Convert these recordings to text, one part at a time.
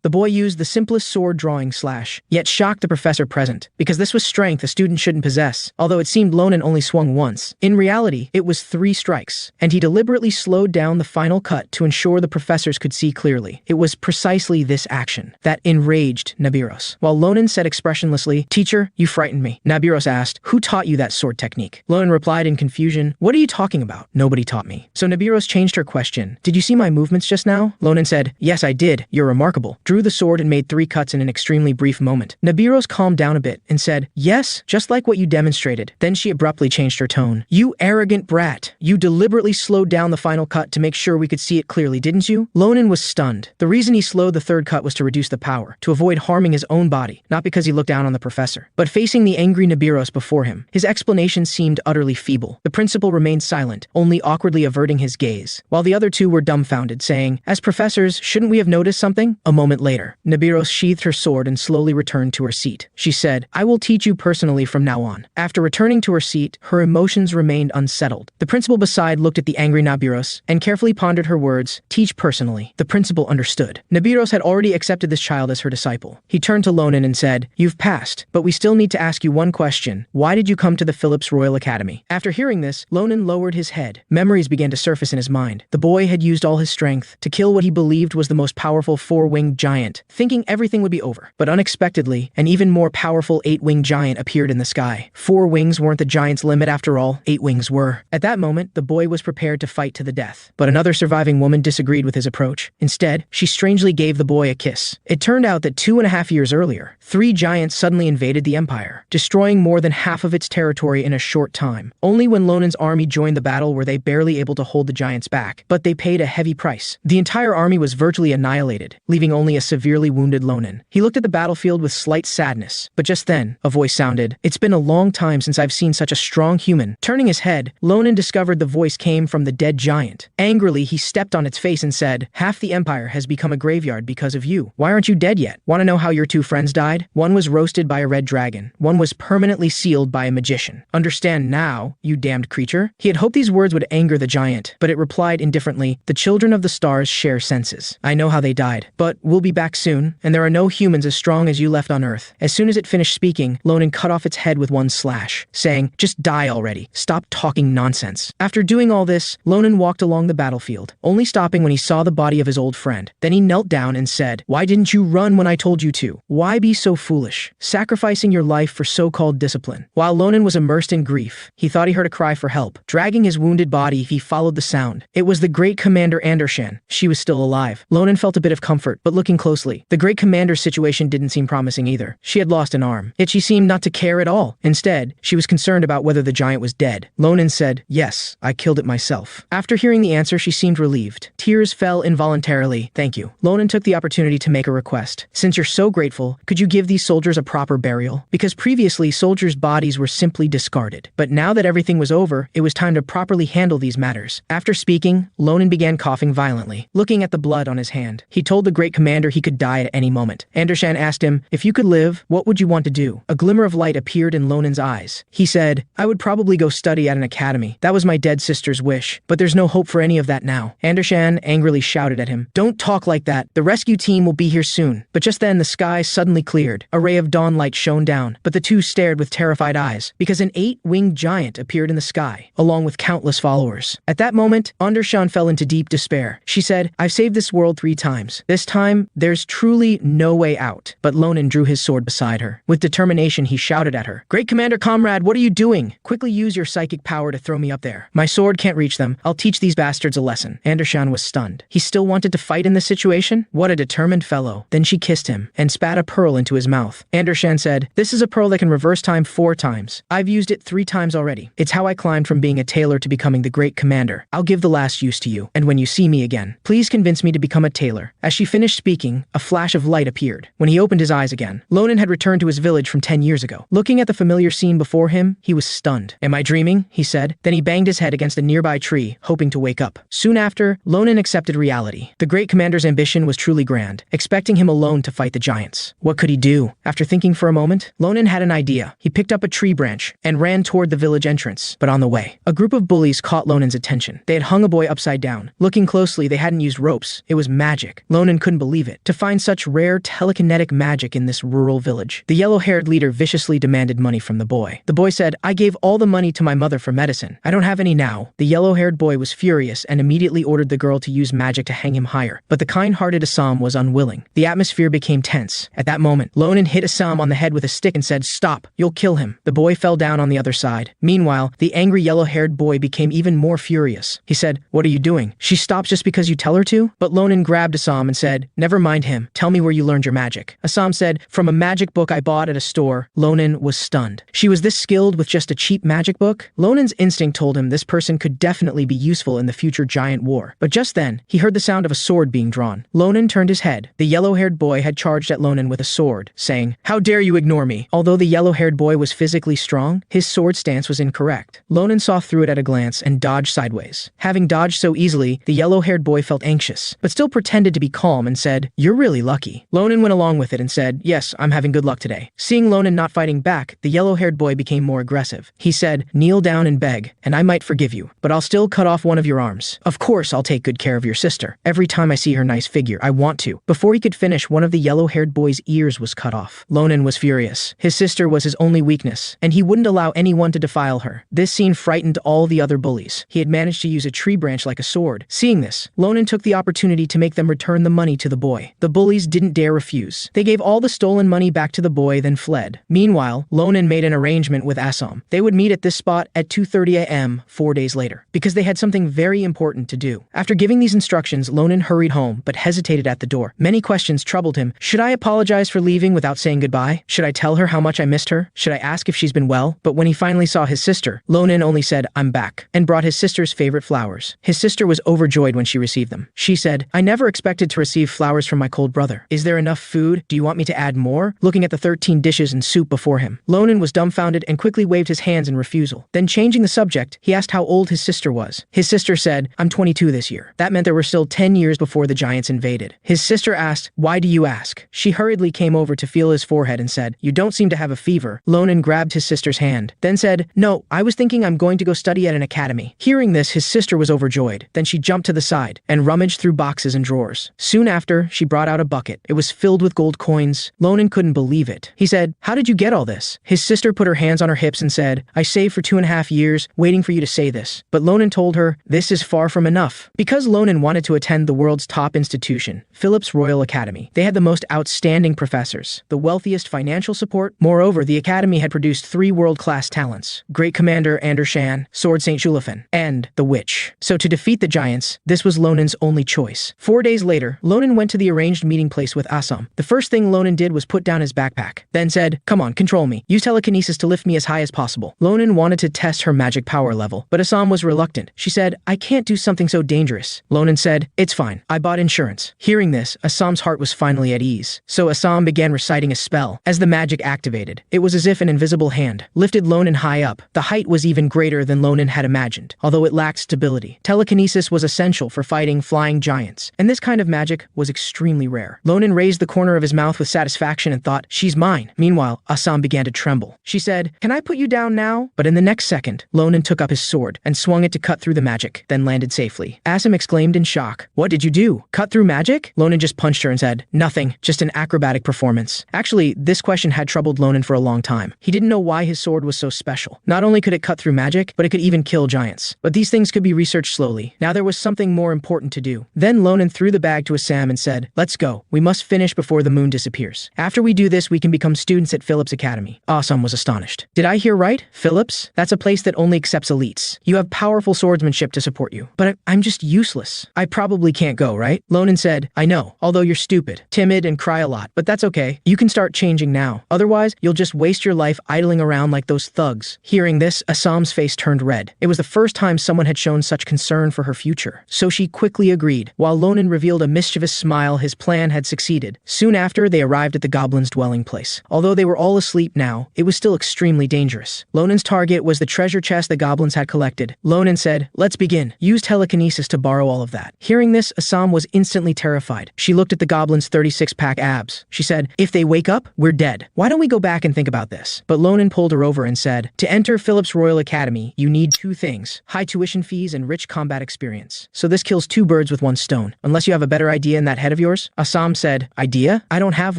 The boy used the simplest sword drawing slash, yet shocked the professor present, because this was strength a student shouldn't possess, although it seemed Lonen only swung once. In reality, it was 3 strikes, and he deliberately slowed down the final cut to ensure the professors could see clearly. It was precisely this action that enraged Nabiros. While Lonen said expressionlessly, "Teacher, you frightened me." Nabiros asked, "Who taught you that sword technique?" Lonen replied in confusion, "What are you talking about? Nobody taught me." So Nabiros changed her question. "Did you see my movements just now?" Lonen said, "Yes, I did. You're remarkable." Drew the sword and made 3 cuts in an extremely brief moment. Nabiros calmed down a bit and said, "Yes, just like what you demonstrated." Then she abruptly changed her tone. "You arrogant brat. You deliberately slowed down the final cut to make sure we could see it clearly, didn't you?" Lonen was stunned. The reason he slowed the 3rd cut was to reduce the power, to avoid harming his own body, not because he looked down on the professor. But facing the angry Nabiros before him, his explanation seemed utterly feeble. The principal remained silent, only awkwardly averting his gaze, while the other 2 were dumbfounded, saying, "As professors, shouldn't we have noticed something?" A moment later, Nabiros sheathed her sword and slowly returned to her seat. She said, "I will teach you personally from now on." After returning to her seat, her emotions remained unsettled. The principal beside looked at the angry Nabiros and carefully pondered her words, "Teach personally." The principal understood. Nabiros had already accepted this child as her disciple. He turned to Lonen and said, "You've passed, but we still need to ask you one question. Why did you come to the Phillips Royal Academy?" After hearing this, Lonen lowered his head. Memories began to surface in his mind. The boy had used all his strength to kill what he believed was the most powerful 4-winged giant, thinking everything would be over. But unexpectedly, an even more powerful 8-winged giant appeared in the sky. 4 wings weren't the giant's limit after all, 8 wings were. At that moment, the boy was prepared to fight to the death. But another surviving woman disagreed with his approach. Instead, she strangely gave the boy a kiss. It turned out that 2.5 years earlier, 3 giants suddenly invaded the empire, destroying more than half of its territory in a short time. Only when Lonen's army joined the battle were they barely able to hold the giants back, but they paid a heavy price. The entire army was virtually annihilated, leaving only a severely wounded Lonen. He looked at the battlefield with slight sadness, but just then, a voice sounded, "It's been a long time since I've seen such a strong human." Turning his head, Lonen discovered the voice came from the dead giant. Angrily, he stepped on its face and said, "Half the empire has become a graveyard because of you. Why aren't you dead yet? Want to know how your 2 friends died? One was roasted by a red dragon. One was permanently sealed by a magician. Understand now, you damned creature?" He had hoped these words would anger the giant, but it replied indifferently, "The children of the stars share senses. I know how they died, but we'll be back soon, and there are no humans as strong as you left on Earth." As soon as it finished speaking, Lonen cut off its head with one slash, saying, "Just die already. Stop talking nonsense." After doing all this, Lonen walked along the battlefield, only stopping when he saw the body of his old friend. Then he knelt down and said, "Why didn't you run when I told you to? Why be so foolish, sacrificing your life for so-called discipline?" While Lonen was immersed in grief, he thought he heard a cry for help. Dragging his wounded body, he followed the sound. It was the great Commander Andershan. She was still alive. Lonen felt a bit of comfort, but looking closely, the great commander's situation didn't seem promising either. She had lost an arm, yet she seemed not to care at all. Instead, she was concerned about whether the giant was dead. Lonen said, "Yes, I killed it myself." After hearing the answer, she seemed relieved. Tears fell involuntarily. "Thank you." Lonen took the opportunity to make a request. "Since you're so grateful, could you give these soldiers a proper burial? Because previously, soldiers' bodies were simply discarded. But now that everything was over, it was time to properly handle these matters." After speaking, Lonen began coughing violently, looking at the blood on his hand. He told the great commander he could die at any moment. Andershan asked him, "If you could live, what would you want to do?" A glimmer of light appeared in Lonen's eyes. He said, "I would probably go study at an academy. That was my dead sister's wish, but there's no hope for any of that now." Andershan angrily shouted at him, "Don't talk like that. The rescue team will be here soon." But just then the sky suddenly cleared. A ray of dawn light shone down, but the 2 stared with terrified eyes, because an 8-winged giant appeared in the sky, along with countless followers. At that moment, Andershan fell into deep despair. She said, "I've saved this world 3 times. This time, there's truly no way out." But Lonen drew his sword beside her. With determination, he shouted at her, "Great Commander Comrade, what are you doing? Quickly use your psychic power to throw me up there. My sword can't reach them. I'll teach these bastards a lesson." Andershan was stunned. He still wanted to fight in this situation? What a determined fellow. Then she kissed him and spat a pearl into his mouth. Andershan said, "This is a pearl that can reverse time 4 times. I've used it 3 times already. It's how I climbed from being a tailor to becoming the great commander. I'll give the last use to you, and when you see me again, please convince me to become a tailor." As she finished speaking, a flash of light appeared. When he opened his eyes again, Lonen had returned to his village from 10 years ago. Looking at the familiar scene before him, he was stunned. "Am I dreaming?" he said. Then he banged his head against a nearby tree, hoping to wake up. Soon after, Lonen accepted reality. The great commander's ambition was truly grand, expecting him alone to fight the giants. What could he do? After thinking for a moment, Lonen had an idea. He picked up a tree branch and ran toward the village entrance. But on the way, a group of bullies caught Lonen's attention. They had hung a boy upside down. Looking closely, they hadn't used ropes. It was magic. Lonen couldn't believe it. it, to find such rare telekinetic magic in this rural village. The yellow-haired leader viciously demanded money from the boy. The boy said, I gave all the money to my mother for medicine. I don't have any now. The yellow-haired boy was furious and immediately ordered the girl to use magic to hang him higher. But the kind-hearted Assam was unwilling. The atmosphere became tense. At that moment, Lonan hit Assam on the head with a stick and said, Stop, you'll kill him. The boy fell down on the other side. Meanwhile, the angry yellow-haired boy became even more furious. He said, What are you doing? She stops just because you tell her to? But Lonan grabbed Assam and said, Never mind him. Tell me where you learned your magic. Assam said, From a magic book I bought at a store. Lonan was stunned. She was this skilled with just a cheap magic book? Lonan's instinct told him this person could definitely be useful in the future giant war. But just then, he heard the sound of a sword being drawn. Lonan turned his head. The yellow-haired boy had charged at Lonan with a sword, saying, How dare you ignore me? Although the yellow-haired boy was physically strong, his sword stance was incorrect. Lonan saw through it at a glance and dodged sideways. Having dodged so easily, the yellow-haired boy felt anxious, but still pretended to be calm and said, You're really lucky. Lonan went along with it and said, Yes, I'm having good luck today. Seeing Lonan not fighting back, the yellow-haired boy became more aggressive. He said, Kneel down and beg, and I might forgive you, but I'll still cut off one of your arms. Of course I'll take good care of your sister. Every time I see her nice figure, I want to. Before he could finish, one of the yellow-haired boy's ears was cut off. Lonan was furious. His sister was his only weakness, and he wouldn't allow anyone to defile her. This scene frightened all the other bullies. He had managed to use a tree branch like a sword. Seeing this, Lonan took the opportunity to make them return the money to the boy. The bullies didn't dare refuse. They gave all the stolen money back to the boy, then fled. Meanwhile, Lonan made an arrangement with Assam. They would meet at this spot at 2:30 a.m. 4 days later, because they had something very important to do. After giving these instructions, Lonan hurried home, but hesitated at the door. Many questions troubled him. Should I apologize for leaving without saying goodbye? Should I tell her how much I missed her? Should I ask if she's been well? But when he finally saw his sister, Lonan only said, I'm back, and brought his sister's favorite flowers. His sister was overjoyed when she received them. She said, I never expected to receive flowers from my cold brother. Is there enough food? Do you want me to add more? Looking at the 13 dishes and soup before him, Lonan was dumbfounded and quickly waved his hands in refusal. Then changing the subject, he asked how old his sister was. His sister said, I'm 22 this year. That meant there were still 10 years before the giants invaded. His sister asked, Why do you ask? She hurriedly came over to feel his forehead and said, You don't seem to have a fever. Lonan grabbed his sister's hand, then said, No, I was thinking I'm going to go study at an academy. Hearing this, his sister was overjoyed. Then she jumped to the side and rummaged through boxes and drawers. Soon after, she brought out a bucket. It was filled with gold coins. Lonan couldn't believe it. He said, How did you get all this? His sister put her hands on her hips and said, I saved for 2.5 years, waiting for you to say this. But Lonan told her, This is far from enough. Because Lonan wanted to attend the world's top institution, Philip's Royal Academy. They had the most outstanding professors, the wealthiest financial support. Moreover, the academy had produced 3 world-class talents, Great Commander Andershan, Sword Saint Julafin, and the Witch. So to defeat the giants, this was Lonan's only choice. 4 days later, Lonan went to the arranged meeting place with Assam. The first thing Lonan did was put down his backpack, then said, Come on, control me. Use telekinesis to lift me as high as possible. Lonan wanted to test her magic power level, but Assam was reluctant. She said, I can't do something so dangerous. Lonan said, It's fine. I bought insurance. Hearing this, Assam's heart was finally at ease. So Assam began reciting a spell. As the magic activated, it was as if an invisible hand lifted Lonan high up. The height was even greater than Lonan had imagined, although it lacked stability. Telekinesis was essential for fighting flying giants, and this kind of magic was extremely rare. Lonan raised the corner of his mouth with satisfaction and thought, She's mine. Meanwhile, Assam began to tremble. She said, Can I put you down now? But in the next second, Lonan took up his sword and swung it to cut through the magic, then landed safely. Assam exclaimed in shock, What did you do? Cut through magic? Lonan just punched her and said, Nothing, just an acrobatic performance. Actually, this question had troubled Lonan for a long time. He didn't know why his sword was so special. Not only could it cut through magic, but it could even kill giants. But these things could be researched slowly. Now there was something more important to do. Then Lonan threw the bag to Assam and said, Let's go. We must finish before the moon disappears. After we do this, we can become students at Philip's Academy. Assam was astonished. Did I hear right? Philip's? That's a place that only accepts elites. You have powerful swordsmanship to support you. But I'm just useless. I probably can't go, right? Lonan said, I know, although you're stupid, timid, and cry a lot, but that's okay. You can start changing now. Otherwise, you'll just waste your life idling around like those thugs. Hearing this, Assam's face turned red. It was the first time someone had shown such concern for her future. So she quickly agreed. While Lonan revealed a mischievous smile, his plan had succeeded. Soon after, they arrived at the goblins' dwelling place. Although they were all asleep now, it was still extremely dangerous. Lonan's target was the treasure chest the goblins had collected. Lonan said, Let's begin. Use telekinesis to borrow all of that. Hearing this, Assam was instantly terrified. She looked at the goblins' 36-pack abs. She said, If they wake up, we're dead. Why don't we go back and think about this? But Lonan pulled her over and said, To enter Philip's Royal Academy, you need 2 things, high tuition fees and rich combat experience. So this kills 2 birds with 1 stone. Unless you have a better idea in that head of of yours? Assam said, idea? I don't have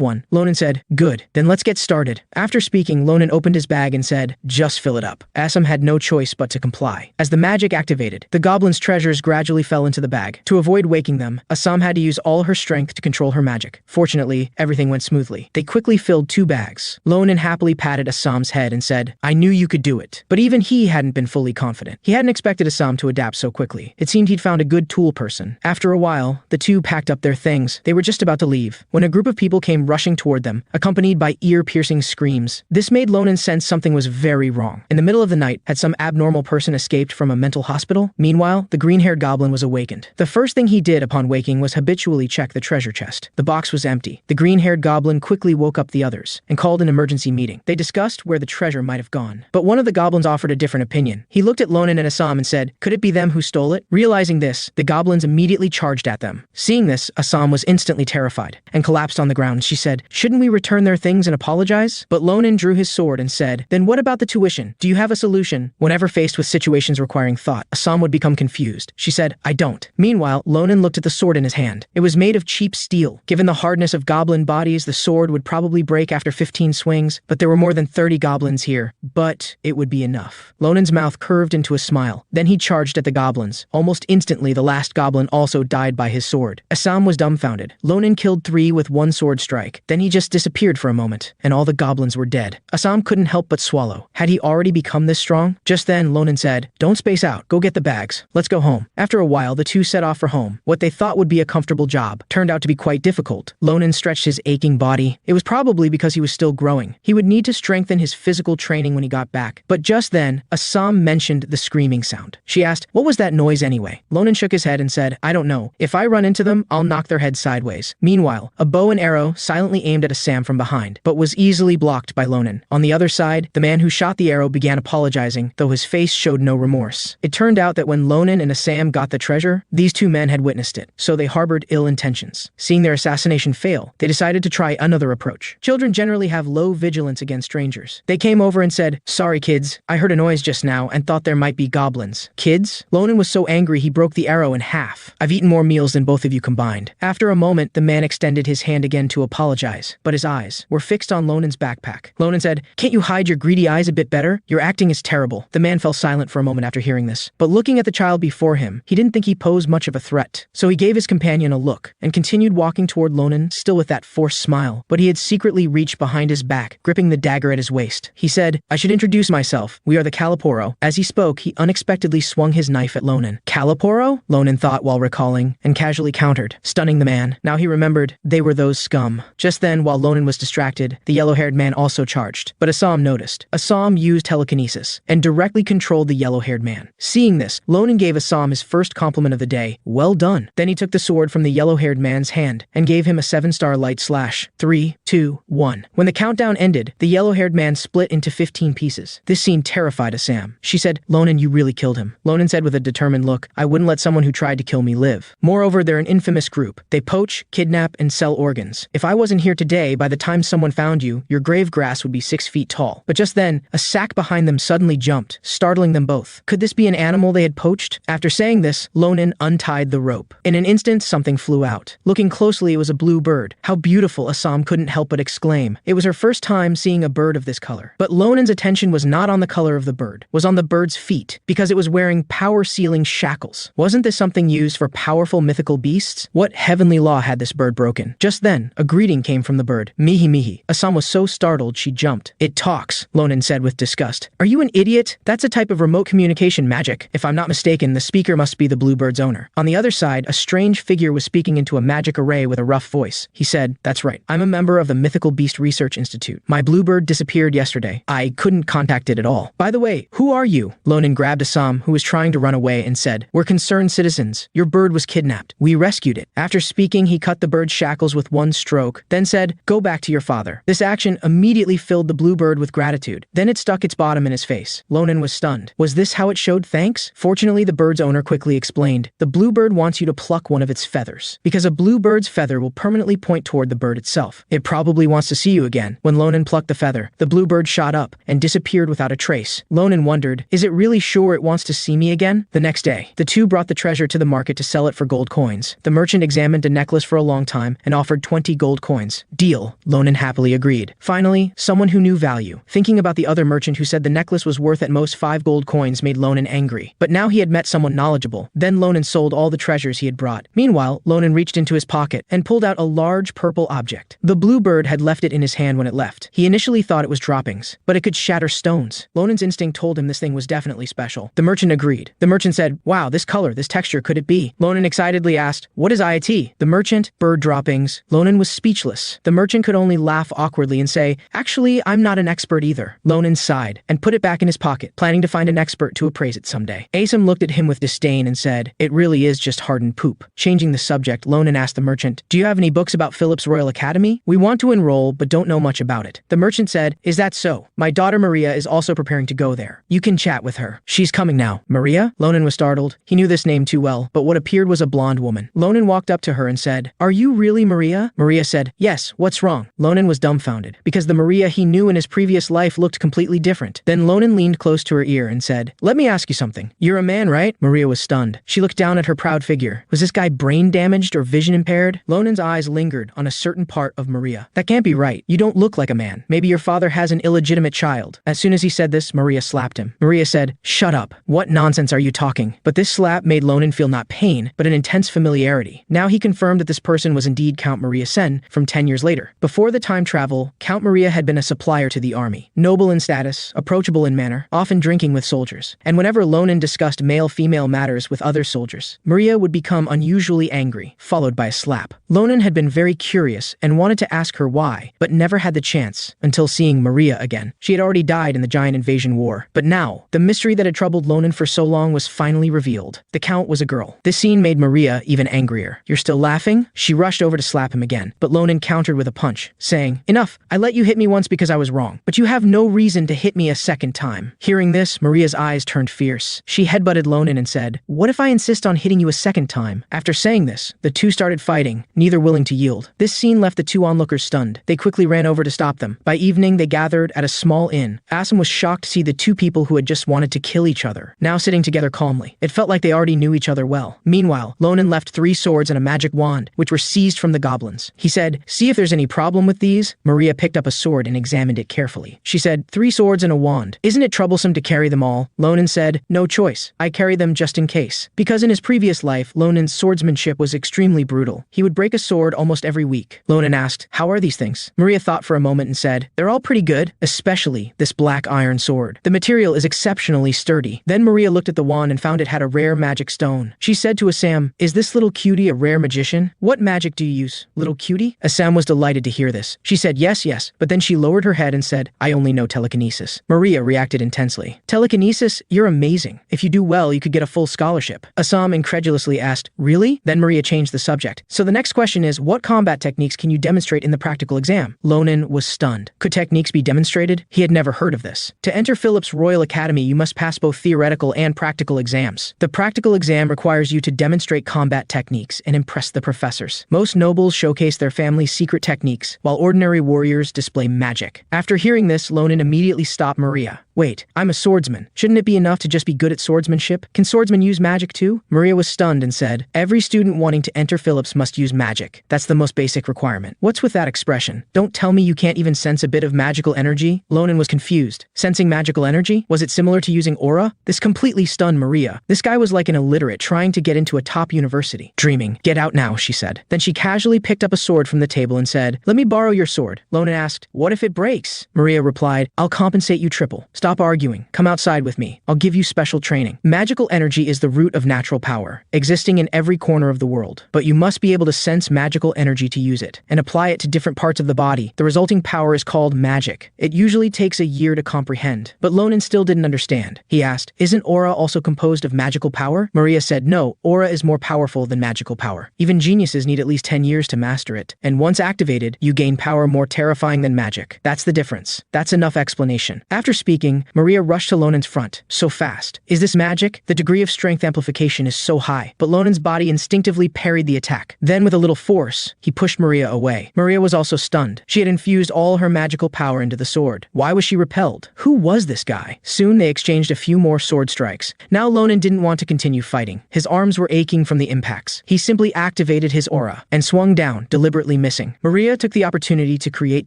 one. Lonan said, good, then let's get started. After speaking, Lonan opened his bag and said, just fill it up. Assam had no choice but to comply. As the magic activated, the goblin's treasures gradually fell into the bag. To avoid waking them, Assam had to use all her strength to control her magic. Fortunately, everything went smoothly. They quickly filled 2 bags. Lonan happily patted Assam's head and said, I knew you could do it. But even he hadn't been fully confident. He hadn't expected Assam to adapt so quickly. It seemed he'd found a good tool person. After a while, the two packed up their things. They were just about to leave when a group of people came rushing toward them, accompanied by ear-piercing screams. This made Lonan sense something was very wrong. In the middle of the night, had some abnormal person escaped from a mental hospital? Meanwhile, the green-haired goblin was awakened. The first thing he did upon waking was habitually check the treasure chest. The box was empty. The green-haired goblin quickly woke up the others and called an emergency meeting. They discussed where the treasure might have gone. But one of the goblins offered a different opinion. He looked at Lonan and Assam and said, could it be them who stole it? Realizing this, the goblins immediately charged at them. Seeing this, Assam was instantly terrified and collapsed on the ground. She said, shouldn't we return their things and apologize? But Lonan drew his sword and said, then what about the tuition? Do you have a solution? Whenever faced with situations requiring thought, Assam would become confused. She said, I don't. Meanwhile, Lonan looked at the sword in his hand. It was made of cheap steel. Given the hardness of goblin bodies, the sword would probably break after 15 swings, but there were more than 30 goblins here. But it would be enough. Lonan's mouth curved into a smile. Then he charged at the goblins. Almost instantly, the last goblin also died by his sword. Assam was dumbfounded. Lonan killed 3 with 1 sword strike. Then he just disappeared for a moment, and all the goblins were dead. Assam couldn't help but swallow. Had he already become this strong? Just then, Lonan said, don't space out. Go get the bags. Let's go home. After a while, the two set off for home. What they thought would be a comfortable job turned out to be quite difficult. Lonan stretched his aching body. It was probably because he was still growing. He would need to strengthen his physical training when he got back. But just then, Assam mentioned the screaming sound. She asked, what was that noise anyway? Lonan shook his head and said, I don't know. If I run into them, I'll knock their heads sideways. Meanwhile, a bow and arrow silently aimed at Assam from behind, but was easily blocked by Lonan. On the other side, the man who shot the arrow began apologizing, though his face showed no remorse. It turned out that when Lonan and Assam got the treasure, these two men had witnessed it, so they harbored ill intentions. Seeing their assassination fail, they decided to try another approach. Children generally have low vigilance against strangers. They came over and said, sorry kids, I heard a noise just now and thought there might be goblins. Kids? Lonan was so angry he broke the arrow in half. I've eaten more meals than both of you combined. After a moment, the man extended his hand again to apologize, but his eyes were fixed on Lonan's backpack. Lonan said, can't you hide your greedy eyes a bit better? Your acting is terrible. The man fell silent for a moment after hearing this, but looking at the child before him, he didn't think he posed much of a threat. So he gave his companion a look and continued walking toward Lonan, still with that forced smile, but he had secretly reached behind his back, gripping the dagger at his waist. He said, I should introduce myself. We are the Caliporo. As he spoke, he unexpectedly swung his knife at Lonan. Caliporo? Lonan thought while recalling, and casually countered, stunning the man. Now he remembered, they were those scum. Just then, while Lonan was distracted, the yellow-haired man also charged, but Assam noticed. Assam used telekinesis and directly controlled the yellow-haired man. Seeing this, Lonan gave Assam his first compliment of the day. Well done. Then he took the sword from the yellow-haired man's hand and gave him a 7-star light slash. 3, 2, 1. When the countdown ended, the yellow-haired man split into 15 pieces. This scene terrified Assam. She said, Lonan, you really killed him. Lonan said with a determined look, I wouldn't let someone who tried to kill me live. Moreover, they're an infamous group. They poach, kidnap, and sell organs. If I wasn't here today, by the time someone found you, your grave grass would be 6 feet tall. But just then, a sack behind them suddenly jumped, startling them both. Could this be an animal they had poached? After saying this, Lonan untied the rope. In an instant, something flew out. Looking closely, it was a blue bird. How beautiful, Assam couldn't help but exclaim. It was her first time seeing a bird of this color. But Lonan's attention was not on the color of the bird, was on the bird's feet, because it was wearing power-sealing shackles. Wasn't this something used for powerful mythical beasts? What heavenly law had this bird broken? Just then, a greeting came from the bird. Mihi mihi. Assam was so startled she jumped. It talks, Lonan said with disgust. Are you an idiot? That's a type of remote communication magic. If I'm not mistaken, the speaker must be the bluebird's owner. On the other side, a strange figure was speaking into a magic array with a rough voice. He said, that's right. I'm a member of the Mythical Beast Research Institute. My bluebird disappeared yesterday. I couldn't contact it at all. By the way, who are you? Lonan grabbed Assam, who was trying to run away, and said, we're concerned citizens. Your bird was kidnapped. We rescued it. After speaking, he cut the bird's shackles with one stroke, then said, go back to your father. This action immediately filled the bluebird with gratitude. Then it stuck its bottom in his face. Lonan was stunned. Was this how it showed thanks? Fortunately, the bird's owner quickly explained, the bluebird wants you to pluck one of its feathers, because a bluebird's feather will permanently point toward the bird itself. It probably wants to see you again. When Lonan plucked the feather, the bluebird shot up and disappeared without a trace. Lonan wondered, is it really sure it wants to see me again? The next day, the two brought the treasure to the market to sell it for gold coins. The merchant examined the necklace for a long time and offered 20 gold coins. Deal, Lonan happily agreed. Finally, someone who knew value. Thinking about the other merchant who said the necklace was worth at most 5 gold coins made Lonan angry. But now he had met someone knowledgeable. Then Lonan sold all the treasures he had brought. Meanwhile, Lonan reached into his pocket and pulled out a large purple object. The blue bird had left it in his hand when it left. He initially thought it was droppings, but it could shatter stones. Lonan's instinct told him this thing was definitely special. The merchant agreed. The merchant said, "Wow, this color, this texture, could it be?" Lonan excitedly asked, "What is IIT?" The merchant, bird droppings. Lonan was speechless. The merchant could only laugh awkwardly and say, "Actually, I'm not an expert either." Lonan sighed and put it back in his pocket, planning to find an expert to appraise it someday. Asim looked at him with disdain and said, "It really is just hardened poop." Changing the subject, Lonan asked the merchant, "Do you have any books about Philip's Royal Academy? We want to enroll, but don't know much about it." The merchant said, "Is that so? My daughter Maria is also preparing to go there. You can chat with her. She's coming now." Maria? Lonan was startled. He knew this name too well, but what appeared was a blonde woman. Lonan walked up to her and said, "Are you really Maria?" Maria said, "Yes, what's wrong?" Lonan was dumbfounded, because the Maria he knew in his previous life looked completely different. Then Lonan leaned close to her ear and said, "Let me ask you something. You're a man, right?" Maria was stunned. She looked down at her proud figure. Was this guy brain damaged or vision impaired? Lonan's eyes lingered on a certain part of Maria. "That can't be right. You don't look like a man. Maybe your father has an illegitimate child." As soon as he said this, Maria slapped him. Maria said, "Shut up. What nonsense are you talking?" But this slap made Lonan feel not pain, but an intense familiarity. Now he confirmed that this person was indeed Count Maria Sen from 10 years later. Before the time travel, Count Maria had been a supplier to the army. Noble in status, approachable in manner, often drinking with soldiers. And whenever Lonan discussed male-female matters with other soldiers, Maria would become unusually angry, followed by a slap. Lonan had been very curious and wanted to ask her why, but never had the chance until seeing Maria again. She had already died in the giant invasion war. But now, the mystery that had troubled Lonan for so long was finally revealed. The Count was a girl. This scene made Maria even angrier. "You're still laughing?" She rushed over to slap him again, but Lonan countered with a punch, saying, "Enough. I let you hit me once because I was wrong, but you have no reason to hit me a second time." Hearing this, Maria's eyes turned fierce. She headbutted Lonan and said, "What if I insist on hitting you a second time?" After saying this, the two started fighting, neither willing to yield. This scene left the two onlookers stunned. They quickly ran over to stop them. By evening, they gathered at a small inn. Asim was shocked to see the two people who had just wanted to kill each other, now sitting together calmly. It felt like they already knew each other well. Meanwhile, Lonan left 3 swords and a magic wand, which were seized from the goblins. He said, "See if there's any problem with these." Maria picked up a sword and examined it carefully. She said, "3 swords and a wand. Isn't it troublesome to carry them all?" Lonan said, "No choice. I carry them just in case." Because in his previous life, Lonan's swordsmanship was extremely brutal. He would break a sword almost every week. Lonan asked, "How are these things?" Maria thought for a moment and said, "They're all pretty good, especially this black iron sword. The material is exceptionally sturdy." Then Maria looked at the wand and found it had a rare magic stone. She said to Assam, "Is this little cutie a rare magician? What magic do you use, little cutie?" Assam was delighted to hear this. She said, yes, but then she lowered her head and said, "I only know telekinesis." Maria reacted intensely. "Telekinesis? You're amazing. If you do well, you could get a full scholarship." Assam incredulously asked, "Really?" Then Maria changed the subject. "So the next question is, what combat techniques can you demonstrate in the practical exam?" Lonan was stunned. Could techniques be demonstrated? He had never heard of this. To enter Philip's Royal Academy, you must pass both theoretical and practical exams. The practical exam requires you to demonstrate combat techniques and impress the professors. Most nobles showcase their family's secret techniques, while ordinary warriors display magic. After hearing this, Lonan immediately stopped Maria. "Wait, I'm a swordsman. Shouldn't it be enough to just be good at swordsmanship? Can swordsmen use magic too?" Maria was stunned and said, "Every student wanting to enter Philip's must use magic. That's the most basic requirement." "What's with that expression? Don't tell me you can't even sense a bit of magical energy?" Lonan was confused. Sensing magical energy? Was it similar to using aura? This completely stunned Maria. This guy was like an illiterate trying to get into a top university. "Dreaming. Get out now," she said. Then she casually picked up a sword from the table and said, "Let me borrow your sword." Lonan asked, "What if it breaks?" Maria replied, "I'll compensate you triple. Stop arguing. Come outside with me. I'll give you special training." Magical energy is the root of natural power, existing in every corner of the world. But you must be able to sense magical energy to use it, and apply it to different parts of the body. The resulting power is called magic. It usually takes a year to comprehend. But Lonan still didn't understand. He asked, "Isn't aura also composed of magical power?" Maria said, "No, aura is more powerful than magical power. Even geniuses need at least 10 years to master it. And once activated, you gain power more terrifying than magic. That's the difference." That's enough explanation. After speaking, Panicking, Maria rushed to Lonan's front, so fast. Is this magic? The degree of strength amplification is so high, but Lonan's body instinctively parried the attack. Then with a little force, he pushed Maria away. Maria was also stunned. She had infused all her magical power into the sword. Why was she repelled? Who was this guy? Soon they exchanged a few more sword strikes. Now Lonan didn't want to continue fighting. His arms were aching from the impacts. He simply activated his aura and swung down, deliberately missing. Maria took the opportunity to create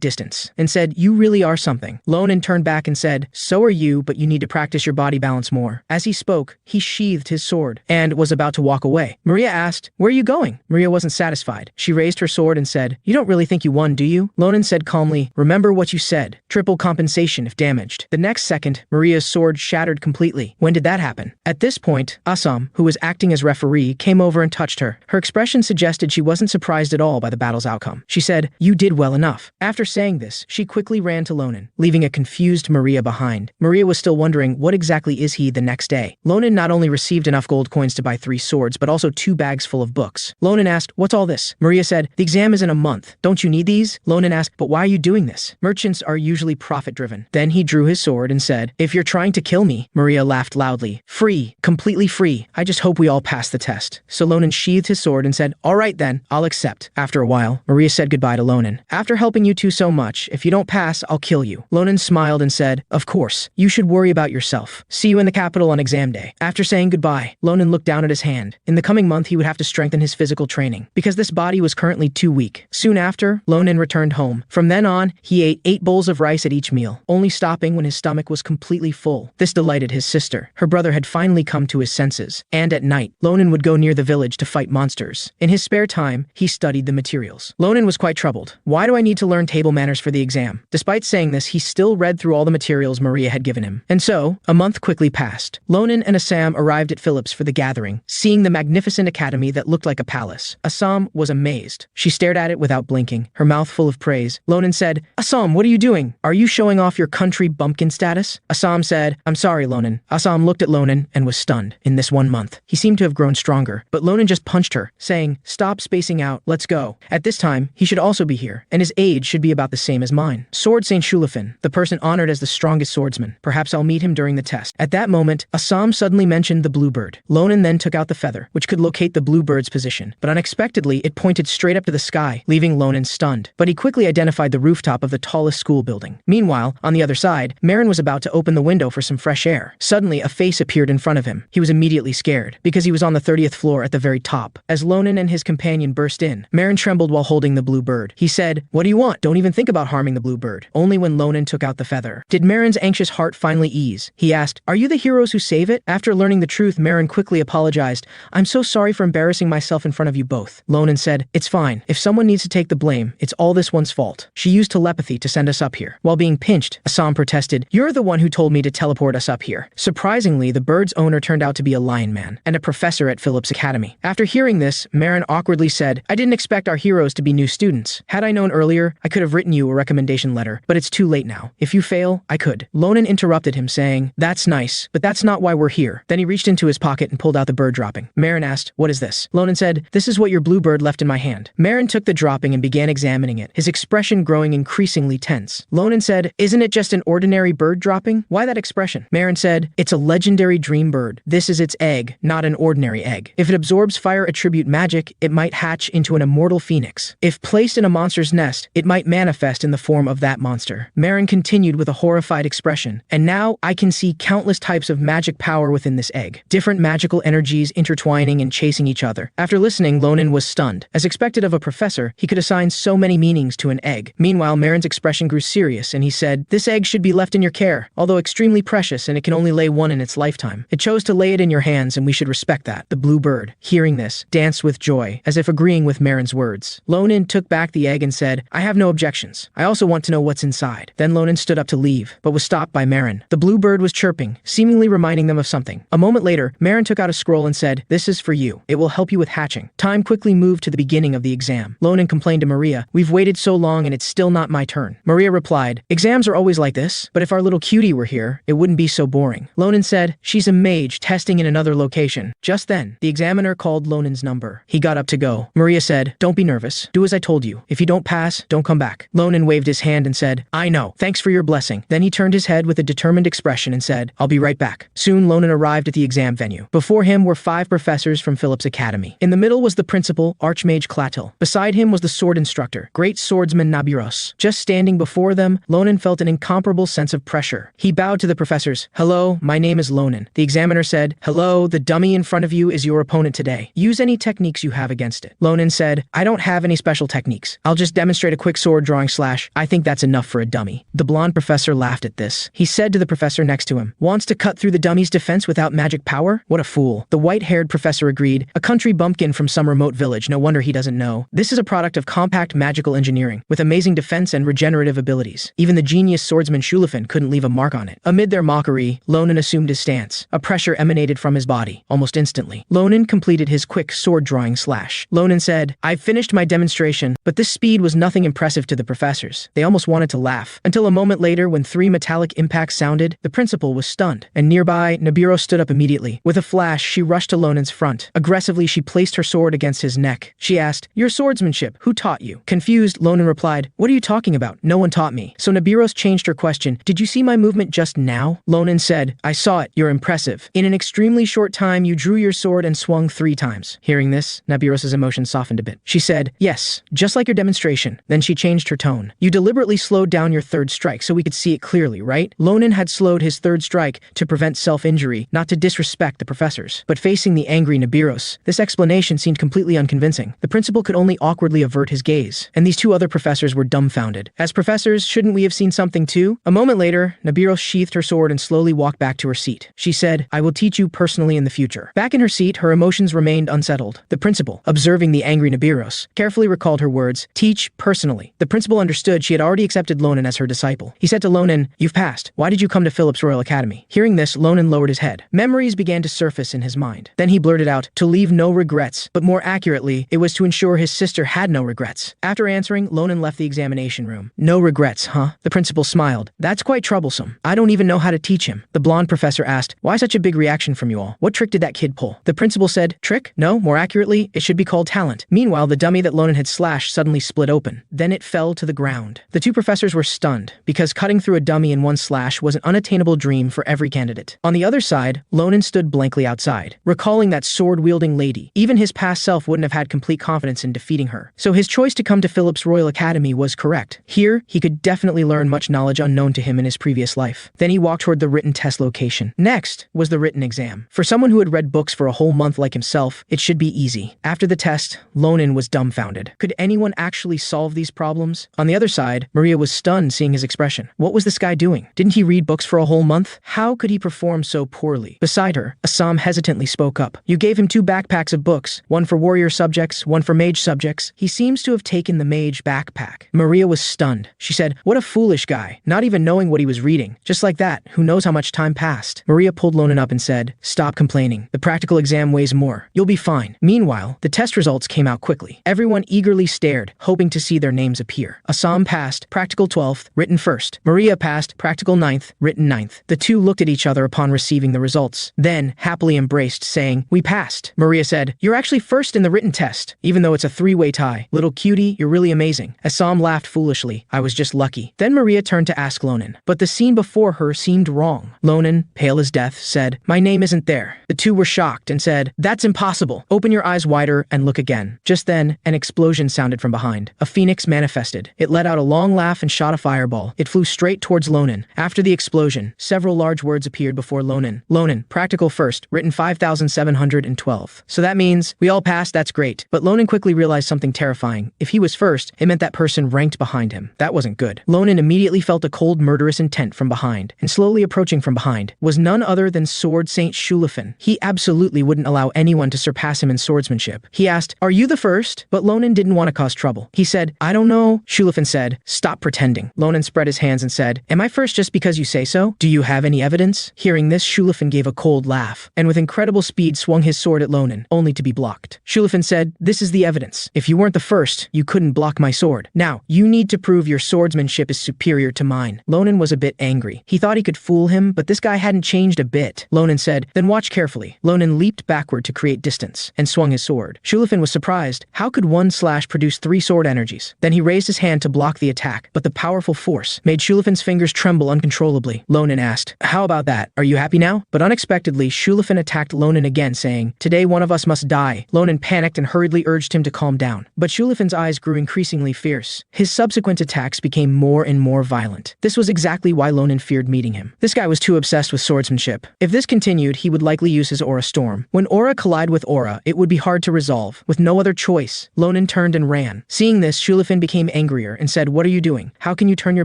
distance and said, "You really are something." Lonan turned back and said, "So are you, but you need to practice your body balance more." As he spoke, he sheathed his sword and was about to walk away. Maria asked, "Where are you going?" Maria wasn't satisfied. She raised her sword and said, "You don't really think you won, do you?" Lonan said calmly, "Remember what you said. Triple compensation if damaged." The next second, Maria's sword shattered completely. When did that happen? At this point, Assam, who was acting as referee, came over and touched her. Her expression suggested she wasn't surprised at all by the battle's outcome. She said, "You did well enough." After saying this, she quickly ran to Lonan, leaving a confused Maria behind. Maria was still wondering what exactly is he the next day. Lonan not only received enough gold coins to buy 3 swords, but also 2 bags full of books. Lonan asked, "What's all this?" Maria said, "The exam is in a month. Don't you need these?" Lonan asked, "But why are you doing this? Merchants are usually profit-driven." Then he drew his sword and said, "If you're trying to kill me." Maria laughed loudly. "Free. Completely free. I just hope we all pass the test." So Lonan sheathed his sword and said, "All right then, I'll accept." After a while, Maria said goodbye to Lonan. "After helping you two so much, if you don't pass, I'll kill you." Lonan smiled and said, "Of course. You should worry about yourself. See you in the capital on exam day." After saying goodbye, Lonan looked down at his hand. In the coming month, he would have to strengthen his physical training, because this body was currently too weak. Soon after, Lonan returned home. From then on, he ate 8 bowls of rice at each meal, only stopping when his stomach was completely full. This delighted his sister. Her brother had finally come to his senses, and at night, Lonan would go near the village to fight monsters. In his spare time, he studied the materials. Lonan was quite troubled. Why do I need to learn table manners for the exam? Despite saying this, he still read through all the materials Maria had given him. And so, a month quickly passed. Lonan and Assam arrived at Phillips for the gathering, seeing the magnificent academy that looked like a palace. Assam was amazed. She stared at it without blinking, her mouth full of praise. Lonan said, "Assam, what are you doing? Are you showing off your country bumpkin status?" Assam said, "I'm sorry, Lonan." Assam looked at Lonan and was stunned. In this 1 month, he seemed to have grown stronger, but Lonan just punched her, saying, "Stop spacing out, let's go." At this time, he should also be here, and his age should be about the same as mine. Sword Saint Shulafin, the person honored as the strongest swordsman. Perhaps I'll meet him during the test. At that moment, Assam suddenly mentioned the bluebird. Lonan then took out the feather, which could locate the bluebird's position, but unexpectedly, it pointed straight up to the sky, leaving Lonan stunned. But he quickly identified the rooftop of the tallest school building. Meanwhile, on the other side, Marin was about to open the window for some fresh air. Suddenly, a face appeared in front of him. He was immediately scared, because he was on the 30th floor at the very top. As Lonan and his companion burst in, Marin trembled while holding the blue bird. He said, "What do you want? Don't even think about harming the blue bird." Only when Lonan took out the feather did Marin's anxious heart finally ease. He asked, "Are you the heroes who save it?" After learning the truth, Marin quickly apologized. "I'm so sorry for embarrassing myself in front of you both." Lonan said, "It's fine. If someone needs to take the blame, it's all this one's fault. She used telepathy to send us up here." While being pinched, Assam protested, "You're the one who told me to teleport us up here." Surprisingly, the bird's owner turned out to be a lion man and a professor at Phillips Academy. After hearing this, Marin awkwardly said, "I didn't expect our heroes to be new students. Had I known earlier, I could have written you a recommendation letter, but it's too late now. If you fail, I could." Lonan interrupted him, saying, "That's nice, but that's not why we're here." Then he reached into his pocket and pulled out the bird dropping. Marin asked, "What is this?" Lonan said, "This is what your bluebird left in my hand." Marin took the dropping and began examining it, his expression growing increasingly tense. Lonan said, "Isn't it just an ordinary bird dropping? Why that expression?" Marin said, "It's a legendary dream bird. This is its egg, not an ordinary egg. If it absorbs fire attribute magic, it might hatch into an immortal phoenix. If placed in a monster's nest, it might manifest in the form of that monster." Marin continued with a horrified expression, "And now I can see countless types of magic power within this egg. Different magical energies intertwining and chasing each other." After listening, Lonan was stunned. As expected of a professor, he could assign so many meanings to an egg. Meanwhile, Marin's expression grew serious, and he said, "This egg should be left in your care, although extremely precious and it can only lay one in its lifetime. It chose to lay it in your hands, and we should respect that." The blue bird, hearing this, danced with joy, as if agreeing with Marin's words. Lonan took back the egg and said, "I have no objections. I also want to know what's inside." Then Lonan stood up to leave, but was stopped by Marin. The blue bird was chirping, seemingly reminding them of something. A moment later, Marin took out a scroll and said, "This is for you. It will help you with hatching." Time quickly moved to the beginning of the exam. Lonan complained to Maria, "We've waited so long and it's still not my turn." Maria replied, "Exams are always like this, but if our little cutie were here, it wouldn't be so boring." Lonan said, "She's a mage testing in another location." Just then, the examiner called Lonan's number. He got up to go. Maria said, "Don't be nervous. Do as I told you. If you don't pass, don't come back." Lonan waved his hand and said, "I know. Thanks for your blessing." Then he turned his head head with a determined expression and said, I'll be right back. Soon Lonen arrived at the exam venue. Before him were 5 professors from Philip's academy. In the middle was the principal, Archmage Clatil. Beside him was the sword instructor, Great Swordsman Nabiros. Just standing before them, Lonen felt an incomparable sense of pressure. He bowed to the professors. Hello, my name is Lonen. The examiner said, hello, the dummy in front of you is your opponent today. Use any techniques you have against it. Lonen said, I don't have any special techniques. I'll just demonstrate a quick sword drawing slash. I think that's enough for a dummy. The blonde professor laughed at this. He said to the professor next to him, wants to cut through the dummy's defense without magic power? What a fool. The white-haired professor agreed, a country bumpkin from some remote village, no wonder he doesn't know. This is a product of compact magical engineering, with amazing defense and regenerative abilities. Even the genius swordsman Shulafin couldn't leave a mark on it. Amid their mockery, Lonen assumed his stance. A pressure emanated from his body, almost instantly. Lonen completed his quick sword drawing slash. Lonen said, I've finished my demonstration, but this speed was nothing impressive to the professors. They almost wanted to laugh. Until a moment later, when 3 metallic impacts sounded, the principal was stunned. And nearby, Nabiro stood up immediately. With a flash, she rushed to Lonen's front. Aggressively, she placed her sword against his neck. She asked, your swordsmanship, who taught you? Confused, Lonen replied, what are you talking about? No one taught me. So Nabiros changed her question, did you see my movement just now? Lonen said, I saw it, you're impressive. In an extremely short time, you drew your sword and swung 3 times. Hearing this, Nabiros's emotions softened a bit. She said, yes, just like your demonstration. Then she changed her tone. You deliberately slowed down your 3rd strike so we could see it clearly, right? Lonen had slowed his 3rd strike to prevent self-injury, not to disrespect the professors. But facing the angry Nabiros, this explanation seemed completely unconvincing. The principal could only awkwardly avert his gaze, and these 2 other professors were dumbfounded. As professors, shouldn't we have seen something too? A moment later, Nabiros sheathed her sword and slowly walked back to her seat. She said, I will teach you personally in the future. Back in her seat, her emotions remained unsettled. The principal, observing the angry Nabiros, carefully recalled her words, teach personally. The principal understood she had already accepted Lonen as her disciple. He said to Lonen, you've passed. Why did you come to Philip's Royal Academy? Hearing this, Lonen lowered his head. Memories began to surface in his mind. Then he blurted out, to leave no regrets, but more accurately, it was to ensure his sister had no regrets. After answering, Lonen left the examination room. No regrets, huh? The principal smiled. That's quite troublesome. I don't even know how to teach him. The blonde professor asked, why such a big reaction from you all? What trick did that kid pull? The principal said, trick? No, more accurately, it should be called talent. Meanwhile, the dummy that Lonen had slashed suddenly split open. Then it fell to the ground. The 2 professors were stunned, because cutting through a dummy in 1 slash was an unattainable dream for every candidate. On the other side, Lonen stood blankly outside, recalling that sword-wielding lady. Even his past self wouldn't have had complete confidence in defeating her. So his choice to come to Philip's Royal Academy was correct. Here, he could definitely learn much knowledge unknown to him in his previous life. Then he walked toward the written test location. Next was the written exam. For someone who had read books for a whole month like himself, it should be easy. After the test, Lonen was dumbfounded. Could anyone actually solve these problems? On the other side, Maria was stunned seeing his expression. What was this guy doing? Didn't he read books for a whole month? How could he perform so poorly? Beside her, Assam hesitantly spoke up. You gave him 2 backpacks of books, one for warrior subjects, one for mage subjects. He seems to have taken the mage backpack. Maria was stunned. She said, what a foolish guy, not even knowing what he was reading. Just like that, who knows how much time passed? Maria pulled Lonen up and said, stop complaining. The practical exam weighs more. You'll be fine. Meanwhile, the test results came out quickly. Everyone eagerly stared, hoping to see their names appear. Assam passed, practical 12th, written 1st. Maria passed, practical 9th, written 9th. The 2 looked at each other upon receiving the results, then happily embraced, saying, we passed. Maria said, you're actually 1st in the written test, even though it's a 3-way tie. Little cutie, you're really amazing. Assam laughed foolishly. I was just lucky. Then Maria turned to ask Lonen, but the scene before her seemed wrong. Lonen, pale as death, said, my name isn't there. The 2 were shocked and said, that's impossible. Open your eyes wider and look again. Just then, an explosion sounded from behind. A phoenix manifested. It let out a long laugh and shot a fireball. It flew straight towards Lonen. After the explosion, several large words appeared before Lonen. Lonen, practical 1st, written 5712. So that means, we all passed, that's great. But Lonen quickly realized something terrifying. If he was 1st, it meant that person ranked behind him. That wasn't good. Lonen immediately felt a cold murderous intent from behind, and slowly approaching from behind was none other than Sword Saint Shulafin. He absolutely wouldn't allow anyone to surpass him in swordsmanship. He asked, are you the 1st? But Lonen didn't want to cause trouble. He said, I don't know. Shulafin said, stop pretending. Lonen spread his hands and said, am I 1st just because you say so? Do you have any evidence? Hearing this, Shulafin gave a cold laugh, and with incredible speed swung his sword at Lonen, only to be blocked. Shulafin said, this is the evidence. If you weren't the 1st, you couldn't block my sword. Now, you need to prove your swordsmanship is superior to mine. Lonen was a bit angry. He thought he could fool him, but this guy hadn't changed a bit. Lonen said, then watch carefully. Lonen leaped backward to create distance, and swung his sword. Shulafin was surprised. How could 1 slash produce 3 sword energies? Then he raised his hand to block the attack, but the powerful force made Shulafin's fingers tremble tremble uncontrollably. Lonan asked, "How about that? Are you happy now?" But unexpectedly, Shulafin attacked Lonan again, saying, "Today one of us must die." Lonan panicked and hurriedly urged him to calm down. But Shulafin's eyes grew increasingly fierce. His subsequent attacks became more and more violent. This was exactly why Lonan feared meeting him. This guy was too obsessed with swordsmanship. If this continued, he would likely use his aura storm. When aura collide with aura, it would be hard to resolve. With no other choice, Lonan turned and ran. Seeing this, Shulafin became angrier and said, "What are you doing? How can you turn your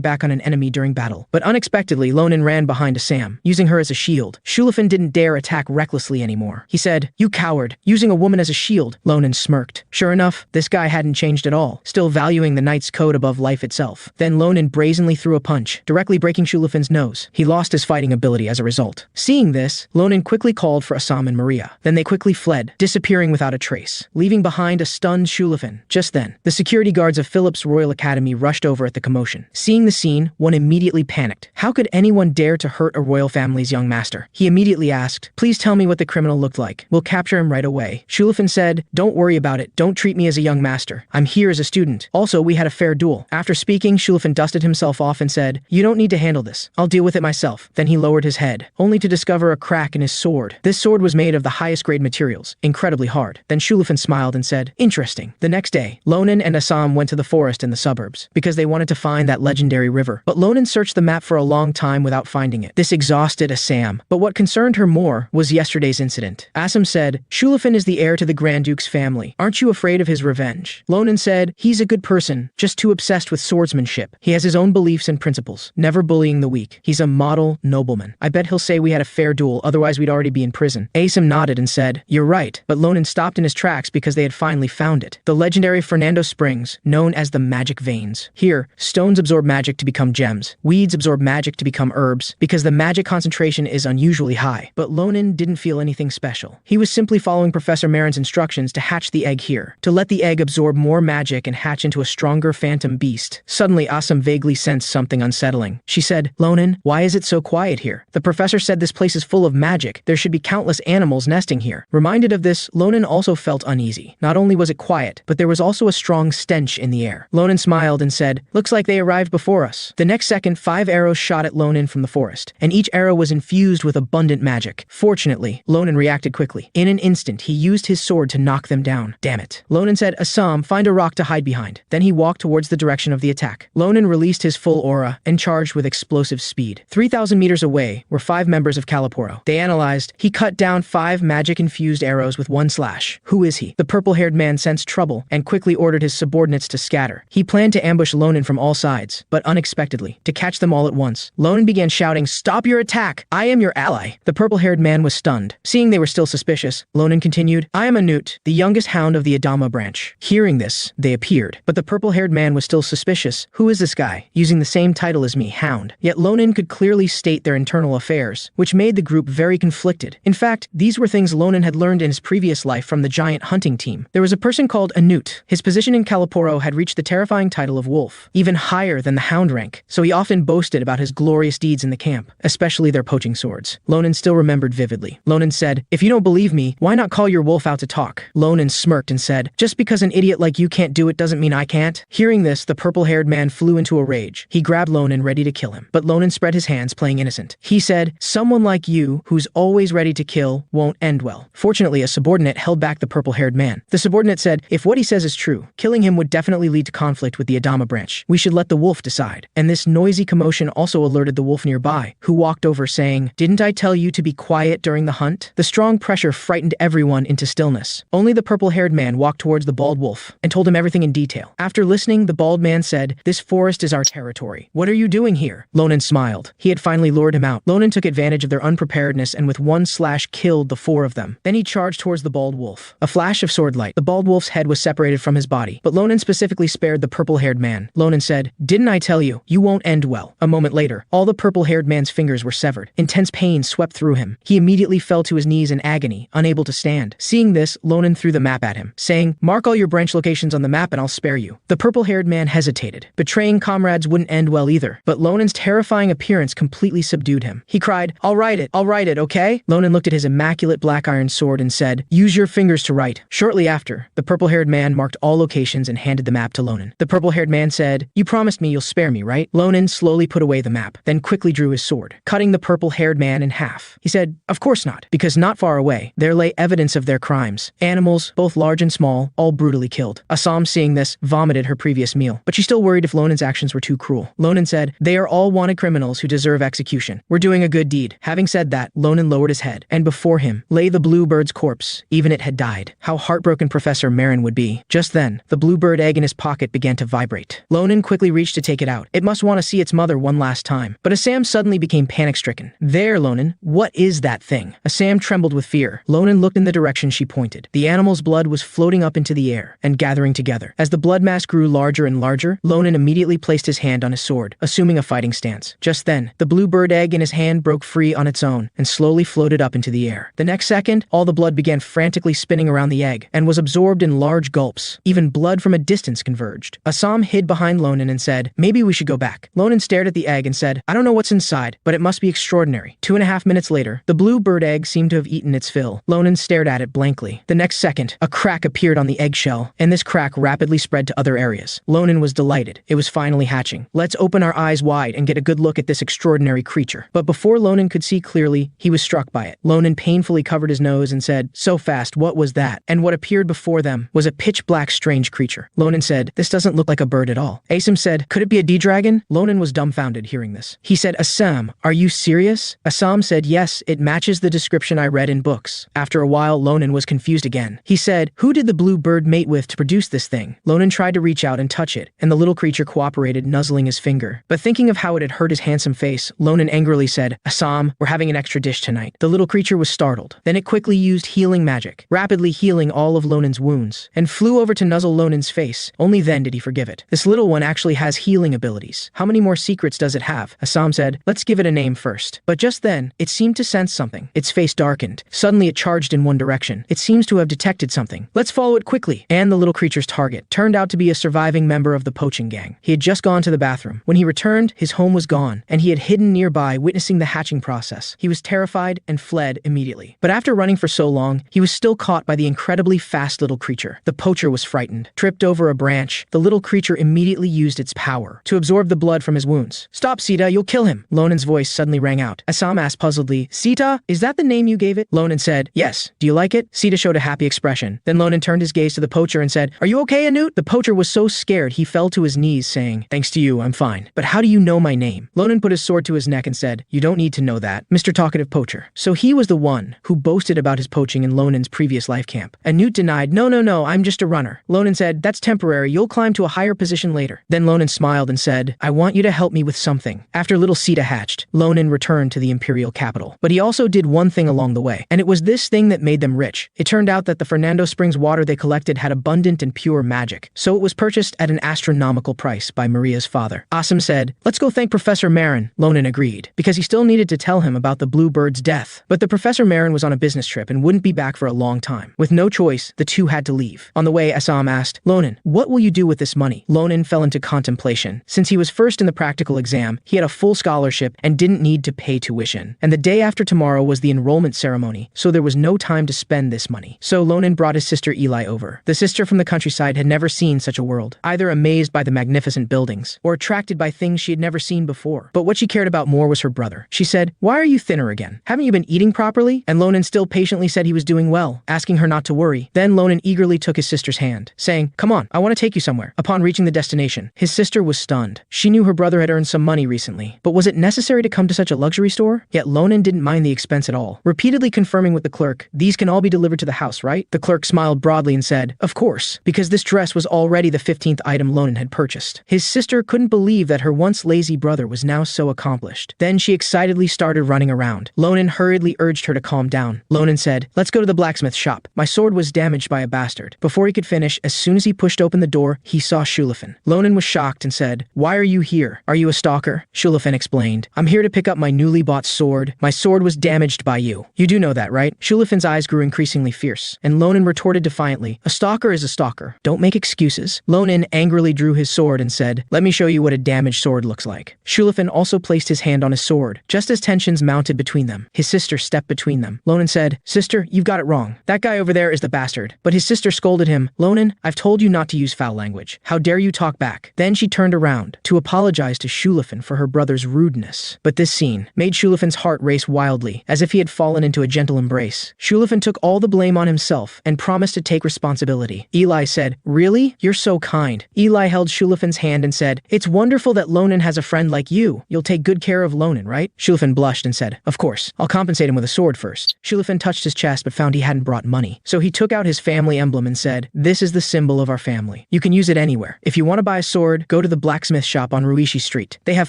back on an enemy during battle?" But unexpectedly, Lonan ran behind Assam, using her as a shield. Shulafin didn't dare attack recklessly anymore. He said, "You coward, using a woman as a shield." Lonan smirked. Sure enough, this guy hadn't changed at all, still valuing the knight's code above life itself. Then Lonan brazenly threw a punch, directly breaking Shulafin's nose. He lost his fighting ability as a result. Seeing this, Lonan quickly called for Assam and Maria. Then they quickly fled, disappearing without a trace, leaving behind a stunned Shulafin. Just then, the security guards of Philip's Royal Academy rushed over at the commotion. Seeing the scene, one immediately panicked. How could anyone dare to hurt a royal family's young master? He immediately asked, "Please tell me what the criminal looked like. We'll capture him right away." Shulafin said, "Don't worry about it. Don't treat me as a young master. I'm here as a student. Also, we had a fair duel." After speaking, Shulafin dusted himself off and said, "You don't need to handle this. I'll deal with it myself." Then he lowered his head, only to discover a crack in his sword. This sword was made of the highest grade materials, incredibly hard. Then Shulafin smiled and said, "Interesting." The next day, Lonan and Assam went to the forest in the suburbs, because they wanted to find that legendary river. But Lonan searched the map for a long time without finding it. This exhausted Assam. But what concerned her more was yesterday's incident. Assam said, "Shulafin is the heir to the Grand Duke's family. Aren't you afraid of his revenge?" Lonan said, "He's a good person, just too obsessed with swordsmanship. He has his own beliefs and principles, never bullying the weak. He's a model nobleman. I bet he'll say we had a fair duel, otherwise we'd already be in prison." Assam nodded and said, "You're right." But Lonan stopped in his tracks because they had finally found it. The legendary Fernando Springs, known as the Magic Veins. Here, stones absorb magic to become gems. Weeds absorb magic to become herbs, because the magic concentration is unusually high. But Lonan didn't feel anything special. He was simply following Professor Marin's instructions to hatch the egg here, to let the egg absorb more magic and hatch into a stronger phantom beast. Suddenly, Assam vaguely sensed something unsettling. She said, "Lonan, why is it so quiet here? The professor said this place is full of magic. There should be countless animals nesting here." Reminded of this, Lonan also felt uneasy. Not only was it quiet, but there was also a strong stench in the air. Lonan smiled and said, "Looks like they arrived before us." The next second, 5 arrows shot at Lonan from the forest, and each arrow was infused with abundant magic. Fortunately, Lonan reacted quickly. In an instant, he used his sword to knock them down. Damn it. Lonan said, "Assam, find a rock to hide behind." Then he walked towards the direction of the attack. Lonan released his full aura and charged with explosive speed. 3,000 meters away were 5 members of Caliporo. They analyzed. He cut down 5 magic-infused arrows with one slash. Who is he? The purple-haired man sensed trouble and quickly ordered his subordinates to scatter. He planned to ambush Lonan from all sides, but unexpectedly, to catch them all at once, Lonan began shouting, "Stop your attack! I am your ally!" The purple-haired man was stunned. Seeing they were still suspicious, Lonan continued, "I am Anut, the youngest hound of the Adama branch." Hearing this, they appeared. But the purple-haired man was still suspicious. Who is this guy, using the same title as me, Hound? Yet Lonan could clearly state their internal affairs, which made the group very conflicted. In fact, these were things Lonan had learned in his previous life from the giant hunting team. There was a person called Anut. His position in Caliporo had reached the terrifying title of Wolf, even higher than the Hound rank, so he often boasted about his glorious deeds in the camp, especially their poaching swords. Lonan still remembered vividly. Lonan said, "If you don't believe me, why not call your wolf out to talk?" Lonan smirked and said, "Just because an idiot like you can't do it doesn't mean I can't." Hearing this, the purple-haired man flew into a rage. He grabbed Lonan, ready to kill him. But Lonan spread his hands, playing innocent. He said, "Someone like you, who's always ready to kill, won't end well." Fortunately, a subordinate held back the purple-haired man. The subordinate said, "If what he says is true, killing him would definitely lead to conflict with the Adama branch. We should let the wolf decide." And this noisy commotion also alerted the wolf nearby, who walked over saying, "Didn't I tell you to be quiet during the hunt?" The strong pressure frightened everyone into stillness. Only the purple-haired man walked towards the bald wolf and told him everything in detail. After listening, the bald man said, "This forest is our territory. What are you doing here?" Lonan smiled. He had finally lured him out. Lonan took advantage of their unpreparedness and with one slash killed the 4 of them. Then he charged towards the bald wolf. A flash of sword light. The bald wolf's head was separated from his body, but Lonan specifically spared the purple-haired man. Lonan said, "Didn't I tell you? You won't end well." A moment later, all the purple-haired man's fingers were severed. Intense pain swept through him. He immediately fell to his knees in agony, unable to stand. Seeing this, Lonan threw the map at him, saying, "Mark all your branch locations on the map and I'll spare you." The purple-haired man hesitated. Betraying comrades wouldn't end well either, but Lonan's terrifying appearance completely subdued him. He cried, I'll write it, okay?" Lonan looked at his immaculate black iron sword and said, "Use your fingers to write." Shortly after, the purple-haired man marked all locations and handed the map to Lonan. The purple-haired man said, "You promised me you'll spare me, right?" Lonan slowly put away away the map, then quickly drew his sword, cutting the purple-haired man in half. He said, "Of course not," because not far away, there lay evidence of their crimes. Animals, both large and small, all brutally killed. Assam, seeing this, vomited her previous meal, but she still worried if Lonen's actions were too cruel. Lonen said, "They are all wanted criminals who deserve execution. We're doing a good deed." Having said that, Lonen lowered his head, and before him lay the blue bird's corpse. Even it had died. How heartbroken Professor Marin would be. Just then, the blue bird egg in his pocket began to vibrate. Lonen quickly reached to take it out. It must want to see its mother one last time. But Assam suddenly became panic-stricken. "There, Lonen, what is that thing?" Assam trembled with fear. Lonen looked in the direction she pointed. The animal's blood was floating up into the air and gathering together. As the blood mass grew larger and larger, Lonen immediately placed his hand on his sword, assuming a fighting stance. Just then, the blue bird egg in his hand broke free on its own and slowly floated up into the air. The next second, all the blood began frantically spinning around the egg and was absorbed in large gulps. Even blood from a distance converged. Assam hid behind Lonen and said, "Maybe we should go back." Lonen stared at the egg and said, "I don't know what's inside, but it must be extraordinary." 2.5 minutes later, the blue bird egg seemed to have eaten its fill. Lonen stared at it blankly. The next second, a crack appeared on the eggshell, and this crack rapidly spread to other areas. Lonen was delighted. It was finally hatching. "Let's open our eyes wide and get a good look at this extraordinary creature." But before Lonen could see clearly, he was struck by it. Lonen painfully covered his nose and said, "So fast, what was that?" And what appeared before them was a pitch-black strange creature. Lonen said, "This doesn't look like a bird at all." Assam said, "Could it be a D-dragon?" Lonen was dumbfounded hearing this. He said, "Assam, are you serious?" Assam said, "Yes, it matches the description I read in books." After a while, Lonen was confused again. He said, "Who did the blue bird mate with to produce this thing?" Lonen tried to reach out and touch it, and the little creature cooperated, nuzzling his finger. But thinking of how it had hurt his handsome face, Lonen angrily said, "Assam, we're having an extra dish tonight." The little creature was startled. Then it quickly used healing magic, rapidly healing all of Lonen's wounds, and flew over to nuzzle Lonen's face. Only then did he forgive it. This little one actually has healing abilities. How many more secrets does it have? Assam said, "Let's give it a name first." But just then, it seemed to sense something. Its face darkened. Suddenly it charged in one direction. It seems to have detected something. "Let's follow it quickly." And the little creature's target turned out to be a surviving member of the poaching gang. He had just gone to the bathroom. When he returned, his home was gone, and he had hidden nearby, witnessing the hatching process. He was terrified and fled immediately. But after running for so long, he was still caught by the incredibly fast little creature. The poacher was frightened. Tripped over a branch, the little creature immediately used its power to absorb the blood from his wounds. "Stop, Sita, you'll kill him." Lonen's voice suddenly rang out. Assam asked puzzledly, "Sita, is that the name you gave it?" Lonen said, "Yes. Do you like it?" Sita showed a happy expression. Then Lonen turned his gaze to the poacher and said, "Are you okay, Anut?" The poacher was so scared he fell to his knees, saying, "Thanks to you, I'm fine. But how do you know my name?" Lonen put his sword to his neck and said, "You don't need to know that, Mr. Talkative Poacher." So he was the one who boasted about his poaching in Lonen's previous life camp. Anut denied, No, I'm just a runner." Lonen said, "That's temporary, you'll climb to a higher position later." Then Lonen smiled and said, "I want you to help me with something." After little Sita hatched, Lonen returned to the imperial capital. But he also did one thing along the way, and it was this thing that made them rich. It turned out that the Fernando Springs water they collected had abundant and pure magic, so it was purchased at an astronomical price by Maria's father. Assam said, "Let's go thank Professor Marin." Lonen agreed, because he still needed to tell him about the blue bird's death. But the Professor Marin was on a business trip and wouldn't be back for a long time. With no choice, the two had to leave. On the way, Assam asked, "Lonen, what will you do with this money?" Lonen fell into contemplation. Since he was first in the practical exam, he had a full scholarship and didn't need to pay tuition. And the day after tomorrow was the enrollment ceremony, so there was no time to spend this money. So Lonen brought his sister Eli over. The sister from the countryside had never seen such a world, either amazed by the magnificent buildings or attracted by things she had never seen before. But what she cared about more was her brother. She said, "Why are you thinner again? Haven't you been eating properly?" And Lonen still patiently said he was doing well, asking her not to worry. Then Lonen eagerly took his sister's hand, saying, "Come on, I want to take you somewhere." Upon reaching the destination, his sister was stunned. She knew her brother had earned some money recently, but was it necessary to come to such a luxury store? Yet Lonen didn't mind the expense at all, repeatedly confirming with the clerk, "These can all be delivered to the house, right?" The clerk smiled broadly and said, "Of course," because this dress was already the 15th item Lonen had purchased. His sister couldn't believe that her once lazy brother was now so accomplished. Then she excitedly started running around. Lonen hurriedly urged her to calm down. Lonen said, "Let's go to the blacksmith shop. My sword was damaged by a bastard." Before he could finish, as soon as he pushed open the door, he saw Shulafin. Lonen was shocked and said, "Why are you here? Are you a stalker?" Shulafin explained, "I'm here to pick up my newly bought sword. My sword was damaged by you. You do know that, right?" Shulafin's eyes grew increasingly fierce, and Lonen retorted defiantly, "A stalker is a stalker. Don't make excuses." Lonen angrily drew his sword and said, "Let me show you what a damaged sword looks like." Shulafin also placed his hand on his sword. Just as tensions mounted between them, his sister stepped between them. Lonen said, "Sister, you've got it wrong. That guy over there is the bastard." But his sister scolded him, "Lonen, I've told you not to use foul language. How dare you talk back?" Then she turned around to apologize to Shulafin Shulifan for her brother's rudeness. But this scene made Shulifan's heart race wildly, as if he had fallen into a gentle embrace. Shulifan took all the blame on himself and promised to take responsibility. Eli said, "Really? You're so kind." Eli held Shulifan's hand and said, "It's wonderful that Lonan has a friend like you. You'll take good care of Lonan, right?" Shulifan blushed and said, "Of course. I'll compensate him with a sword first." Shulifan touched his chest but found he hadn't brought money. So he took out his family emblem and said, "This is the symbol of our family. You can use it anywhere. If you want to buy a sword, go to the blacksmith shop on Ruishi Street. They have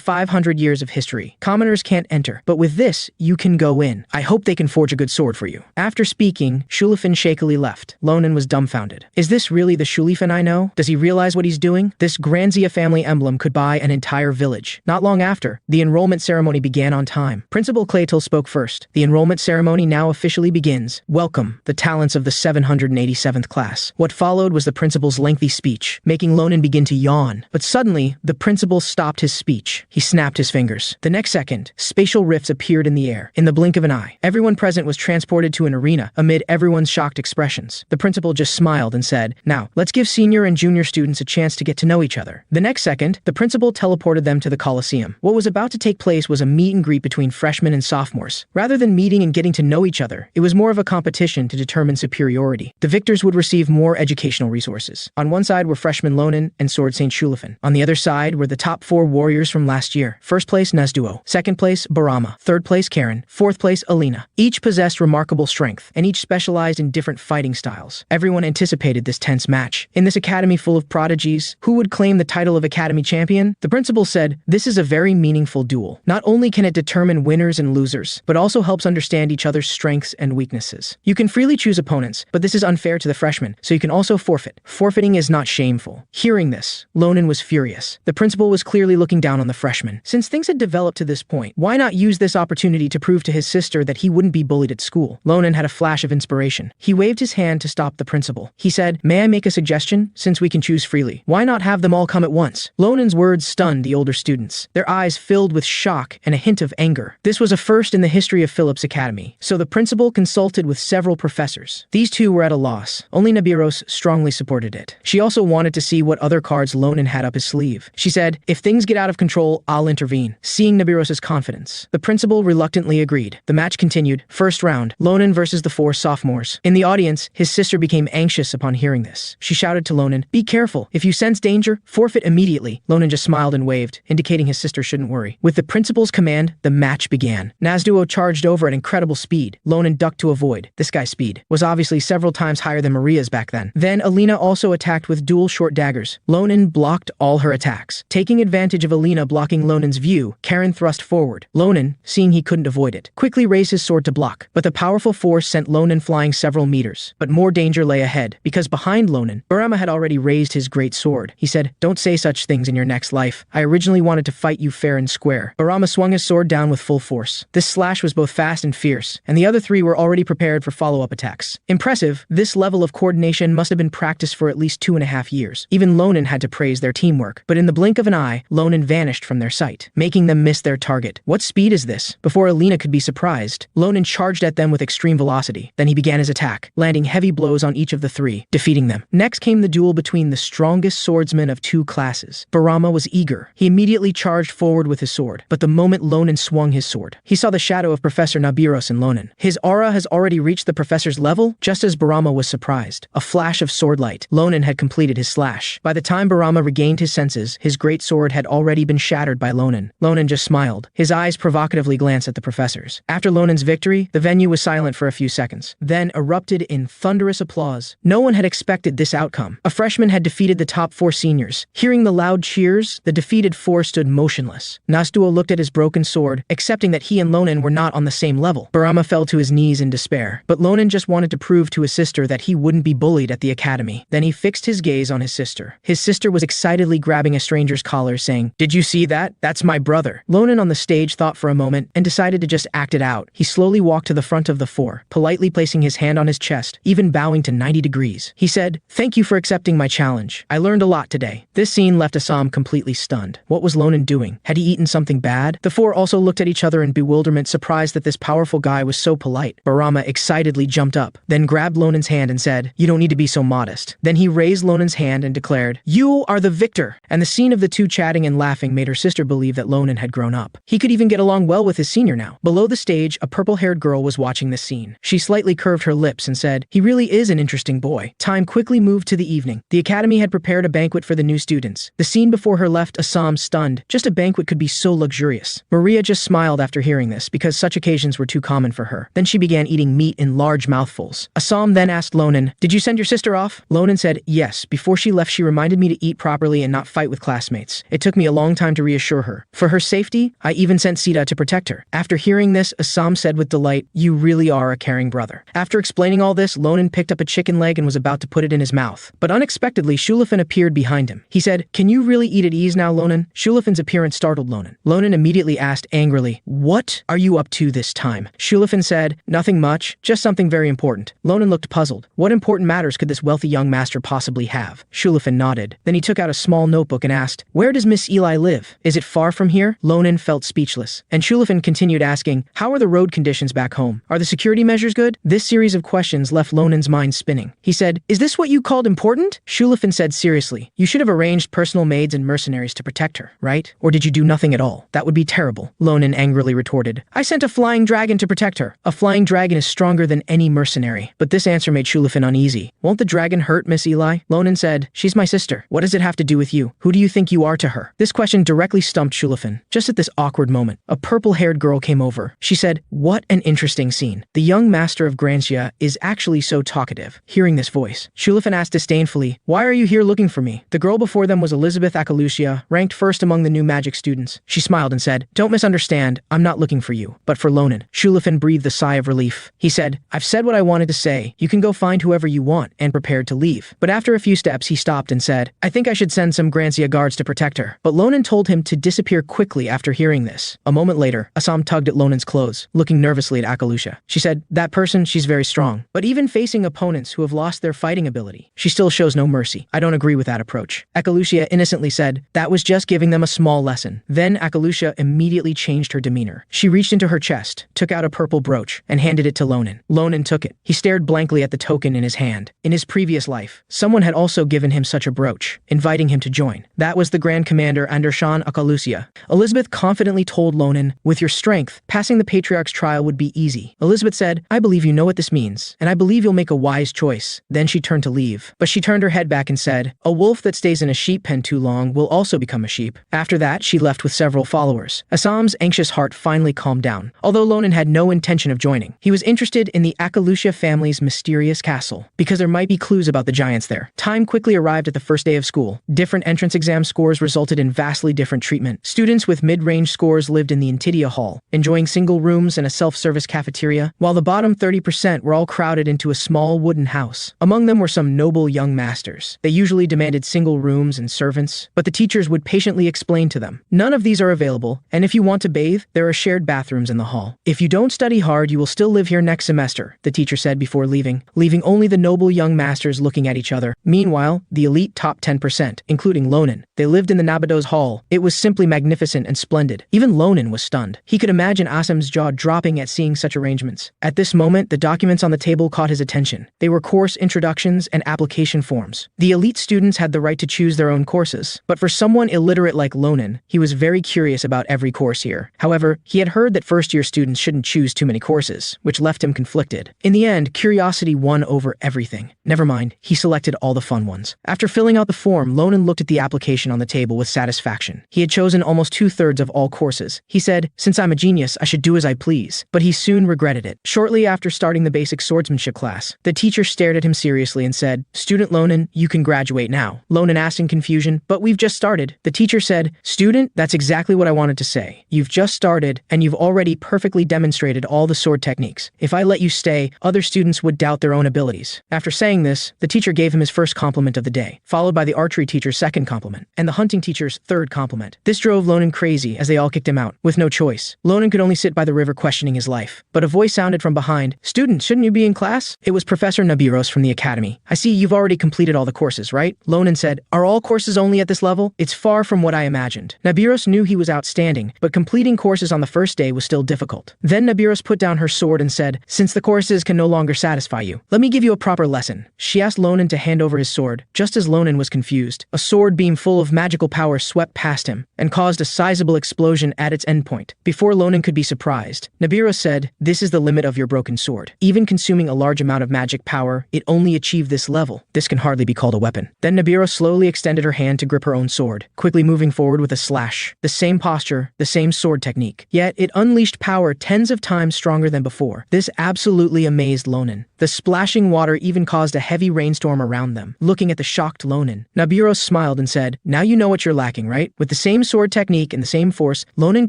500 years of history. Commoners can't enter, but with this, you can go in. I hope they can forge a good sword for you." After speaking, Shulifan shakily left. Lonan was dumbfounded. Is this really the Shulifan I know? Does he realize what he's doing? This Granzia family emblem could buy an entire village. Not long after, the enrollment ceremony began on time. Principal Claytel spoke first. "The enrollment ceremony now officially begins. Welcome, the talents of the 787th class." What followed was the principal's lengthy speech, making Lonan begin to yawn. But suddenly, the principal stopped his speech. He snapped his fingers. The next second, spatial rifts appeared in the air. In the blink of an eye, everyone present was transported to an arena amid everyone's shocked expressions. The principal just smiled and said, "Now, let's give senior and junior students a chance to get to know each other." The next second, the principal teleported them to the Coliseum. What was about to take place was a meet and greet between freshmen and sophomores. Rather than meeting and getting to know each other, it was more of a competition to determine superiority. The victors would receive more educational resources. On one side were freshman Lonan and Sword Saint Shulifan. On the other side were the top 4 warriors from last year. First place Nazduo, second place Barama, third place Karen, fourth place Alina. Each possessed remarkable strength, and each specialized in different fighting styles. Everyone anticipated this tense match. In this academy full of prodigies, who would claim the title of academy champion? The principal said, "This is a very meaningful duel. Not only can it determine winners and losers, but also helps understand each other's strengths and weaknesses. You can freely choose opponents, but this is unfair to the freshmen, so you can also forfeit. Forfeiting is not shameful." Hearing this, Lonan was furious. The principal was clearly looking down on the freshmen. Since things had developed to this point, why not use this opportunity to prove to his sister that he wouldn't be bullied at school? Lonan had a flash of inspiration. He waved his hand to stop the principal. He said, "May I make a suggestion? Since we can choose freely, why not have them all come at once?" Lonan's words stunned the older students. Their eyes filled with shock and a hint of anger. This was a first in the history of Phillips Academy, so the principal consulted with several professors. These two were at a loss. Only Nabiros strongly supported it. She also wanted to see what other cards Lonan had up his sleeve. She said, "If things get out of control, I'll intervene." Seeing Nabiros's confidence, the principal reluctantly agreed. The match continued. First round, Lonan versus the 4 sophomores. In the audience, his sister became anxious upon hearing this. She shouted to Lonan, "Be careful. If you sense danger, forfeit immediately." Lonan just smiled and waved, indicating his sister shouldn't worry. With the principal's command, the match began. Nazduo charged over at incredible speed. Lonan ducked to avoid. This guy's speed was obviously several times higher than Maria's back then. Then Alina also attacked with dual short daggers. Lonan blocked all her attacks. Taking advantage of Alina blocking Lonan's view, Karen thrust forward. Lonan, seeing he couldn't avoid it, quickly raised his sword to block, but the powerful force sent Lonan flying several meters. But more danger lay ahead, because behind Lonan, Barama had already raised his great sword. He said, "Don't say such things in your next life. I originally wanted to fight you fair and square." Barama swung his sword down with full force. This slash was both fast and fierce, and the other 3 were already prepared for follow-up attacks. Impressive, this level of coordination must have been practiced for at least 2.5 years. Even Lonan had to praise their teamwork, but in the blink of an eye, Lonan vanished from their sight, making them miss their target. What speed is this? Before Alina could be surprised, Lonan charged at them with extreme velocity. Then he began his attack, landing heavy blows on each of the 3, defeating them. Next came the duel between the strongest swordsman of 2 classes. Barama was eager. He immediately charged forward with his sword, but the moment Lonan swung his sword, he saw the shadow of Professor Nabiros in Lonan. His aura has already reached the professor's level, just as Barama was surprised. A flash of sword light. Lonan had completed his slash. By the time Barama regained his senses, his great sword had already been shattered by Lonan. Lonan just smiled. His eyes provocatively glanced at the professors. After Lonan's victory, the venue was silent for a few seconds, then erupted in thunderous applause. No one had expected this outcome. A freshman had defeated the top 4 seniors. Hearing the loud cheers, the defeated 4 stood motionless. Nazduo looked at his broken sword, accepting that he and Lonan were not on the same level. Barama fell to his knees in despair, but Lonan just wanted to prove to his sister that he wouldn't be bullied at the academy. Then he fixed his gaze on his sister. His sister was excitedly grabbing a stranger's collar, saying, "Did you see that? That's my brother." Lonan on the stage thought for a moment and decided to just act it out. He slowly walked to the front of the 4, politely placing his hand on his chest, even bowing to 90 degrees. He said, "Thank you for accepting my challenge. I learned a lot today." This scene left Assam completely stunned. What was Lonan doing? Had he eaten something bad? The 4 also looked at each other in bewilderment, surprised that this powerful guy was so polite. Barama excitedly jumped up, then grabbed Lonan's hand and said, "You don't need to be so modest." Then he raised Lonan's hand and declared, "You are the victor." And the scene of the 2 chatting and laughing drawing made her sister believe that Lonan had grown up. He could even get along well with his senior now. Below the stage, a purple-haired girl was watching this scene. She slightly curved her lips and said, "He really is an interesting boy." Time quickly moved to the evening. The academy had prepared a banquet for the new students. The scene before her left Assam stunned. Just a banquet could be so luxurious. Maria just smiled after hearing this because such occasions were too common for her. Then she began eating meat in large mouthfuls. Assam then asked Lonan, "Did you send your sister off?" Lonan said, "Yes. Before she left, she reminded me to eat properly and not fight with classmates. It took me a long time to reassure her. For her safety, I even sent Sita to protect her." After hearing this, Assam said with delight, "You really are a caring brother." After explaining all this, Lonan picked up a chicken leg and was about to put it in his mouth. But unexpectedly, Shulafin appeared behind him. He said, "Can you really eat at ease now, Lonan?" Shulafin's appearance startled Lonan. Lonan immediately asked angrily, "What are you up to this time?" Shulafin said, "Nothing much, just something very important." Lonan looked puzzled. What important matters could this wealthy young master possibly have? Shulafin nodded. Then he took out a small notebook and asked, "Where does Miss Eli live? Is it far from here?" Lonan felt speechless. And Shulafin continued asking, "How are the road conditions back home? Are the security measures good?" This series of questions left Lonan's mind spinning. He said, "Is this what you called important?" Shulafin said seriously, "You should have arranged personal maids and mercenaries to protect her, right? Or did you do nothing at all? That would be terrible." Lonan angrily retorted, "I sent a flying dragon to protect her. A flying dragon is stronger than any mercenary." But this answer made Shulafin uneasy. "Won't the dragon hurt Miss Eli?" Lonan said, "She's my sister. What does it have to do with you? Who do you think you are to her?" This question directly stumped Shulafin. Just at this awkward moment, a purple-haired girl came over. She said, "What an interesting scene. The young master of Grancia is actually so talkative." Hearing this voice, Shulafin asked disdainfully, "Why are you here looking for me?" The girl before them was Elizabeth Akalucia, ranked first among the new magic students. She smiled and said, "Don't misunderstand, I'm not looking for you, but for Lonan." Shulafin breathed a sigh of relief. He said, "I've said what I wanted to say. You can go find whoever you want," and prepared to leave. But after a few steps, he stopped and said, "I think I should send some Grancia guards to protect her." But Lonan told him to disappear quickly after hearing this. A moment later, Assam tugged at Lonan's clothes, looking nervously at Akalucia. She said, "That person, she's very strong. But even facing opponents who have lost their fighting ability, she still shows no mercy. I don't agree with that approach." Akalucia innocently said, "That was just giving them a small lesson." Then Akalucia immediately changed her demeanor. She reached into her chest, took out a purple brooch, and handed it to Lonan. Lonan took it. He stared blankly at the token in his hand. In his previous life, someone had also given him such a brooch, inviting him to join. That was the Grand Commander Andershan Akalucia. Elizabeth confidently told Lonan, "With your strength, passing the Patriarch's trial would be easy." Elizabeth said, "I believe you know what this means, and I believe you'll make a wise choice." Then she turned to leave. But she turned her head back and said, "A wolf that stays in a sheep pen too long will also become a sheep." After that, she left with several followers. Assam's anxious heart finally calmed down. Although Lonan had no intention of joining, he was interested in the Akalucia family's mysterious castle, because there might be clues about the giants there. Time quickly arrived at the first day of school. Different entrance exam scores resulted in vastly different treatment. Students with mid-range scores lived in the Intidia Hall, enjoying single rooms and a self-service cafeteria, while the bottom 30% were all crowded into a small wooden house. Among them were some noble young masters. They usually demanded single rooms and servants, but the teachers would patiently explain to them, "None of these are available, and if you want to bathe, there are shared bathrooms in the hall. If you don't study hard, you will still live here next semester," the teacher said before leaving only the noble young masters looking at each other. Meanwhile, the elite top 10%, including Lonan, they lived in the Nabado's hall. It was simply magnificent and splendid. Even Lonan was stunned. He could imagine Asam's jaw dropping at seeing such arrangements. At this moment, the documents on the table caught his attention. They were course introductions and application forms. The elite students had the right to choose their own courses, but for someone illiterate like Lonan, he was very curious about every course here. However, he had heard that first-year students shouldn't choose too many courses, which left him conflicted. In the end, curiosity won over everything. Never mind, he selected all the fun ones. After filling out the form, Lonan looked at the application on the table with satisfaction. He had chosen almost 2/3 of all courses. He said, "Since I'm a genius, I should do as I please." But he soon regretted it. Shortly after starting the basic swordsmanship class, the teacher stared at him seriously and said, "Student Lonan, you can graduate now." Lonan asked in confusion, "But we've just started." The teacher said, "Student, that's exactly what I wanted to say. You've just started, and you've already perfectly demonstrated all the sword techniques. If I let you stay, other students would doubt their own abilities." After saying this, the teacher gave him his first compliment of the day, followed by the archery teacher's second compliment, and the hunting teacher's third compliment. This drove Lonan crazy as they all kicked him out. With no choice, Lonan could only sit by the river questioning his life. But a voice sounded from behind, "Student, shouldn't you be in class?" It was Professor Nabiros from the academy. "I see you've already completed all the courses, right?" Lonan said, "Are all courses only at this level? It's far from what I imagined." Nabiros knew he was outstanding, but completing courses on the first day was still difficult. Then Nabiros put down her sword and said, "Since the courses can no longer satisfy you, let me give you a proper lesson." She asked Lonan to hand over his sword. Just as Lonan was confused, a sword beam full of magical power swept past him and caused a sizable explosion at its endpoint. Before Lonan could be surprised, Nibiru said, "This is the limit of your broken sword. Even consuming a large amount of magic power, it only achieved this level. This can hardly be called a weapon." Then Nibiru slowly extended her hand to grip her own sword, quickly moving forward with a slash. The same posture, the same sword technique. Yet it unleashed power tens of times stronger than before. This absolutely amazed Lonan. The splashing water even caused a heavy rainstorm around them. Looking at the shocked Lonan, Nibiru smiled and said, "Now you know what you're lacking, right?" With the same sword technique and the same force, Lonan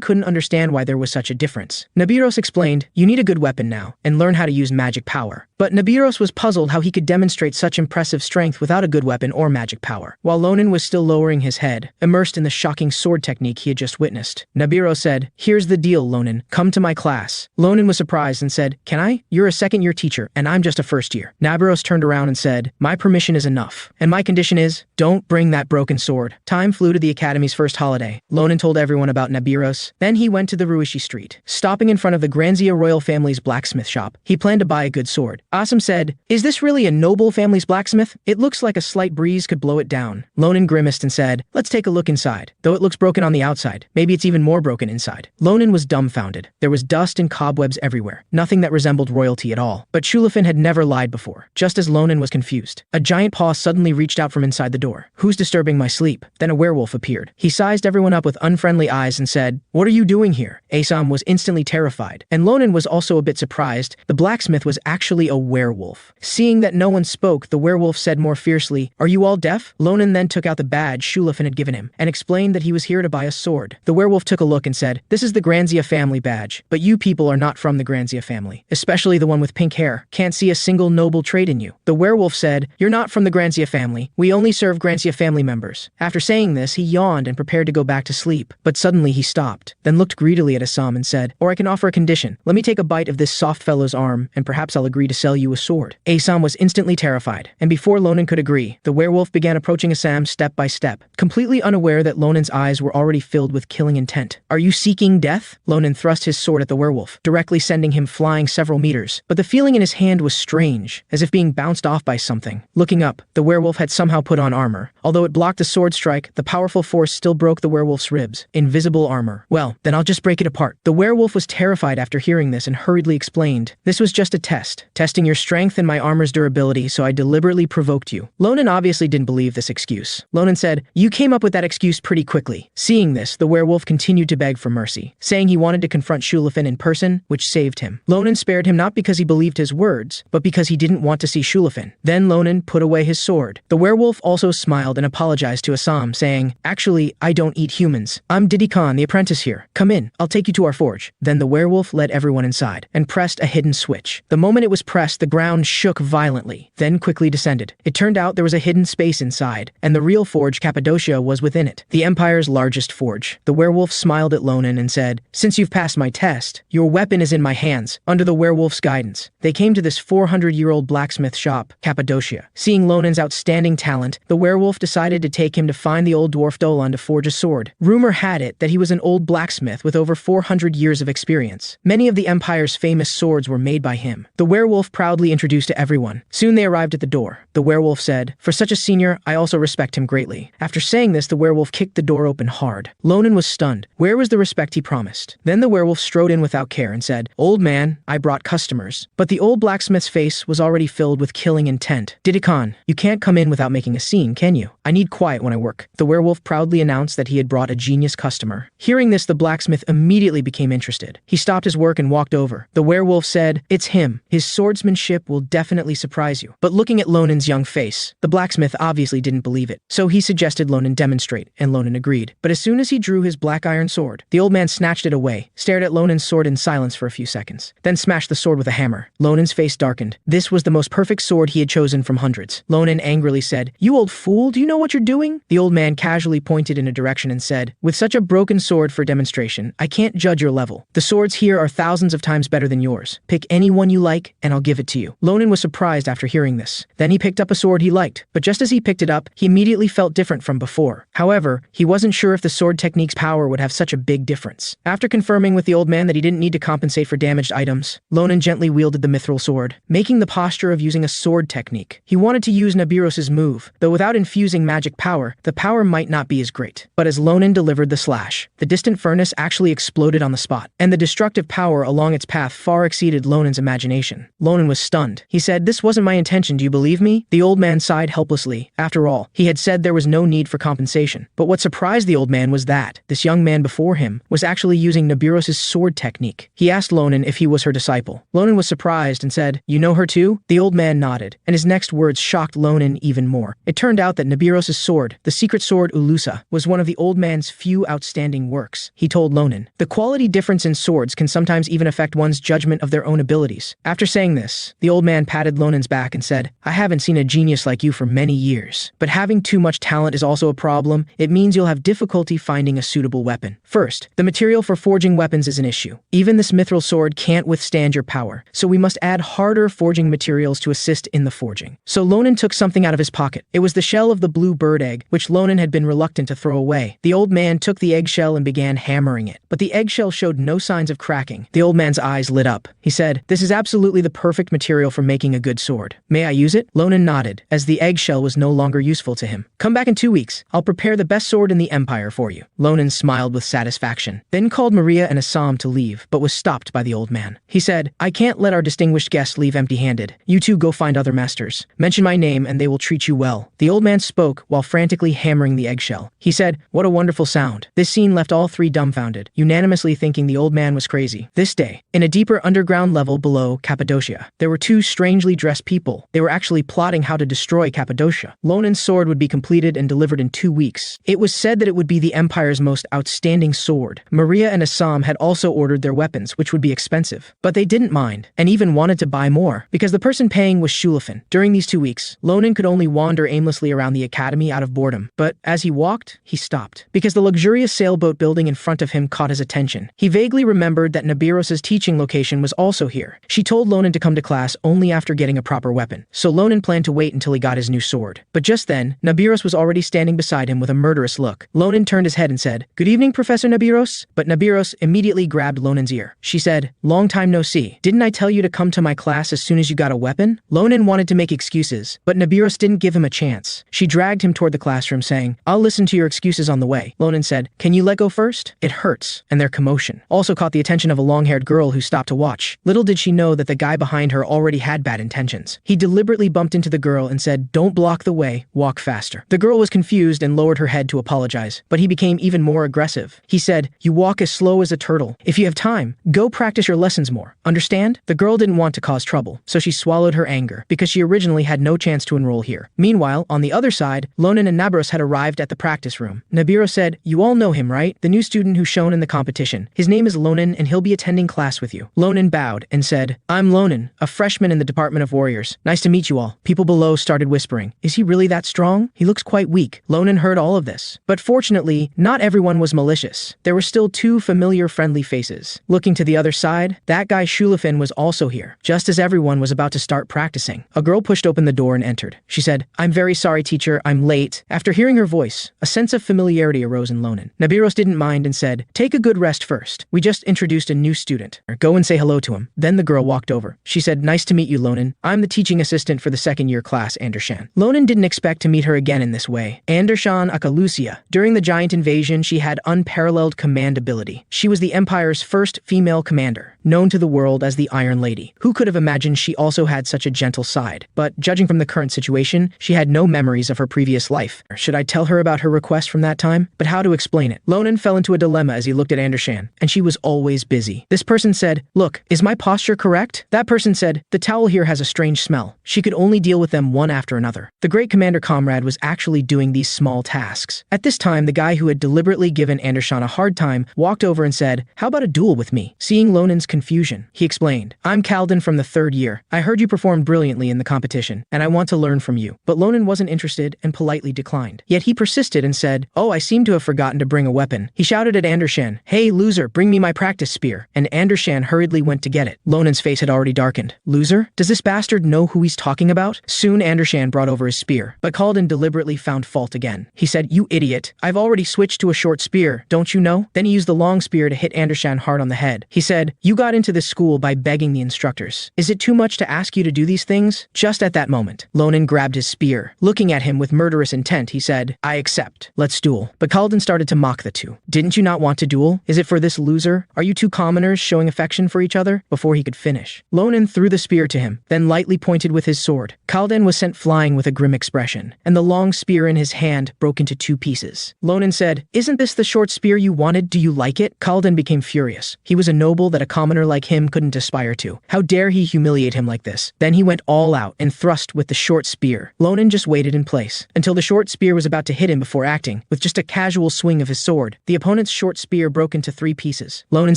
couldn't understand why there was such a difference. Nibiru explained, "You need a good weapon now, and learn how to use magic power." But Nibiru was puzzled how he could demonstrate such impressive strength without a good weapon or magic power. While Lonan was still lowering his head, immersed in the shocking sword technique he had just witnessed, Nibiru said, "Here's the deal, Lonan. Come to my class." Lonan was surprised and said, "Can I? You're a second-year teacher, and I'm just a first year." Nibiru turned around and said, "My permission is enough. And my condition is, don't bring that broken sword." Time flew to the academy's first holiday. Lonan told everyone about Nibiru. Then he went to the Ruishi Street. Stopping in front of the Granzia royal family's blacksmith shop, he planned to buy a good sword. Asam said, "Is this really a noble family's blacksmith? It looks like a slight breeze could blow it down." Lonan grimaced and said, "Let's take a look inside. Though it looks broken on the outside, maybe it's even more broken inside." Lonan was dumbfounded. There was dust and cobwebs everywhere, nothing that resembled royalty at all. But Shulafin had never lied before. Just as Lonan was confused, a giant paw suddenly reached out from inside the door. "Who's disturbing my sleep?" Then a werewolf appeared. He sized everyone up with unfriendly eyes and said, "What are you doing here?" Asam was instantly terrified, and Lonan was also a bit surprised. The blacksmith was actually a werewolf. Seeing that no one spoke, the werewolf said more fiercely, "Are you all deaf?" Lonan then took out the badge Shulafin had given him and explained that he was here to buy a sword. The werewolf took a look and said, "This is the Granzia family badge, but you people are not from the Granzia family, especially the one with pink hair. Can't see a single noble trait in you." The werewolf said, "You're not from the Granzia family. We only serve Granzia family members." After saying this, he yawned and prepared to go back to sleep, but suddenly he stopped, then looked greedily at Assam and said, "Or I can offer a condition. Let me take a bite of this soft fellow's arm, and perhaps I'll agree to sell you a sword." Assam was instantly terrified, and before Lonan could agree, the werewolf began approaching Assam step by step, completely unaware that Lonan's eyes were already filled with killing intent. "Are you seeking death?" Lonan thrust his sword at the werewolf, directly sending him flying several meters, but the feeling in his hand was strange, as if being bounced off by something. Looking up, the werewolf had somehow put on armor. Although it blocked the sword strike, the powerful force still broke the werewolf's ribs. Invisible armor. "Well, then I'll just break it apart." The werewolf was terrified after hearing this and hurriedly explained, "This was just a test, testing your strength and my armor's durability, so I deliberately provoked you." Lonan obviously didn't believe this excuse. Lonan said, "You came up with that excuse pretty quickly." Seeing this, the werewolf continued to beg for mercy, saying he wanted to confront Shulafin in person, which saved him. Lonan spared him not because he believed his words, but because he didn't want to see Shulafin. Then Lonan put away his sword. The werewolf also smiled and apologized to Assam, saying, "Actually, I don't eat humans. I'm Diddy Khan, the apprentice here. Come in, I'll take you to our forge." Then the werewolf led everyone inside and pressed a hidden switch. The moment it was pressed, the ground shook violently, then quickly descended. It turned out there was a hidden space inside, and the real forge, Cappadocia, was within it, the Empire's largest forge. The werewolf smiled at Lonan and said, "Since you've passed my test, your weapon is in my hands." Under the werewolf's guidance, they came to this 400-year-old blacksmith shop, Cappadocia. Seeing Lonan's outstanding talent, the werewolf decided to take him to find the old dwarf Dolan to forge a sword. Rumor had it that he was an old blacksmith with over 400 years of experience. Many of the Empire's famous swords were made by him. The werewolf proudly introduced to everyone. Soon they arrived at the door. The werewolf said, "For such a senior, I also respect him greatly." After saying this, the werewolf kicked the door open hard. Lonan was stunned. Where was the respect he promised? Then the werewolf strode in without care and said, "Old man, I brought customers." But the old blacksmith's face was already filled with killing intent. "Diddy Khan, you can't come in without making a scene, can you? I need quiet when I work." The werewolf proudly announced that he had brought a genius customer. Hearing this, the blacksmith immediately became interested. He stopped his work and walked over. The werewolf said, "It's him. His swordsmanship will definitely surprise you." But looking at Lonan's young face, the blacksmith obviously didn't believe it. So he suggested Lonan demonstrate, and Lonan agreed. But as soon as he drew his black iron sword, the old man snatched it away, stared at Lonan's sword in silence for a few seconds, then smashed the sword with a hammer. Lonan's face darkened. This was the most perfect sword he had chosen from hundreds. Lonan angrily said, "You old fool, do you know what you're doing?" The old man casually pointed in a direction and said, "With such a broken sword for demonstration, I can't judge your level. The swords here are thousands of times better than yours. Pick any one you like, and I'll give it to you." Lonan was surprised after hearing this. Then he picked up a sword he liked, but just as he picked it up, he immediately felt different from before. However, he wasn't sure if the sword technique's power would have such a big difference. After confirming with the old man that he didn't need to compensate for damaged items, Lonan gently wielded the mithril sword, making the posture of using a sword technique. He wanted to use Nabiros's move, though without infusing magic power, the power might not be as great. straight. But as Lonan delivered the slash, the distant furnace actually exploded on the spot, and the destructive power along its path far exceeded Lonan's imagination. Lonan was stunned. He said, "This wasn't my intention, do you believe me?" The old man sighed helplessly. After all, he had said there was no need for compensation. But what surprised the old man was that this young man before him was actually using Nabiros's sword technique. He asked Lonan if he was her disciple. Lonan was surprised and said, "You know her too?" The old man nodded, and his next words shocked Lonan even more. It turned out that Nabiros's sword, the secret sword Ulusa, was one of the old man's few outstanding works. He told Lonan, "The quality difference in swords can sometimes even affect one's judgment of their own abilities." After saying this, the old man patted Lonan's back and said, "I haven't seen a genius like you for many years. But having too much talent is also a problem. It means you'll have difficulty finding a suitable weapon. First, the material for forging weapons is an issue. Even this mithril sword can't withstand your power, so we must add harder forging materials to assist in the forging." So Lonan took something out of his pocket. It was the shell of the blue bird egg, which Lonan had been reluctant to throw away. The old man took the eggshell and began hammering it, but the eggshell showed no signs of cracking. The old man's eyes lit up. He said, "This is absolutely the perfect material for making a good sword. May I use it?" Lonan nodded, as the eggshell was no longer useful to him. "Come back in 2 weeks. I'll prepare the best sword in the Empire for you." Lonan smiled with satisfaction, then called Maria and Assam to leave, but was stopped by the old man. He said, "I can't let our distinguished guests leave empty-handed. You two go find other masters. Mention my name and they will treat you well." The old man spoke while frantically hammering the eggshell. He said, "What a wonderful sound." This scene left all three dumbfounded, unanimously thinking the old man was crazy. This day, in a deeper underground level below Cappadocia, there were two strangely dressed people. They were actually plotting how to destroy Cappadocia. Lonan's sword would be completed and delivered in 2 weeks. It was said that it would be the Empire's most outstanding sword. Maria and Assam had also ordered their weapons, which would be expensive. But they didn't mind, and even wanted to buy more, because the person paying was Shulafin. During these 2 weeks, Lonan could only wander aimlessly around the academy out of boredom. But as he walked, he stopped, because the luxurious sailboat building in front of him caught his attention. He vaguely remembered that Nabiros's teaching location was also here. She told Lonan to come to class only after getting a proper weapon, so Lonan planned to wait until he got his new sword. But just then, Nabiros was already standing beside him with a murderous look. Lonan turned his head and said, "Good evening, Professor Nabiros." But Nabiros immediately grabbed Lonan's ear. She said, "Long time no see. Didn't I tell you to come to my class as soon as you got a weapon?" Lonan wanted to make excuses, but Nabiros didn't give him a chance. She dragged him toward the classroom saying, "I'll listen to your excuses on the way." Lonan said, "Can you let go first?" It hurts, and their commotion also caught the attention of a long-haired girl who stopped to watch. Little did she know that the guy behind her already had bad intentions. He deliberately bumped into the girl and said, "Don't block the way, walk faster." The girl was confused and lowered her head to apologize, but he became even more aggressive. He said, "You walk as slow as a turtle. If you have time, go practice your lessons more. Understand?" The girl didn't want to cause trouble, so she swallowed her anger, because she originally had no chance to enroll here. Meanwhile, on the other side, Lonan and Nabiros had arrived at the practice room. Nabiros said, "You all know him, right? The new student who shone in the competition. His name is Lonan, and he'll be attending class with you." Lonan bowed and said, "I'm Lonan, a freshman in the Department of Warriors. Nice to meet you all." People below started whispering, "Is he really that strong? He looks quite weak." Lonan heard all of this. But fortunately, not everyone was malicious. There were still two familiar friendly faces. Looking to the other side, that guy Shulafin was also here, just as everyone was about to start practicing. A girl pushed open the door and entered. She said, "I'm very sorry, teacher, I'm late." After hearing her voice, a sense of familiarity arose in Lonan. Nabiros didn't mind and said, "Take a good rest first. We just introduced a new student. Go and say hello to him." Then the girl walked over. She said, "Nice to meet you, Lonan. I'm the teaching assistant for the second-year class, Andershan." Lonan didn't expect to meet her again in this way. Andershan Akalusia. During the giant invasion, she had unparalleled command ability. She was the Empire's first female commander, known to the world as the Iron Lady. Who could have imagined she also had such a gentle side? But judging from the current situation, she had no memories of her previous life. Should I tell her about her request from that time? But how to explain it? Lonan fell into a dilemma as he looked at Andershan, and she was always busy. This person said, "Look, is my posture correct?" That person said, "The towel here has a strange smell." She could only deal with them one after another. The great commander comrade was actually doing these small tasks. At this time, the guy who had deliberately given Andershan a hard time walked over and said, "How about a duel with me?" Seeing Lonan's confusion, he explained, "I'm Kaldan from the 3rd year. I heard you performed brilliantly in the competition, and I want to learn from you." But Lonan wasn't interested and politely declined. Yet he persisted and said, "Oh, I seem to have forgotten to bring a weapon." He shouted at Andershan, "Hey, loser, bring me my practice spear." And Andershan hurriedly went to get it. Lonan's face had already darkened. Loser? Does this bastard know who he's talking about? Soon Andershan brought over his spear, but Kaldan deliberately found fault again. He said, "You idiot. I've already switched to a short spear, don't you know?" Then he used the long spear to hit Andershan hard on the head. He said, "You got into this school by begging the instructors. Is it too much to ask you to do these things?" Just at that moment, Lonan grabbed his spear. Looking at him with murderous intent, he said, "I accept. Let's let's duel. But Kalden started to mock the two. Didn't you not want to duel? Is it for this loser? Are you two commoners showing affection for each other? Before he could finish, Lonan threw the spear to him, then lightly pointed with his sword. Kalden was sent flying with a grim expression, and the long spear in his hand broke into 2 pieces. Lonan said, "Isn't this the short spear you wanted? Do you like it?" Kalden became furious. He was a noble that a commoner like him couldn't aspire to. How dare he humiliate him like this? Then he went all out and thrust with the short spear. Lonan just waited in place until the short spear was about to hit him before acting. With just a casual swing of his sword, the opponent's short spear broke into 3 pieces. Lonan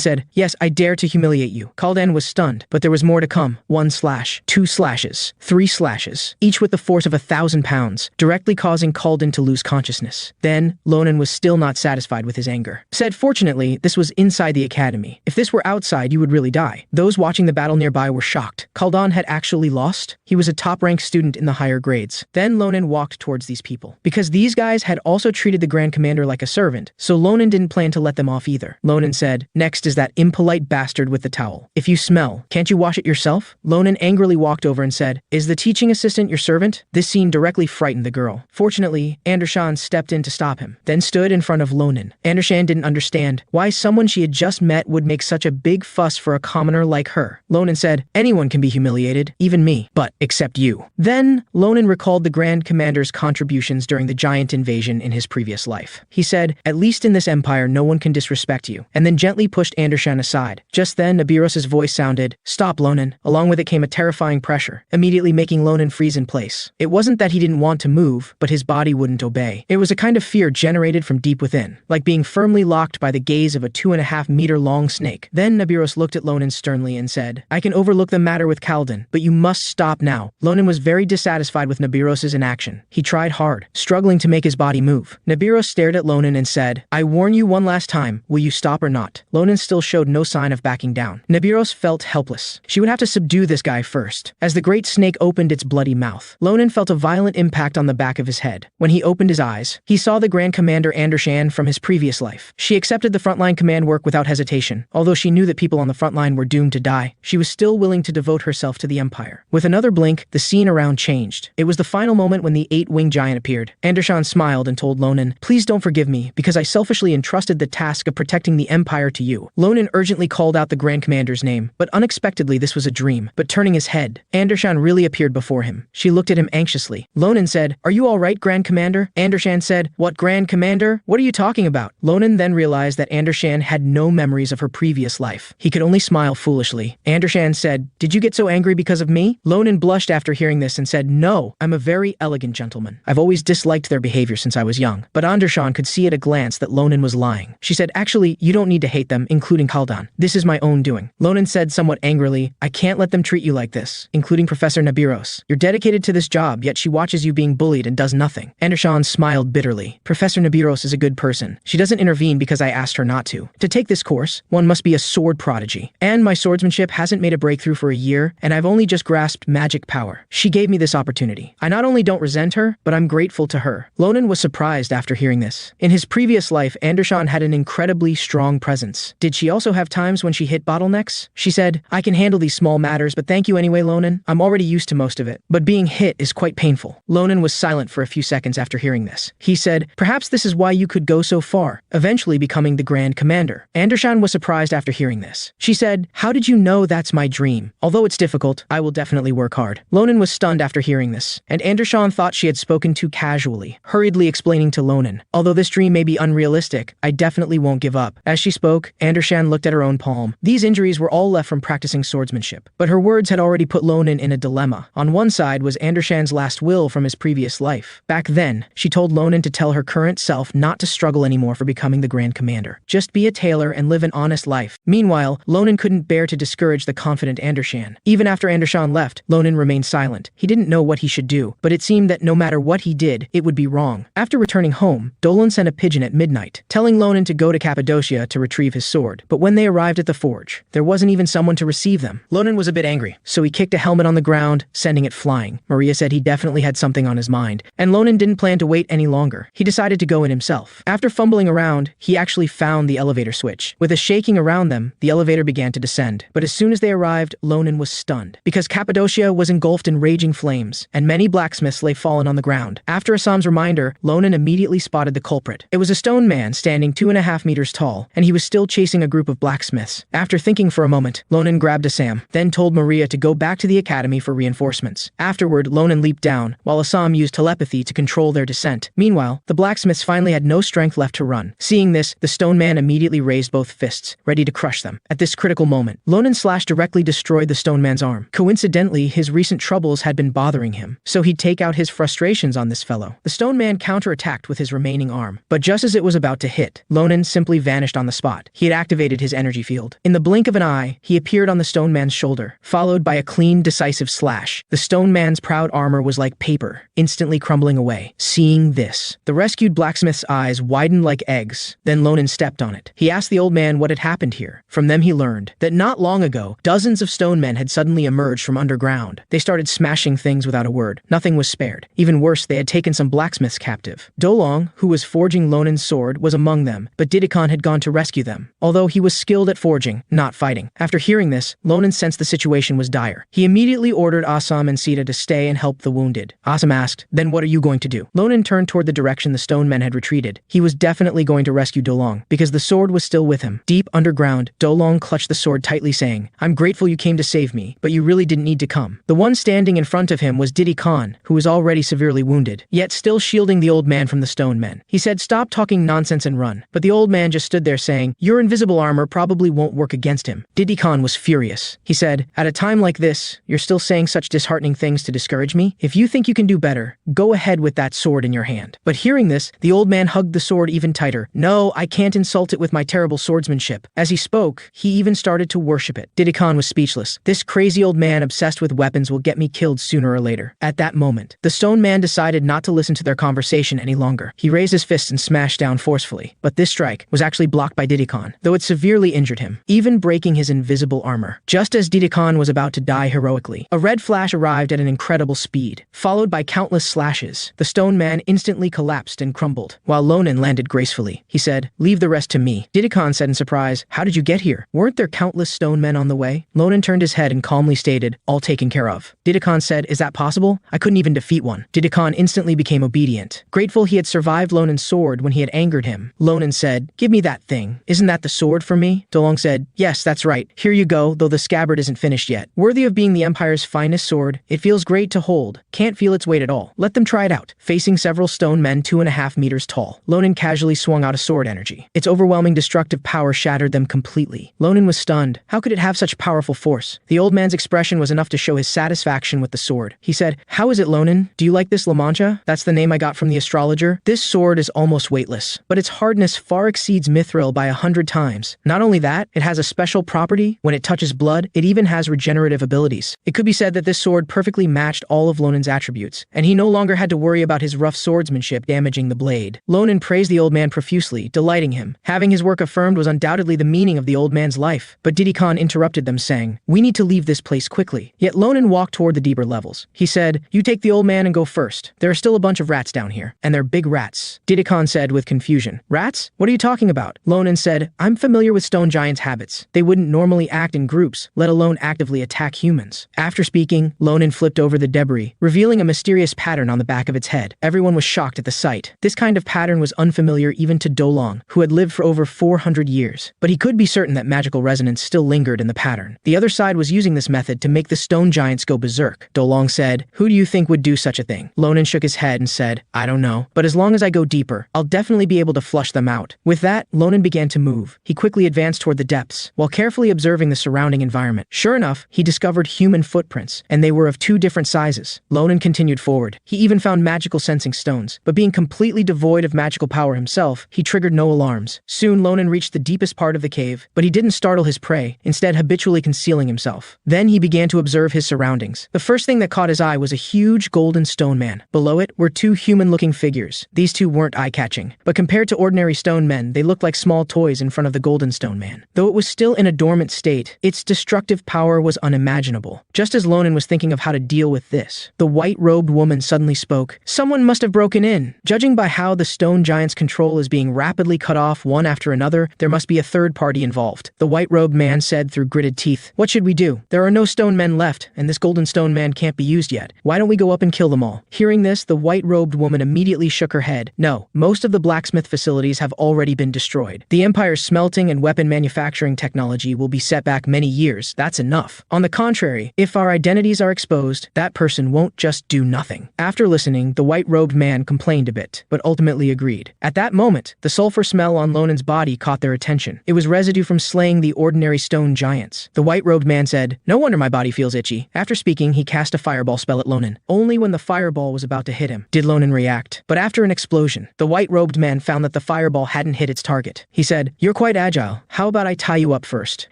said, "Yes, I dare to humiliate you." Kalden was stunned, but there was more to come. 1 slash, 2 slashes, 3 slashes, each with the force of 1,000 pounds, directly causing Kalden to lose consciousness. Then, Lonan was still not satisfied with his anger. Said, "Fortunately, this was inside the academy. If this were outside, you would really die." Those watching the battle nearby were shocked. Kalden had actually lost? He was a top-ranked student in the higher grades. Then Lonan walked towards these people. Because these guys had also treated the Grand Commander like a servant, so Lonan didn't plan to let them off either. Lonan said, "Next is that impolite bastard with the towel. If you smell, can't you wash it yourself?" Lonan angrily walked over and said, "Is the teaching assistant your servant?" This scene directly frightened the girl. Fortunately, Andershan stepped in to stop him, then stood in front of Lonan. Andershan didn't understand why someone she had just met would make such a big fuss for a commoner like her. Lonan said, "Anyone can be humiliated, even me, but except you." Then, Lonan recalled the Grand Commander's contributions during the giant invasion in his previous life. He said, "At least in this empire no one can disrespect you," and then gently pushed Andershan aside. Just then, Nabiros's voice sounded, "Stop, Lonan." Along with it came a terrifying pressure, immediately making Lonan freeze in place. It wasn't that he didn't want to move, but his body wouldn't obey. It was a kind of fear generated from deep within, like being firmly locked by the gaze of a 2.5-meter-long snake. Then Nabiros looked at Lonan sternly and said, "I can overlook the matter with Kalden, but you must stop now." Lonan was very dissatisfied with Nabiros's inaction. He tried hard, struggling to make his body move. Nabiros stared at Lonan and said, "I warn you one last time, will you stop or not?" Lonan still showed no sign of backing down. Nabiros felt helpless. She would have to subdue this guy first. As the great snake opened its bloody mouth, Lonan felt a violent impact on the back of his head. When he opened his eyes, he saw the Grand Commander Andershan from his previous life. She accepted the frontline command work without hesitation. Although she knew that people on the front line were doomed to die, she was still willing to devote herself to the Empire. With another blink, the scene around changed. It was the final moment when the 8-winged giant appeared. Andershan smiled and told Lonan, "Please don't forgive me, because I selfishly entrusted the task of protecting the Empire to you." Lonan urgently called out the Grand Commander's name, but unexpectedly this was a dream. But turning his head, Andershan really appeared before him. She looked at him anxiously. Lonan said, "Are you all right, Grand Commander?" Andershan said, "What Grand Commander? What are you talking about?" Lonan then realized that Andershan had no memories of her previous life. He could only smile foolishly. Andershan said, "Did you get so angry because of me?" Lonan blushed after hearing this and said, "No, I'm a very elegant gentleman. I've always disliked their behavior since I was young." But Andershan could see at a glance that Lonan was lying. She said, "Actually, you don't need to hate them, including Kalden. This is my own doing." Lonan said somewhat angrily, "I can't let them treat you like this, including Professor Nabiros. You're dedicated to this job, yet she watches you being bullied and does nothing." Andershan smiled bitterly. "Professor Nabiros is a good person. She doesn't intervene because I asked her not to. To take this course, one must be a sword prodigy. And my swordsmanship hasn't made a breakthrough for a year, and I've only just grasped magic power. She gave me this opportunity. I not only don't resent her, but I'm grateful to her." Lonan was surprised after hearing this. In his previous life, Andershan had an incredibly strong presence. Did she also have times when she hit bottlenecks? She said, "I can handle these small matters, but thank you anyway, Lonan. I'm already used to most of it. But being hit is quite painful." Lonan was silent for a few seconds after hearing this. He said, "Perhaps this is why you could go so far, eventually becoming the Grand Commander." Andershan was surprised after hearing this. She said, "How did you know that's my dream? Although it's difficult, I will definitely work hard." Lonan was stunned after hearing this, and Andershan thought she had spoken too casually, hurriedly explaining to Lonan, "Although this dream may be unrealistic, I definitely won't give up." As she spoke, Andershan looked at her own palm. These injuries were all left from practicing swordsmanship, but her words had already put Lonan in a dilemma. On one side was Andershan's last will from his previous life. Back then, she told Lonan to tell her current self not to struggle anymore for becoming the Grand Commander. Just be a tailor and live an honest life. Meanwhile, Lonan couldn't bear to discourage the confident Andershan. Even after Andershan left, Lonan remained silent. He didn't know what he should do, but it seemed that no matter what he did, it would be wrong. After returning home, Dolan sent a pigeon at midnight, telling Lonan to go to Cappadocia to retrieve his sword. But when they arrived at the forge, there wasn't even someone to receive them. Lonan was a bit angry, so he kicked a helmet on the ground, sending it flying. Maria said he definitely had something on his mind, and Lonan didn't plan to wait any longer. He decided to go in himself. After fumbling around, he actually found the elevator switch. With a shaking around them, the elevator began to descend. But as soon as they arrived, Lonan was stunned, because Cappadocia was engulfed in raging flames, and many blacksmiths lay fallen on the ground. After Assam's reminder, Lonan immediately immediately spotted the culprit. It was a stone man standing 2.5 meters tall, and he was still chasing a group of blacksmiths. After thinking for a moment, Lonan grabbed Assam, then told Maria to go back to the academy for reinforcements. Afterward, Lonan leaped down, while Assam used telepathy to control their descent. Meanwhile, the blacksmiths finally had no strength left to run. Seeing this, the stone man immediately raised both fists, ready to crush them. At this critical moment, Lonan's slash directly destroyed the stone man's arm. Coincidentally, his recent troubles had been bothering him, so he'd take out his frustrations on this fellow. The stone man counterattacked with his remaining arm, but just as it was about to hit, Lonan simply vanished on the spot. He had activated his energy field. In the blink of an eye, he appeared on the stone man's shoulder, followed by a clean, decisive slash. The stone man's proud armor was like paper, instantly crumbling away. Seeing this, the rescued blacksmith's eyes widened like eggs. Then Lonan stepped on it. He asked the old man what had happened here. From them he learned that not long ago, dozens of stone men had suddenly emerged from underground. They started smashing things without a word. Nothing was spared. Even worse, they had taken some blacksmiths captive. Dolong, who was forging Lonan's sword, was among them, but Didikon had gone to rescue them, although he was skilled at forging, not fighting. After hearing this, Lonan sensed the situation was dire. He immediately ordered Assam and Sita to stay and help the wounded. Assam asked, "Then what are you going to do?" Lonan turned toward the direction the stone men had retreated. He was definitely going to rescue Dolong, because the sword was still with him. Deep underground, Dolong clutched the sword tightly, saying, "I'm grateful you came to save me, but you really didn't need to come." The one standing in front of him was Didikon, who was already severely wounded, yet still shielding the old man from the stone men. He said, "Stop talking nonsense and run." But the old man just stood there saying, "Your invisible armor probably won't work against him." Didikon was furious. He said, "At a time like this, you're still saying such disheartening things to discourage me? If you think you can do better, go ahead with that sword in your hand." But hearing this, the old man hugged the sword even tighter. "No, I can't insult it with my terrible swordsmanship." As he spoke, he even started to worship it. Didikon was speechless. This crazy old man obsessed with weapons will get me killed sooner or later. At that moment, the stone man decided not to listen to their conversation any longer. He raised his fists and smashed down forcefully. But this strike was actually blocked by Didikon, though it severely injured him, even breaking his invisible armor. Just as Didikon was about to die heroically, a red flash arrived at an incredible speed, followed by countless slashes. The stone man instantly collapsed and crumbled, while Lonan landed gracefully. He said, "Leave the rest to me." Didikon said in surprise, "How did you get here? Weren't there countless stone men on the way?" Lonan turned his head and calmly stated, "All taken care of." Didikon said, "Is that possible? I couldn't even defeat one." Didikon instantly became obedient, grateful he had survived Lonan's sword when he had angered him. Lonan said, "Give me that thing. Isn't that the sword for me?" Dolong said, "Yes, that's right. Here you go, though the scabbard isn't finished yet. Worthy of being the Empire's finest sword, it feels great to hold. Can't feel its weight at all. Let them try it out." Facing several stone men 2.5 meters tall, Lonan casually swung out a sword energy. Its overwhelming destructive power shattered them completely. Lonan was stunned. How could it have such powerful force? The old man's expression was enough to show his satisfaction with the sword. He said, "How is it, Lonan? Do you like this La Mancha? That's the name I got from the astrologer. This sword is almost weightless, but its hardness far exceeds mithril by 100 times. Not only that, it has a special property. When it touches blood, it even has regenerative abilities." It could be said that this sword perfectly matched all of Lonan's attributes, and he no longer had to worry about his rough swordsmanship damaging the blade. Lonan praised the old man profusely, delighting him. Having his work affirmed was undoubtedly the meaning of the old man's life, but Didikon interrupted them, saying, "We need to leave this place quickly." Yet Lonan walked toward the deeper levels. He said, "You take the old man and go first. There are still a bunch of rats down here, and they're big rats." Didikon said with confusion, "Rats? What are you talking about?" Lonan said, "I'm familiar with stone giants' habits. They wouldn't normally act in groups, let alone actively attack humans." After speaking, Lonan flipped over the debris, revealing a mysterious pattern on the back of its head. Everyone was shocked at the sight. This kind of pattern was unfamiliar even to Dolong, who had lived for over 400 years. But he could be certain that magical resonance still lingered in the pattern. The other side was using this method to make the stone giants go berserk. Dolong said, "Who do you think would do such a thing?" Lonan shook his head and said, "I don't know, but as long as I go deeper, I'll definitely be able to flush them out." With that, Lonan began to move. He quickly advanced toward the depths, while carefully observing the surrounding environment. Sure enough, he discovered human footprints, and they were of 2 different sizes. Lonan continued forward. He even found magical sensing stones, but being completely devoid of magical power himself, he triggered no alarms. Soon, Lonan reached the deepest part of the cave, but he didn't startle his prey, instead habitually concealing himself. Then he began to observe his surroundings. The first thing that caught his eye was a huge golden stone man. Below it were 2 human-looking figures. These 2 weren't eye-catching, but compared to ordinary stone men, they looked like small toys in front of the golden stone man. Though it was still in a dormant state, its destructive power was unimaginable. Just as Lonan was thinking of how to deal with this, the white-robed woman suddenly spoke. "Someone must have broken in. Judging by how the stone giant's control is being rapidly cut off one after another, there must be a third party involved." The white-robed man said through gritted teeth, "What should we do? There are no stone men left, and this golden stone man can't be used yet. Why don't we go up and kill them all?" Hearing this, the white-robed woman immediately shook her head. No, most of the blacksmith facilities have already been destroyed. The Empire's smelting and weapon manufacturing technology will be set back many years. That's enough. On the contrary, if our identities are exposed, that person won't just do nothing. After listening, the white-robed man complained a bit, but ultimately agreed. At that moment, the sulfur smell on Lonan's body caught their attention. It was residue from slaying the ordinary stone giants. The white-robed man said, "No wonder my body feels itchy." After speaking, he cast a fireball spell at Lonan. Only when the fireball was about to hit him did Lonan react. But after an explosion, the white-robed man found that the fireball hadn't hit its target. He said, "You're quite agile. How about I tie you up first?"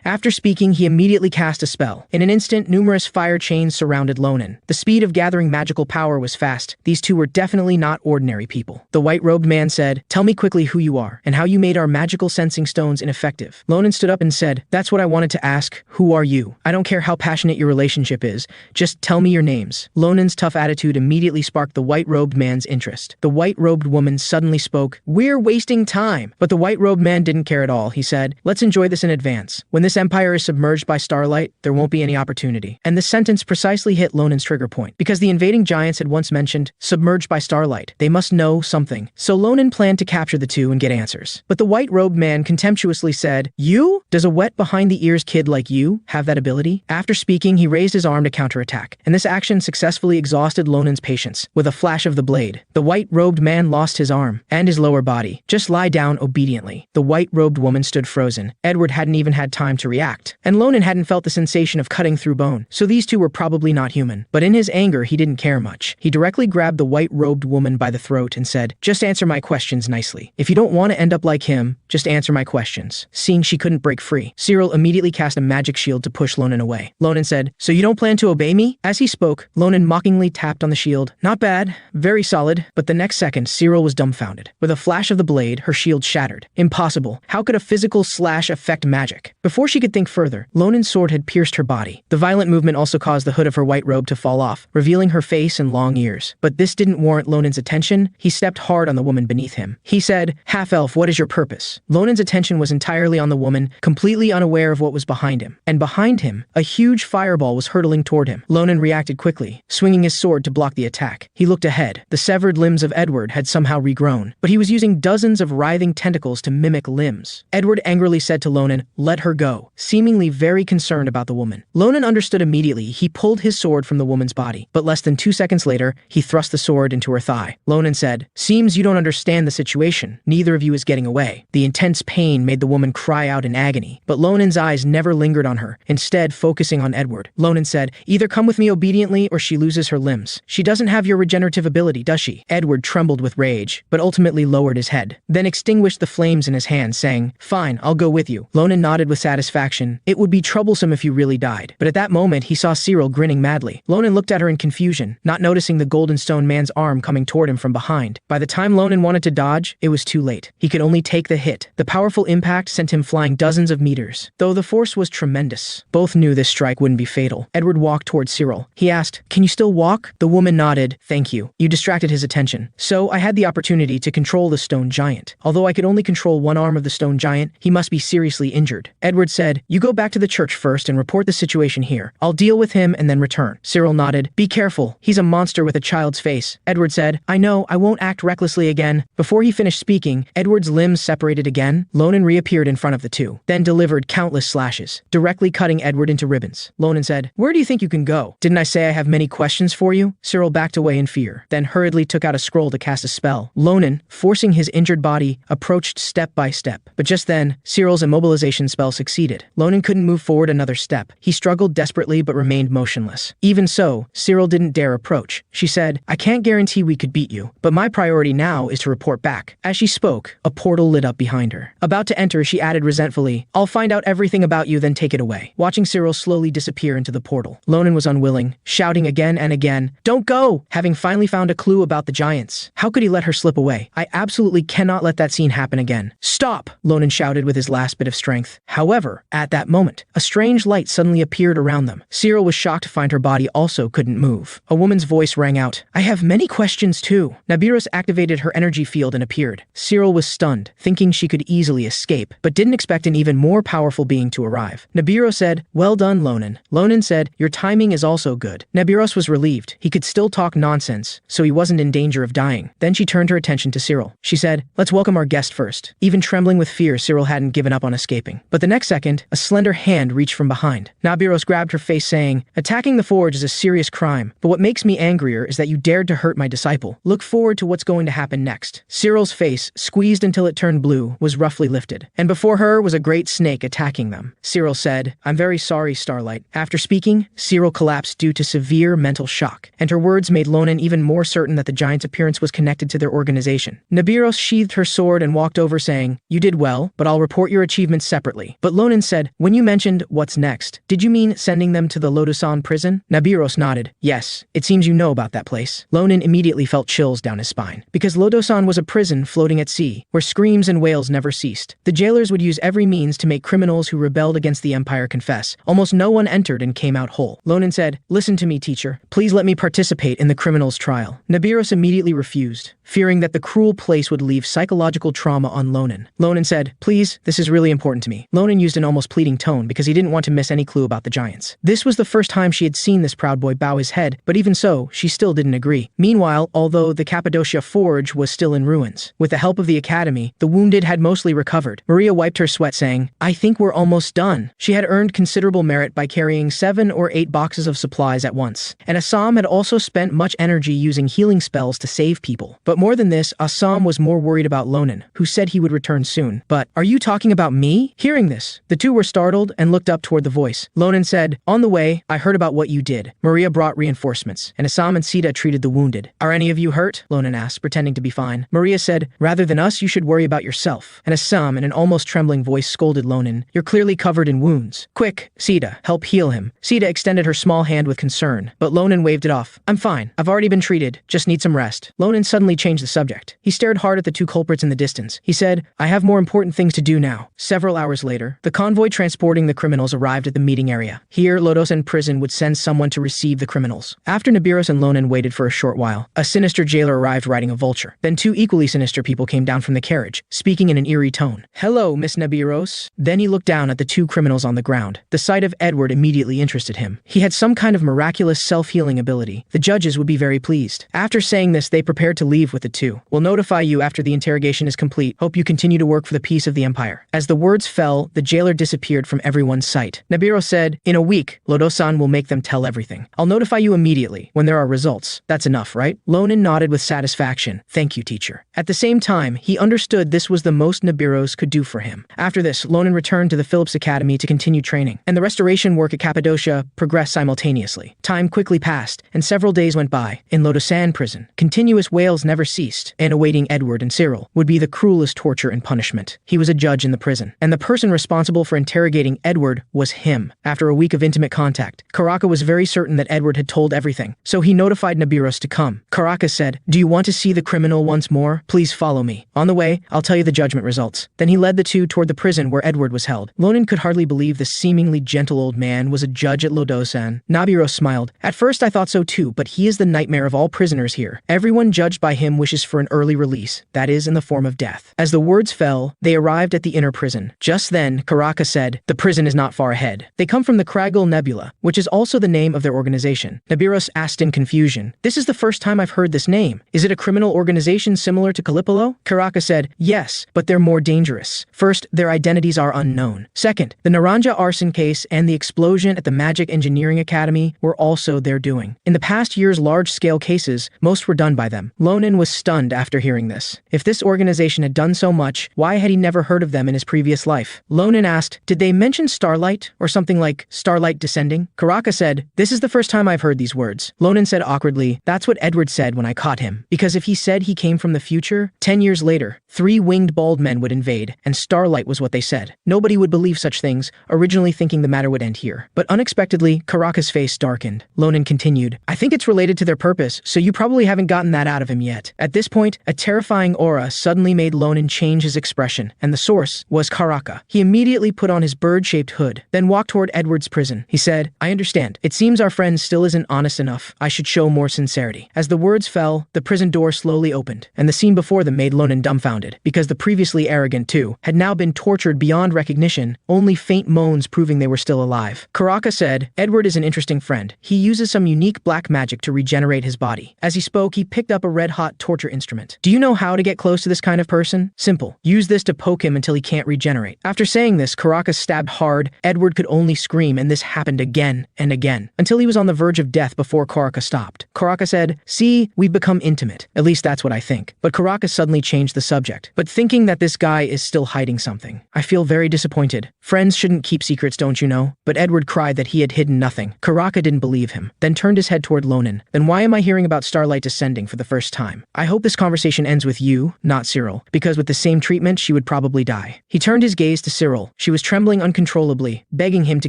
After speaking, he immediately cast a spell. In an instant, numerous fire chains surrounded Lonan. The speed of gathering magical power was fast. These two were definitely not ordinary people. The white-robed man said, "Tell me quickly who you are, and how you made our magical sensing stones ineffective." Lonan stood up and said, "That's what I wanted to ask. Who are you? I don't care how passionate your relationship is. Just tell me your names." Lonan's tough attitude immediately sparked the white-robed man's interest. The white-robed woman suddenly spoke, "We're wasting time." But the white-robed man didn't care at all. He said, "Let's enjoy this in advance. When this empire is submerged by starlight, there won't be any opportunity." And this sentence precisely hit Lonan's trigger point. Because the invading giants had once mentioned, submerged by starlight, they must know something. So Lonan planned to capture the two and get answers. But the white-robed man contemptuously said, "You? Does a wet behind-the-ears kid like you have that ability?" After speaking, he raised his arm to counterattack, and this action successfully exhausted Lonan's patience. With a flash of the blade, the white-robed man lost his arm and his lower body. "Just lie down obediently." The white-robed woman stood frozen. Edward hadn't even had time to react, and Lonan hadn't felt the sensation of cutting through bone, so these two were probably not human. But in his anger, he didn't care much. He directly grabbed the white-robed woman by the throat and said, "Just answer my questions nicely. If you don't want to end up like him, just answer my questions." Seeing she couldn't break free, Cyril immediately cast a magic shield to push Lonan away. Lonan said, "So you don't plan to obey me?" As he spoke, Lonan mockingly tapped on the shield. "Not bad. Very solid." But the next second, Cyril was dumbfounded. With a flash of the blade, her shield shattered. Impossible. How could a physical slash affect magic? Before she could think further, Lonan's sword had pierced her body. The violent movement also caused the hood of her white robe to fall off, revealing her face and long ears. But this didn't warrant Lonan's attention. He stepped hard on the woman beneath him. He said, "Half-elf, what is your purpose?" Lonan's attention was entirely on the woman, completely unaware of what was behind him. And behind him, a huge fireball was hurtling toward him. Lonan reacted quickly, swinging his sword to block the attack. He looked ahead. The severed limbs of Edward had somehow regrown, but he was using dozens of writhing tentacles to mimic limbs. Edward angrily said to Lonan, "Let her go," seemingly very concerned about the woman. Lonan understood immediately. He pulled his sword from the woman's body, but less than 2 seconds later, he thrust the sword into her thigh. Lonan said, "Seems you don't understand the situation. Neither of you is getting away." The intense pain made the woman cry out in agony, but Lonan's eyes never lingered on her, instead focusing on Edward. Lonan said, "Either come with me obediently or she loses her limbs. She doesn't have your regenerative ability, does she?" Edward trembled with rage, but ultimately lowered his head, then extinguished the flames in his hand, saying, "Fine, I'll go with you." Lonan nodded with satisfaction. It would be troublesome if you really died. But at that moment, he saw Cyril grinning madly. Lonan looked at her in confusion, not noticing the golden stone man's arm coming toward him from behind. By the time Lonan wanted to dodge, it was too late. He could only take the hit. The powerful impact sent him flying dozens of meters. Though the force was tremendous, both knew this strike wouldn't be fatal. Edward walked toward Cyril. He asked, "Can you still walk?" The woman nodded. "Thank you." You distracted his attention. So I had the opportunity to control the stone giant. Although I could only control one arm of the stone giant, he must be seriously injured. Edward said, "You go back to the church first and report the situation here. I'll deal with him and then return." Cyril nodded. "Be careful. He's a monster with a child's face." Edward said, "I know, I won't act recklessly again." Before he finished speaking, Edward's limbs separated again. Lonan reappeared in front of the two, then delivered countless slashes, directly cutting Edward into ribbons. Lonan said, "Where do you think you can go? Didn't I say I have many questions for you?" Cyril backed away in fear, then hurriedly took out a scroll to cast a spell. Lonan, forcing his injured body, approached step by step. But just then, Cyril's immobilization spell succeeded. Lonan couldn't move forward another step. He struggled desperately but remained motionless. Even so, Cyril didn't dare approach. She said, "I can't guarantee we could beat you, but my priority now is to report back." As she spoke, a portal lit up behind her. About to enter, she added resentfully, "I'll find out everything about you, then take it away." Watching Cyril slowly disappear into the portal, Lonan was unwilling, shouting again and again, "Don't go!" Having finally found a clue about the giants. How could he let her slip away? "I absolutely cannot let that scene happen again." "Stop!" Lonan shouted with his last bit of strength. However, at that moment, a strange light suddenly appeared around them. Cyril was shocked to find her body also couldn't move. A woman's voice rang out, "I have many questions too." Nabiros activated her energy field and appeared. Cyril was stunned, thinking she could easily escape, but didn't expect an even more powerful being to arrive. Nabiros said, "Well done, Lonan." Lonan said, "Your timing is also good." Nabiros was relieved. He could still talk nonsense, so he wasn't in danger of dying. lying. Then she turned her attention to Cyril. She said, let's welcome our guest first. Even trembling with fear, Cyril hadn't given up on escaping. But the next second, a slender hand reached from behind. Nabiros grabbed her face saying, attacking the forge is a serious crime, but what makes me angrier is that you dared to hurt my disciple. Look forward to what's going to happen next. Cyril's face, squeezed until it turned blue, was roughly lifted. And before her was a great snake attacking them. Cyril said, I'm very sorry, Starlight. After speaking, Cyril collapsed due to severe mental shock, and her words made Lonan even more certain that the giant's appearance was connected to their organization. Nabiros sheathed her sword and walked over saying, you did well, but I'll report your achievements separately. But Lonan said, when you mentioned what's next, did you mean sending them to the Lodosan prison? Nabiros nodded. Yes, it seems you know about that place. Lonan immediately felt chills down his spine, because Lodosan was a prison floating at sea, where screams and wails never ceased. The jailers would use every means to make criminals who rebelled against the Empire confess. Almost no one entered and came out whole. Lonan said, listen to me, teacher. Please let me participate in the criminal's trial. Nabiros immediately refused, fearing that the cruel place would leave psychological trauma on Lonan. Lonan said, please, this is really important to me. Lonan used an almost pleading tone because he didn't want to miss any clue about the giants. This was the first time she had seen this proud boy bow his head, but even so, she still didn't agree. Meanwhile, although the Cappadocia Forge was still in ruins, with the help of the Academy, the wounded had mostly recovered. Maria wiped her sweat saying, I think we're almost done. She had earned considerable merit by carrying 7 or 8 boxes of supplies at once, and Assam had also spent much energy using healing spells to save people. But more than this, Assam was more worried about Lonan, who said he would return soon. But, are you talking about me? Hearing this, the two were startled and looked up toward the voice. Lonan said, on the way, I heard about what you did. Maria brought reinforcements, and Assam and Sita treated the wounded. Are any of you hurt? Lonan asked, pretending to be fine. Maria said, rather than us, you should worry about yourself. And Assam, in an almost trembling voice, scolded Lonan, you're clearly covered in wounds. Quick, Sita, help heal him. Sita extended her small hand with concern, but Lonan waved it off. I'm fine. I've already been treated. Just need some rest. Lonan suddenly changed the subject. He stared hard at the two culprits in the distance. He said, I have more important things to do now. Several hours later, the convoy transporting the criminals arrived at the meeting area. Here, Lodosan prison would send someone to receive the criminals. After Nabiros and Lonan waited for a short while, a sinister jailer arrived riding a vulture. Then 2 equally sinister people came down from the carriage, speaking in an eerie tone. Hello, Miss Nabiros. Then he looked down at the 2 criminals on the ground. The sight of Edward immediately interested him. He had some kind of miraculous self-healing ability. The judges would be very pleased. After saying this, they prepared to leave with the 2. We'll notify you after the interrogation is complete. Hope you continue to work for the peace of the Empire. As the words fell, the jailer disappeared from everyone's sight. Nabiros said, in a week, Lodosan will make them tell everything. I'll notify you immediately when there are results. That's enough, right? Lonan nodded with satisfaction. Thank you, teacher. At the same time, he understood this was the most Nabiros could do for him. After this, Lonan returned to the Phillips Academy to continue training, and the restoration work at Cappadocia progressed simultaneously. Time quickly passed, and several days went by. In Lodosan prison, continuous wails never ceased, and awaiting Edward and Cyril would be the cruelest torture and punishment. He was a judge in the prison, and the person responsible for interrogating Edward was him. After a week of intimate contact, Karaka was very certain that Edward had told everything, so he notified Nabiros to come. Karaka said, do you want to see the criminal once more? Please follow me. On the way, I'll tell you the judgment results. Then he led the 2 toward the prison where Edward was held. Lonan could hardly believe the seemingly gentle old man was a judge at Lodosan. Nabiros smiled. At first I thought so too, but he is the nightmare of all prisoners here. Everyone judged by him wishes for an early release, that is, in the form of death. As the words fell, they arrived at the inner prison. Just then, Karaka said, the prison is not far ahead. They come from the Kragel Nebula, which is also the name of their organization. Nabiros asked in confusion, this is the first time I've heard this name. Is it a criminal organization similar to Calipolo? Karaka said, yes, but they're more dangerous. First, their identities are unknown. Second, the Naranja arson case and the explosion at the Magic Engineering Academy were also their doing. In the past year's large-scale cases, most were done by them. Lonan was stunned after hearing this. If this organization had done so much, why had he never heard of them in his previous life? Lonan asked, did they mention Starlight or something like Starlight Descending? Karaka said, this is the first time I've heard these words. Lonan said awkwardly, that's what Edward said when I caught him. Because if he said he came from the future, 10 years later, 3 winged bald men would invade, and Starlight was what they said. Nobody would believe such things, originally thinking the matter would end here. But unexpectedly, Karaka's face darkened. Lonan continued, I think it's related to their purpose, so you probably haven't gotten that out of him yet. At this point, a terrifying aura suddenly made Lonan change his expression, and the source was Karaka. He immediately put on his bird-shaped hood, then walked toward Edward's prison. He said, I understand. It seems our friend still isn't honest enough. I should show more sincerity. As the words fell, the prison door slowly opened, and the scene before them made Lonan dumbfounded, because the previously arrogant 2 had now been tortured beyond recognition, only faint moans proving they were still alive. Karaka said, Edward is an interesting friend. He uses some unique black magic to regenerate his body. As he spoke, he picked up up a red-hot torture instrument. Do you know how to get close to this kind of person? Simple. Use this to poke him until he can't regenerate. After saying this, Karaka stabbed hard. Edward could only scream, and this happened again and again, until he was on the verge of death before Karaka stopped. Karaka said, "See, we've become intimate. At least that's what I think." But Karaka suddenly changed the subject, but thinking that this guy is still hiding something. "I feel very disappointed. Friends shouldn't keep secrets, don't you know?" But Edward cried that he had hidden nothing. Karaka didn't believe him, then turned his head toward Lonan. "Then why am I hearing about Starlight descending for the first time? I hope this conversation ends with you, not Cyril, because with the same treatment, she would probably die." He turned his gaze to Cyril. She was trembling uncontrollably, begging him to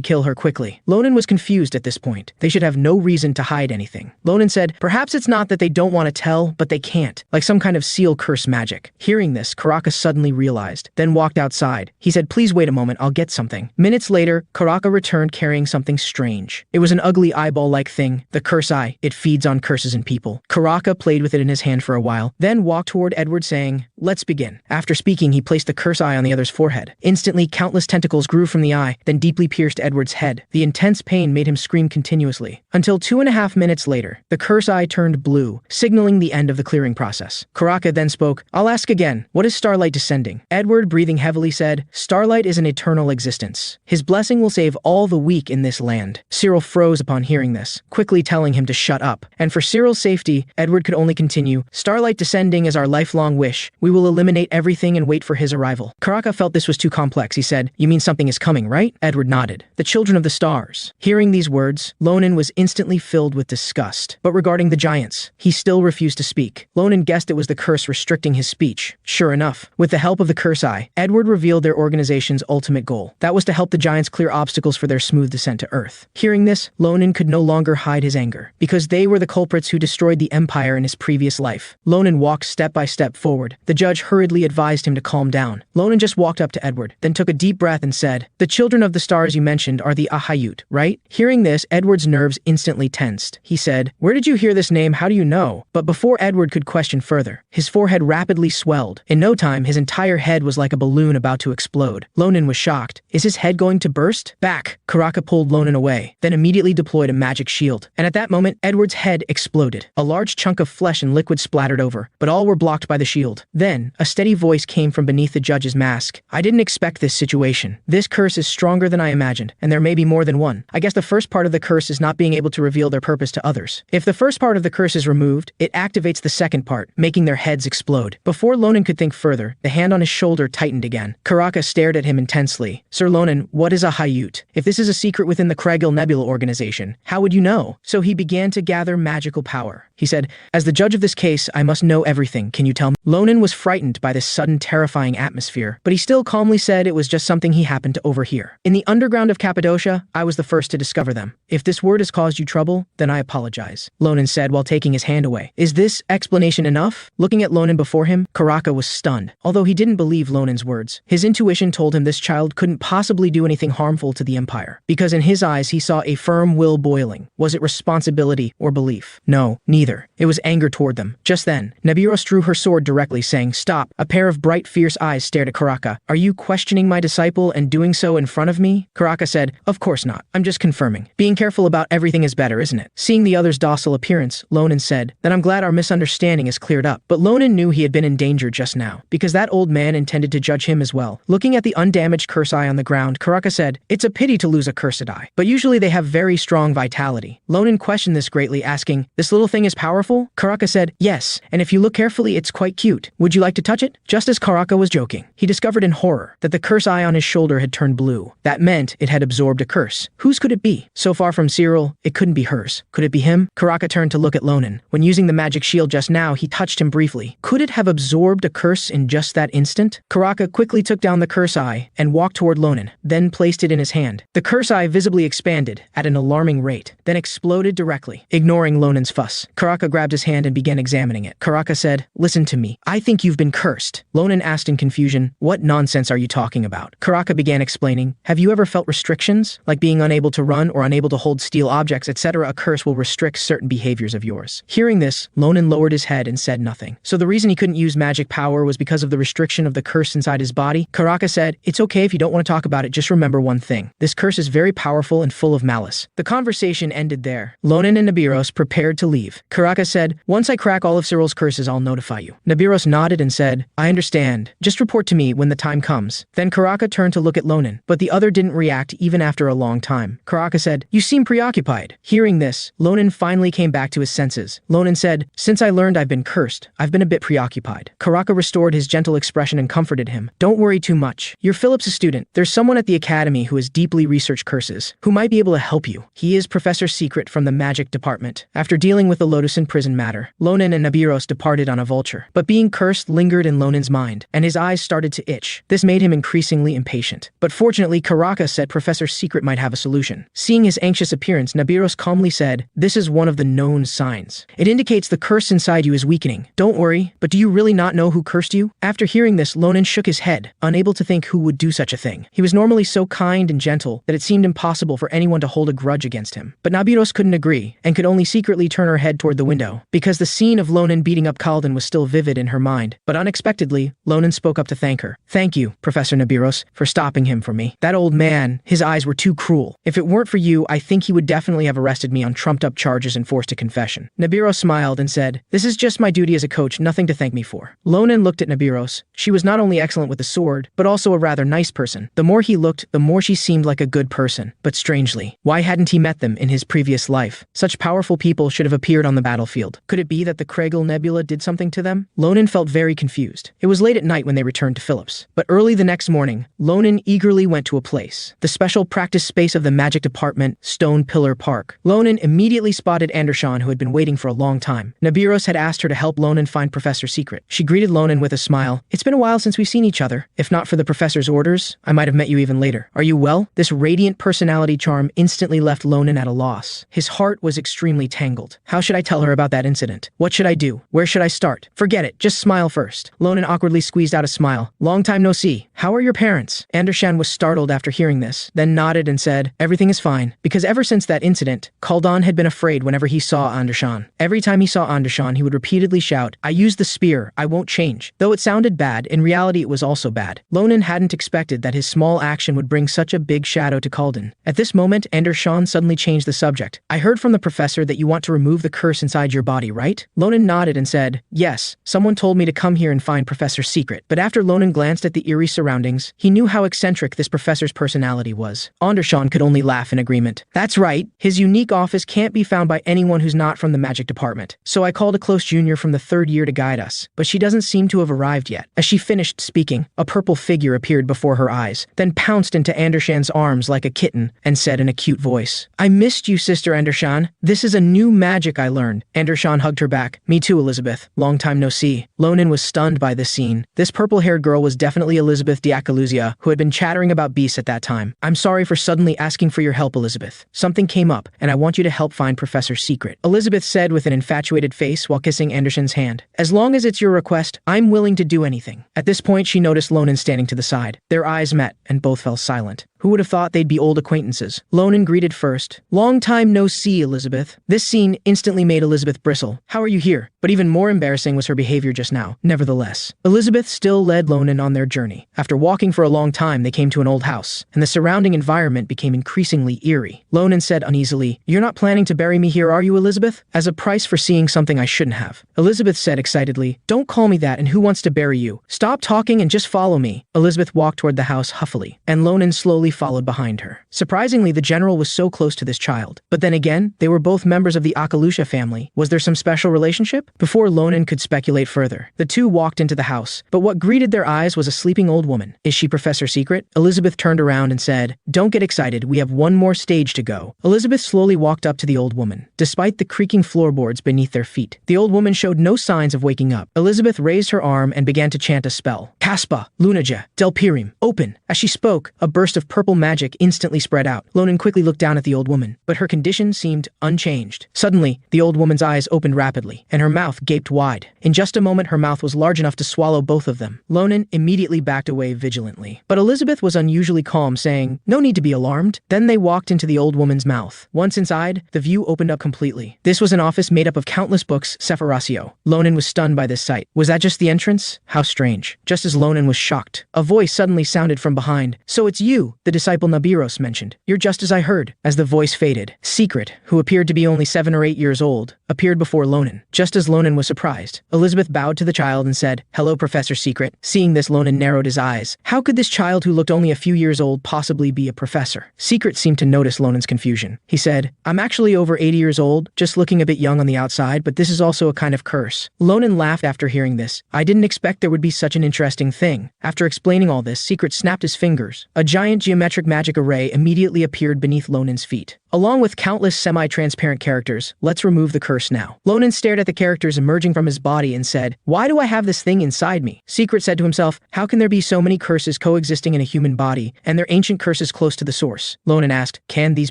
kill her quickly. Lonan was confused at this point. They should have no reason to hide anything. Lonan said, "Perhaps it's not that they don't want to tell, but they can't, like some kind of seal curse magic." Hearing this, Karaka suddenly realized, then walked outside. He said, "Please wait a moment, I'll get something." Minutes later, Karaka returned carrying something strange. It was an ugly eyeball-like thing, the curse eye. It feeds on curses and people. Karaka played with it in his hand for a while, then walked toward Edward saying, "Let's begin." After speaking, he placed the curse eye on the other's forehead. Instantly, countless tentacles grew from the eye, then deeply pierced Edward's head. The intense pain made him scream continuously. Until 2.5 minutes later, the curse eye turned blue, signaling the end of the clearing process. Karaka then spoke, "I'll ask again, what is Starlight descending?" Edward, breathing heavily, said, "Starlight is an eternal existence. His blessing will save all the weak in this land." Cyril froze upon hearing this, quickly telling him to shut up. And for Cyril's safety, Edward could only continue, "Starlight descending is our lifelong wish. We will eliminate everything and wait for his arrival." Karaka felt this was too complex. He said, "You mean something is coming, right?" Edward nodded. "The children of the stars." Hearing these words, Lonan was instantly filled with disgust. But regarding the giants, he still refused to speak. Lonan guessed it was the curse restricting his speech. Sure enough, with the help of the curse eye, Edward revealed their organization's ultimate goal. That was to help the giants clear obstacles for their smooth descent to Earth. Hearing this, Lonan could no longer hide his anger, because they were the culprits who destroyed the Empire in his previous life. Lonan walked step by step forward. The judge hurriedly advised him to calm down. Lonan just walked up to Edward, then took a deep breath and said, "The children of the stars you mentioned are the Ahayut, right?" Hearing this, Edward's nerves instantly tensed. He said, "Where did you hear this name? How do you know?" But before Edward could question further, his forehead rapidly swelled. In no time, his entire head was like a balloon about to explode. Lonan was shocked. Is his head going to burst? Back! Karaka pulled Lonan away, then immediately deployed a magic shield. And at that moment, Edward's head exploded. A large chunk of flesh and liquid splattered over, but all were blocked by the shield. Then, a steady voice came from beneath the judge's mask. "I didn't expect this situation. This curse is stronger than I imagined, and there may be more than one. I guess the first part of the curse is not being able to reveal their purpose to others. If the first part of the curse is removed, it activates the second part, making their heads explode." Before Lonan could think further, the hand on his shoulder tightened again. Karaka stared at him intensely. "Sir Lonan, what is a Hayut? If this is a secret within the Kregel Nebula organization, how would you know?" So he began to gather magical power. He said, "As the judge of this case, I must know everything. Can you tell me?" Lonan was frightened by this sudden terrifying atmosphere, but he still calmly said it was just something he happened to overhear. "In the underground of Cappadocia, I was the first to discover them. If this word has caused you trouble, then I apologize," Lonan said while taking his hand away. "Is this explanation enough?" Looking at Lonan before him, Karaka was stunned. Although he didn't believe Lonan's words, his intuition told him this child couldn't possibly do anything harmful to the Empire, because in his eyes he saw a firm will boiling. Was it responsibility or belief? No, neither. It was anger toward them. Just then, Nebiros drew her sword directly, saying, "Stop." A pair of bright, fierce eyes stared at Karaka. "Are you questioning my disciple and doing so in front of me?" Karaka said, "Of course not. I'm just confirming. Being careful about everything is better, isn't it?" Seeing the other's docile appearance, Lonan said, "Then I'm glad our misunderstanding is cleared up." But Lonan knew he had been in danger just now, because that old man intended to judge him as well. Looking at the undamaged curse eye on the ground, Karaka said, "It's a pity to lose a cursed eye, but usually they have very strong vitality." Lonan questioned this greatly, asking, "This little thing is powerful?" Karaka said, "Yes, and if you look carefully, it's quite cute. Would you like to touch it?" Just as Karaka was joking, he discovered in horror that the curse eye on his shoulder had turned blue. That meant it had absorbed a curse. Whose could it be? So far from Cyril, it couldn't be hers. Could it be him? Karaka turned to look at Lonan. When using the magic shield just now, he touched him briefly. Could it have absorbed a curse in just that instant? Karaka quickly took down the curse eye and walked toward Lonan, then placed it in his hand. The curse eye visibly expanded at an alarming rate, then exploded directly. Ignoring Lonan's fuss, Karaka grabbed his hand and began examining it. Karaka said, "Listen to me. I think you've been cursed." Lonan asked in confusion, "What nonsense are you talking about?" Karaka began explaining, "Have you ever felt restrictions? Like being unable to run or unable to hold steel objects, etc. A curse will restrict certain behaviors of yours." Hearing this, Lonan lowered his head and said nothing. So the reason he couldn't use magic power was because of the restriction of the curse inside his body? Karaka said, "It's okay if you don't want to talk about it, just remember one thing. This curse is very powerful and full of malice. The conversation ended there. Lonin and Nibiros prepared to leave. Karaka said, once I crack all of Cyril's curses, I'll notify you. Nibiros nodded and said, I understand. Just report to me when the time comes. Then Karaka turned to look at Lonin, but the other didn't react even after a long time. Karaka said, you seem preoccupied. Hearing this, Lonin finally came back to his senses. Lonin said, since I learned I've been cursed, I've been a bit preoccupied. Karaka restored his gentle expression and comforted him. Don't worry too much. You're Phillips' student. There's someone at the academy who has deeply researched curses, who might be able to help you. He is Professor Secret from the magic department. After dealing with the Lotus in prison matter, Lonin and Nibiros departed on a vulture. But being cursed lingered in Lonin's mind, and his eyes started to itch. This made him increasingly impatient. But fortunately, Karaka said Professor Secret might have a solution. Seeing his anxious appearance, Nibiros calmly said, this is one of the known signs. It indicates the curse inside you is weakening. Don't worry, but do you really not know who cursed you? After hearing this, Lonin shook his head, unable to think who would do such a thing. He was normally so kind and gentle that it seemed impossible for anyone to hold a grudge against him. But Nibiros couldn't agree, and could only secretly turn her head toward the window, because the scene of Lonin beating up Kalden was still vivid in her mind. But unexpectedly, Lonin spoke up to thank her. Thank you, Professor Nibiros, for stopping him from me. That old man, his eyes were too cruel. If it weren't for you, I think he would definitely have arrested me on trumped-up charges and forced a confession. Nibiros smiled and said, this is just my duty as a coach, nothing to thank me for. Lonin looked at Nibiros. She was not only excellent with the sword, but also a rather nice person. The more he looked, the more she seemed like a good person. But strangely, why hadn't he met them in his previous life? Such powerful people should have appeared on the battlefield. Could it be that the Kregal Nebula did something to them? Lonin felt very confused. It was late at night when they returned to Phillips. But early the next morning, Lonin eagerly went to a place, the special practice space of the magic department, Stone Pillar Park. Lonin immediately spotted Andershan, who had been waiting for a long time. Nibiros had asked her to help Lonin find Professor Secret. She greeted Lonin with a smile. It's been a while since we've seen each other. If not for the professor's orders, I might have met you even later. Are you well? This radiant personality charm instantly left Lonin at a loss. His heart was extremely tangled. How should I tell her about that incident? What should I do? Where should I start? Forget it. Just smile first. Lonin awkwardly squeezed out a smile. Long time no see. How are your parents? Andershan was startled after hearing this, then nodded and said, everything is fine. Because ever since that incident, Kaldan had been afraid whenever he saw Andershan. Every time he saw Andershan, he would repeatedly shout, I used the spear. I won't change. Though it sounded bad, in reality it was also bad. Lonin hadn't expected that his small action would bring such a big shadow to Kaldan. At this moment, Andershan suddenly changed the subject. I heard from the professor that you want to remove the curse inside your body, right? Lonin nodded and said, yes, someone told me to come here and find Professor Secret. But after Lonin glanced at the eerie surroundings, he knew how eccentric this professor's personality was. Andershan could only laugh in agreement. That's right. His unique office can't be found by anyone who's not from the magic department. So I called a close junior from the 3rd year to guide us, but she doesn't seem to have arrived yet. As she finished speaking, a purple figure appeared before her eyes, then pounced into Andershan's arms like a kitten and said in a cute voice, I missed you, Sister Andershan. This is a new magic I learned. Andershan hugged her back. Me too, Elizabeth. Long time no see. Lonin was stunned by this scene. This purple-haired girl was definitely Elizabeth Diakaluzia, who had been chattering about beasts at that time. I'm sorry for suddenly asking for your help, Elizabeth. Something came up, and I want you to help find Professor Secret, Elizabeth said with an infatuated face while kissing Andershan's hand. As long as it's your request, I'm willing to do anything. At this point, she noticed Lonin standing to the side. Their eyes met, and both fell silent. Who would have thought they'd be old acquaintances? Lonin greeted first. Long time no see, Elizabeth. This scene instantly made Elizabeth bristle. How are you here? But even more embarrassing was her behavior just now. Nevertheless, Elizabeth still led Lonin on their journey. After walking for a long time, they came to an old house, and the surrounding environment became increasingly eerie. Lonin said uneasily, You're not planning to bury me here, are you, Elizabeth? As a price for seeing something I shouldn't have. Elizabeth said excitedly, Don't call me that, and who wants to bury you? Stop talking and just follow me. Elizabeth walked toward the house huffily, and Lonin slowly followed behind her. Surprisingly, the general was so close to this child. But then again, they were both members of the Akalusha family. Was there some special relationship? Before Lonin could speculate further, the two walked into the house, but what greeted their eyes was a sleeping old woman. Is she Professor Secret? Elizabeth turned around and said, Don't get excited, we have one more stage to go. Elizabeth slowly walked up to the old woman, despite the creaking floorboards beneath their feet. The old woman showed no signs of waking up. Elizabeth raised her arm and began to chant a spell. Caspa, Lunaja, Delpirim, open. As she spoke, a burst of purple magic instantly spread out. Lonan quickly looked down at the old woman, but her condition seemed unchanged. Suddenly, the old woman's eyes opened rapidly, and her mouth gaped wide. In just a moment, her mouth was large enough to swallow both of them. Lonan immediately backed away vigilantly. But Elizabeth was unusually calm, saying, "No need to be alarmed." Then they walked into the old woman's mouth. Once inside, the view opened up completely. This was an office made up of countless books, Sephirothio. Lonan was stunned by this sight. Was that just the entrance? How strange. Just as Lonan was shocked, a voice suddenly sounded from behind. "So it's you," the disciple Nabiros mentioned. "You're just as I heard." As the voice faded, Secret, who appeared to be only 7 or 8 years old, appeared before Lonan. Just as Lonan was surprised, Elizabeth bowed to the child and said, "Hello, Professor Secret." Seeing this, Lonan narrowed his eyes. How could this child who looked only a few years old possibly be a professor? Secret seemed to notice Lonan's confusion. He said, "I'm actually over 80 years old, just looking a bit young on the outside, but this is also a kind of curse." Lonan laughed after hearing this. "I didn't expect there would be such an interesting thing." After explaining all this, Secret snapped his fingers. A giant geometric magic array immediately appeared beneath Lonan's feet. Along with countless semi-transparent characters, "Let's remove the curse now." Lonan stared at the characters emerging from his body and said, "Why do I have this thing inside me?" Secret said to himself, "How can there be so many curses coexisting in a human body, and they're ancient curses close to the source?" Lonan asked, "Can these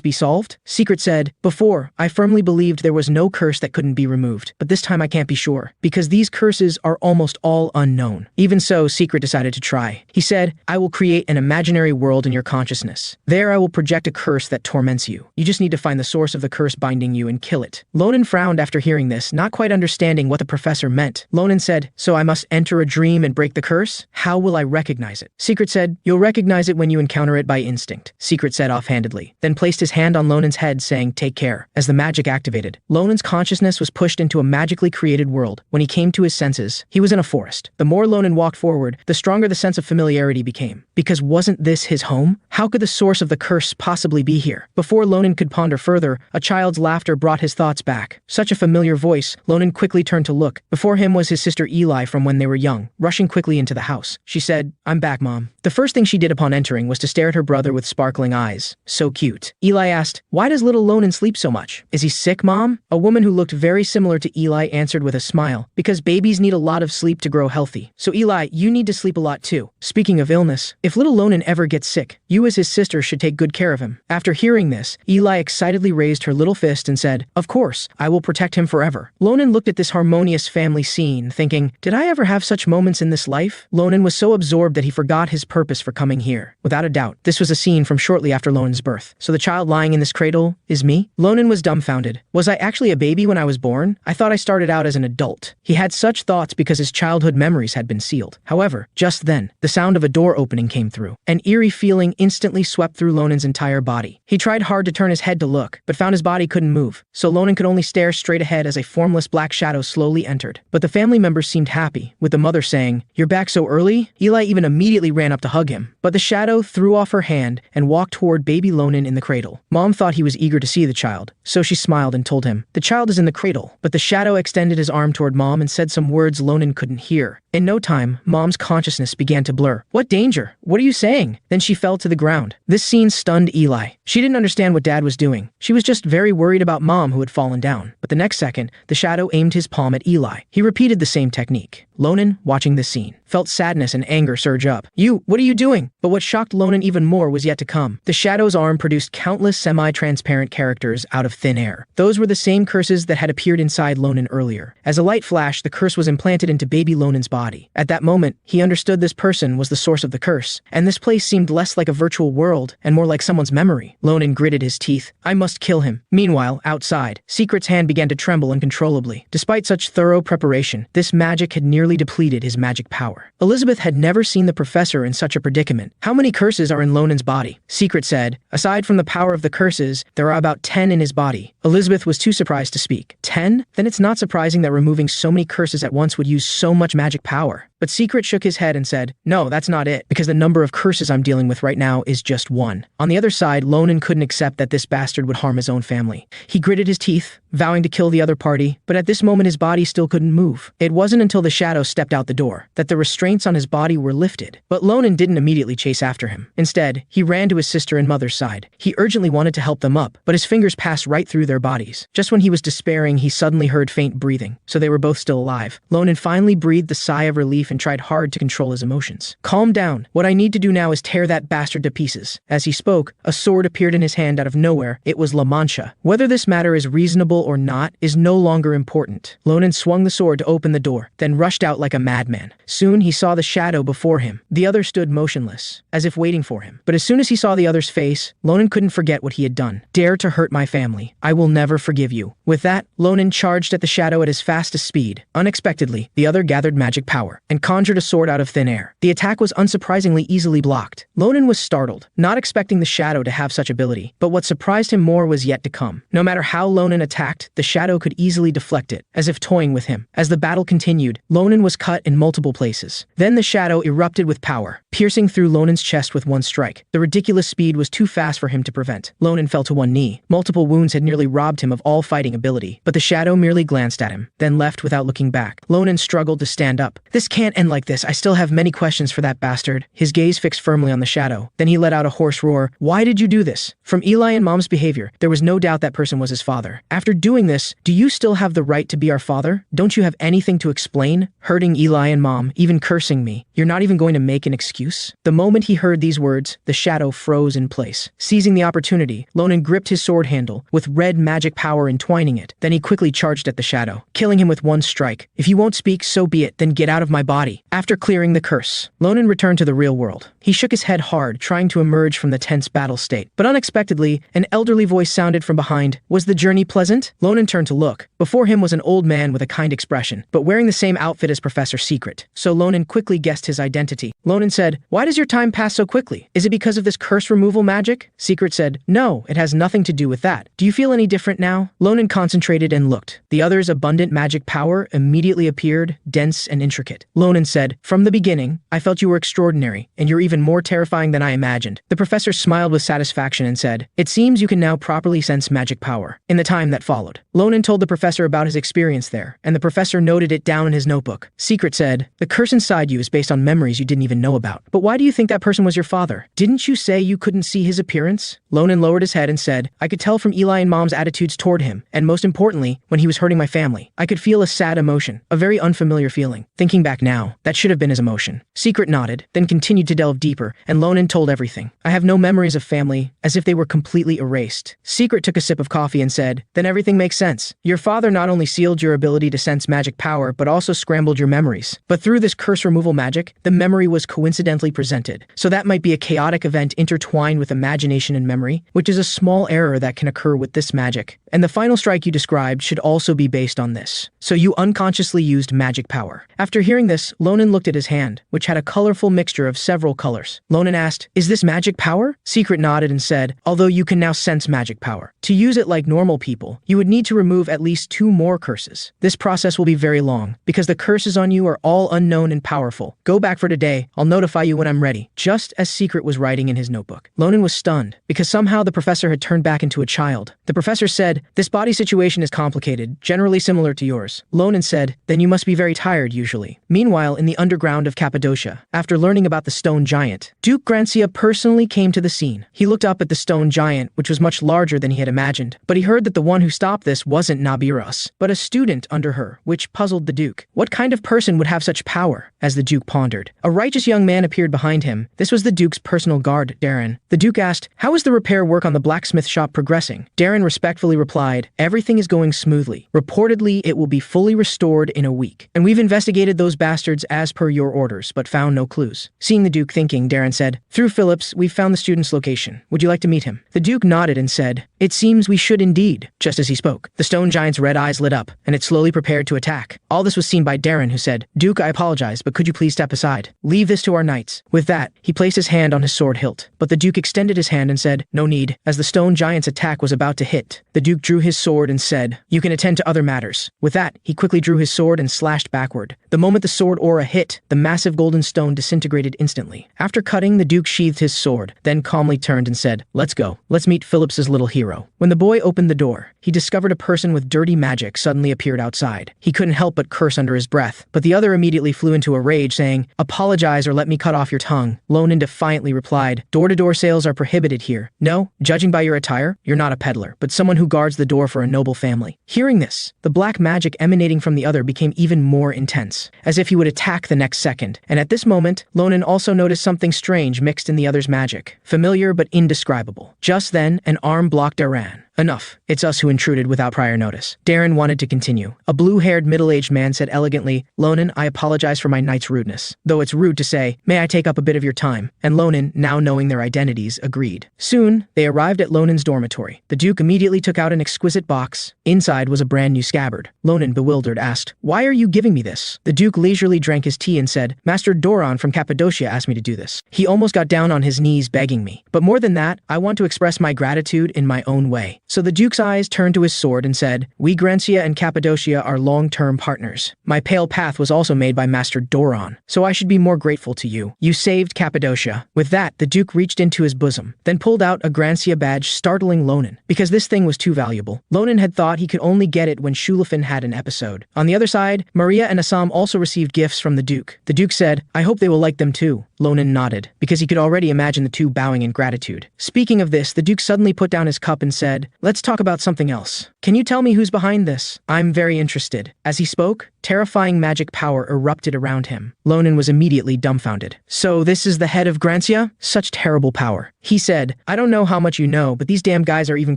be solved?" Secret said, "Before, I firmly believed there was no curse that couldn't be removed, but this time I can't be sure, because these curses are almost all unknown." Even so, Secret decided to try. He said, "I will create an imaginary world in your consciousness. There I will project a curse that torments you. You just need to find the source of the curse binding you and kill it." Lonan frowned after hearing this, not quite understanding what the professor meant. Lonan said, "So I must enter a dream and break the curse? How will I recognize it?" Secret said, "You'll recognize it when you encounter it by instinct," Secret said offhandedly, then placed his hand on Lonan's head, saying, "Take care." As the magic activated, Lonan's consciousness was pushed into a magically created world. When he came to his senses, he was in a forest. The more Lonan walked forward, the stronger the sense of familiarity became. Because wasn't this his home? How could the source of the curse possibly be here? Before Lonan could ponder further, a child's laughter brought his thoughts back. Such a familiar voice, Lonan quickly turned to look. Before him was his sister Eli from when they were young, rushing quickly into the house. She said, "I'm back, Mom." The first thing she did upon entering was to stare at her brother with sparkling eyes. So cute. Eli asked, "Why does little Lonan sleep so much? Is he sick, Mom?" A woman who looked very similar to Eli answered with a smile, "Because babies need a lot of sleep to grow healthy. So Eli, you need to sleep a lot too." Speaking of illness, if little Lonan ever gets sick, you as his sister should take good care of him. After hearing this, Eli excitedly raised her little fist and said, "Of course, I will protect him forever." Lonan looked at this harmonious family scene, thinking, did I ever have such moments in this life? Lonan was so absorbed that he forgot his purpose for coming here. Without a doubt, this was a scene from shortly after Lonan's birth. So the child lying in this cradle is me? Lonan was dumbfounded. Was I actually a baby when I was born? I thought I started out as an adult. He had such thoughts because his childhood memories had been sealed. However, just then, the sound of a door opening came through. An eerie feeling instantly swept through Lonan's entire body. He tried hard to turn his head to look, but found his body couldn't move. So Lonan could only stare straight ahead as a formless black shadow slowly entered. But the family members seemed happy, with the mother saying, "You're back so early?" Eli even immediately ran up to hug him. But the shadow threw off her hand and walked toward baby Lonan in the cradle. Mom thought he was eager to see the child, so she smiled and told him, "The child is in the cradle." But the shadow extended his arm toward Mom and said some words Lonan couldn't hear. In no time, Mom's consciousness began to blur. "What danger? What are you saying?" Then she fell to the ground. This scene stunned Eli. She didn't understand what Dad was doing. She was just very worried about Mom, who had fallen down. But the next second, the shadow aimed his palm at Eli. He repeated the same technique. Lonan, watching this scene, felt sadness and anger surge up. What are you doing?" But what shocked Lonan even more was yet to come. The shadow's arm produced countless semi-transparent characters out of thin air. Those were the same curses that had appeared inside Lonan earlier. As a light flashed, the curse was implanted into baby Lonan's body. At that moment, he understood this person was the source of the curse, and this place seemed less like a virtual world and more like someone's memory. Lonan gritted his teeth. "I must kill him." Meanwhile, outside, Secret's hand began to tremble uncontrollably. Despite such thorough preparation, this magic had nearly depleted his magic power. Elizabeth had never seen the professor in such a predicament. "How many curses are in Lonan's body?" Secret said. "Aside from the power of the curses, there are about 10 in his body." Elizabeth was too surprised to speak. 10? Then it's not surprising that removing so many curses at once would use so much magic power. But Secret shook his head and said, "No, that's not it, because the number of curses I'm dealing with right now is just 1. On the other side, Lonan couldn't accept that this bastard would harm his own family. He gritted his teeth, vowing to kill the other party, but at this moment his body still couldn't move. It wasn't until the shadow stepped out the door that the restraints on his body were lifted. But Lonan didn't immediately chase after him. Instead, he ran to his sister and mother's side. He urgently wanted to help them up, but his fingers passed right through their bodies. Just when he was despairing, he suddenly heard faint breathing, so they were both still alive. Lonan finally breathed a sigh of relief relief and tried hard to control his emotions. Calm down. What I need to do now is tear that bastard to pieces. As he spoke, a sword appeared in his hand out of nowhere. It was La Mancha. Whether this matter is reasonable or not is no longer important. Lonan swung the sword to open the door, then rushed out like a madman. Soon he saw the shadow before him. The other stood motionless, as if waiting for him. But as soon as he saw the other's face, Lonan couldn't forget what he had done. Dare to hurt my family. I will never forgive you. With that, Lonan charged at the shadow at his fastest speed. Unexpectedly, the other gathered magic power and conjured a sword out of thin air. The attack was unsurprisingly easily blocked. Lonan was startled, not expecting the shadow to have such ability, but what surprised him more was yet to come. No matter how Lonan attacked, the shadow could easily deflect it, as if toying with him. As the battle continued, Lonan was cut in multiple places. Then the shadow erupted with power, piercing through Lonan's chest with one strike. The ridiculous speed was too fast for him to prevent. Lonan fell to one knee. Multiple wounds had nearly robbed him of all fighting ability, but the shadow merely glanced at him, then left without looking back. Lonan struggled to stand up. This can't end like this. I still have many questions for that bastard. His gaze fixed firmly on the shadow. Then he let out a hoarse roar. Why did you do this? From Eli and Mom's behavior, there was no doubt that person was his father. After doing this, do you still have the right to be our father? Don't you have anything to explain? Hurting Eli and Mom, even cursing me. You're not even going to make an excuse? The moment he heard these words, the shadow froze in place. Seizing the opportunity, Lonan gripped his sword handle, with red magic power entwining it. Then he quickly charged at the shadow, killing him with one strike. If you won't speak, so be it, then get out of my body. After clearing the curse, Lonan returned to the real world. He shook his head hard, trying to emerge from the tense battle state. But unexpectedly, an elderly voice sounded from behind. Was the journey pleasant? Lonan turned to look. Before him was an old man with a kind expression, but wearing the same outfit as Professor Secret. So Lonan quickly guessed his identity. Lonan said, "Why does your time pass so quickly? Is it because of this curse removal magic?" Secret said, "No, it has nothing to do with that. Do you feel any different now?" Lonan concentrated and looked. The other's abundant magic power immediately appeared, dense and intricate. Lonan said, "From the beginning, I felt you were extraordinary, and you're even more terrifying than I imagined." The professor smiled with satisfaction and said, "It seems you can now properly sense magic power." In the time that followed, Lonan told the professor about his experience there, and the professor noted it down in his notebook. Secret said, "The curse inside you is based on memories you didn't even know about. But why do you think that person was your father? Didn't you say you couldn't see his appearance?" Lonan lowered his head and said, "I could tell from Eli and Mom's attitudes toward him, and most importantly, when he was hurting my family. I could feel a sad emotion, a very unfamiliar feeling. Thinking back now, that should have been his emotion." Secret nodded, then continued to delve deeper, and Lonan told everything. "I have no memories of family, as if they were completely erased." Secret took a sip of coffee and said, "Then everything makes sense. Your father not only sealed your ability to sense magic power, but also scrambled your memories. But through this curse removal magic, the memory was coincidentally presented. So that might be a chaotic event intertwined with imagination and memory, which is a small error that can occur with this magic. And the final strike you described should also be based on this. So you unconsciously used magic power." After hearing this, Lonan looked at his hand, which had a colorful mixture of several colors. Lonan asked, "Is this magic power?" Secret nodded and said, "Although you can now sense magic power. To use it like normal people, you would need to remove at least 2 more curses. This process will be very long, because the curses on you are all unknown and powerful. Go back for today. I'll notify you when I'm ready." Just as Secret was writing in his notebook, Lonan was stunned, because somehow the professor had turned back into a child. The professor said, "This body situation is complicated, generally similar to yours." Lonan said, "Then you must be very tired usually." Meanwhile, in the underground of Cappadocia, after learning about the stone giant, Duke Grancia personally came to the scene. He looked up at the stone giant, which was much larger than he had imagined, but he heard that the one who stopped this wasn't Nabiros, but a student under her, which puzzled the Duke. What kind of person would have such power? As the Duke pondered, a righteous young man appeared behind him. This was the Duke's personal guard, Darren. The Duke asked, "How is the repair work on the blacksmith shop progressing?" Darren respectfully replied, "Everything is going smoothly. Reportedly, it will be fully restored in a week. And we've investigated those bastards as per your orders, but found no clues." Seeing the Duke thinking, Darren said, "Through Phillips, we've found the student's location. Would you like to meet him?" The Duke nodded and said, "It seems we should indeed." Just as he spoke, the stone giant's red eyes lit up, and it slowly prepared to attack. All this was seen by Darren, who said, "Duke, I apologize, but could you please step aside? Leave this to our knights." With that, he placed his hand on his sword hilt, but the Duke extended his hand and said, "No need." As the stone giant's attack was about to hit, the Duke drew his sword and said, "You can attend to other matters." With that, he quickly drew his sword and slashed backward. The moment the sword aura hit, the massive golden stone disintegrated instantly. After cutting, the Duke sheathed his sword, then calmly turned and said, "Let's go. Let's meet Phillips's little hero." When the boy opened the door, he discovered a person with dirty magic suddenly appeared outside. He couldn't help but curse under his breath, but the other immediately flew into a rage, saying, "Apologize or let me cut off your tongue." Lonan defiantly replied, "Door-to-door sales are prohibited here. No, judging by your attire, you're not a peddler, but someone who guards the door for a noble family." Hearing this, the black magic emanating from the other became even more intense. As if he he would attack the next second, and at this moment, Lonan also noticed something strange mixed in the other's magic, familiar but indescribable. Just then, an arm blocked Darren. Enough. It's us who intruded without prior notice. Darren wanted to continue. A blue-haired middle-aged man said elegantly, Lonan, I apologize for my knight's rudeness. Though it's rude to say, may I take up a bit of your time? And Lonan, now knowing their identities, agreed. Soon, they arrived at Lonan's dormitory. The Duke immediately took out an exquisite box. Inside was a brand new scabbard. Lonan, bewildered, asked, why are you giving me this? The Duke leisurely drank his tea and said, Master Doron from Cappadocia asked me to do this. He almost got down on his knees begging me. But more than that, I want to express my gratitude in my own way. So the Duke's eyes turned to his sword and said, we Grancia and Cappadocia are long-term partners. My pale path was also made by Master Doron, so I should be more grateful to you. You saved Cappadocia. With that, the Duke reached into his bosom, then pulled out a Grancia badge, startling Lonan. Because this thing was too valuable, Lonan had thought he could only get it when Shulafin had an episode. On the other side, Maria and Assam also received gifts from the Duke. The Duke said, I hope they will like them too. Lonan nodded, because he could already imagine the two bowing in gratitude. Speaking of this, the Duke suddenly put down his cup and said, let's talk about something else. Can you tell me who's behind this? I'm very interested. As he spoke, terrifying magic power erupted around him. Lonan was immediately dumbfounded. So this is the head of Grancia? Such terrible power. He said, I don't know how much you know, but these damn guys are even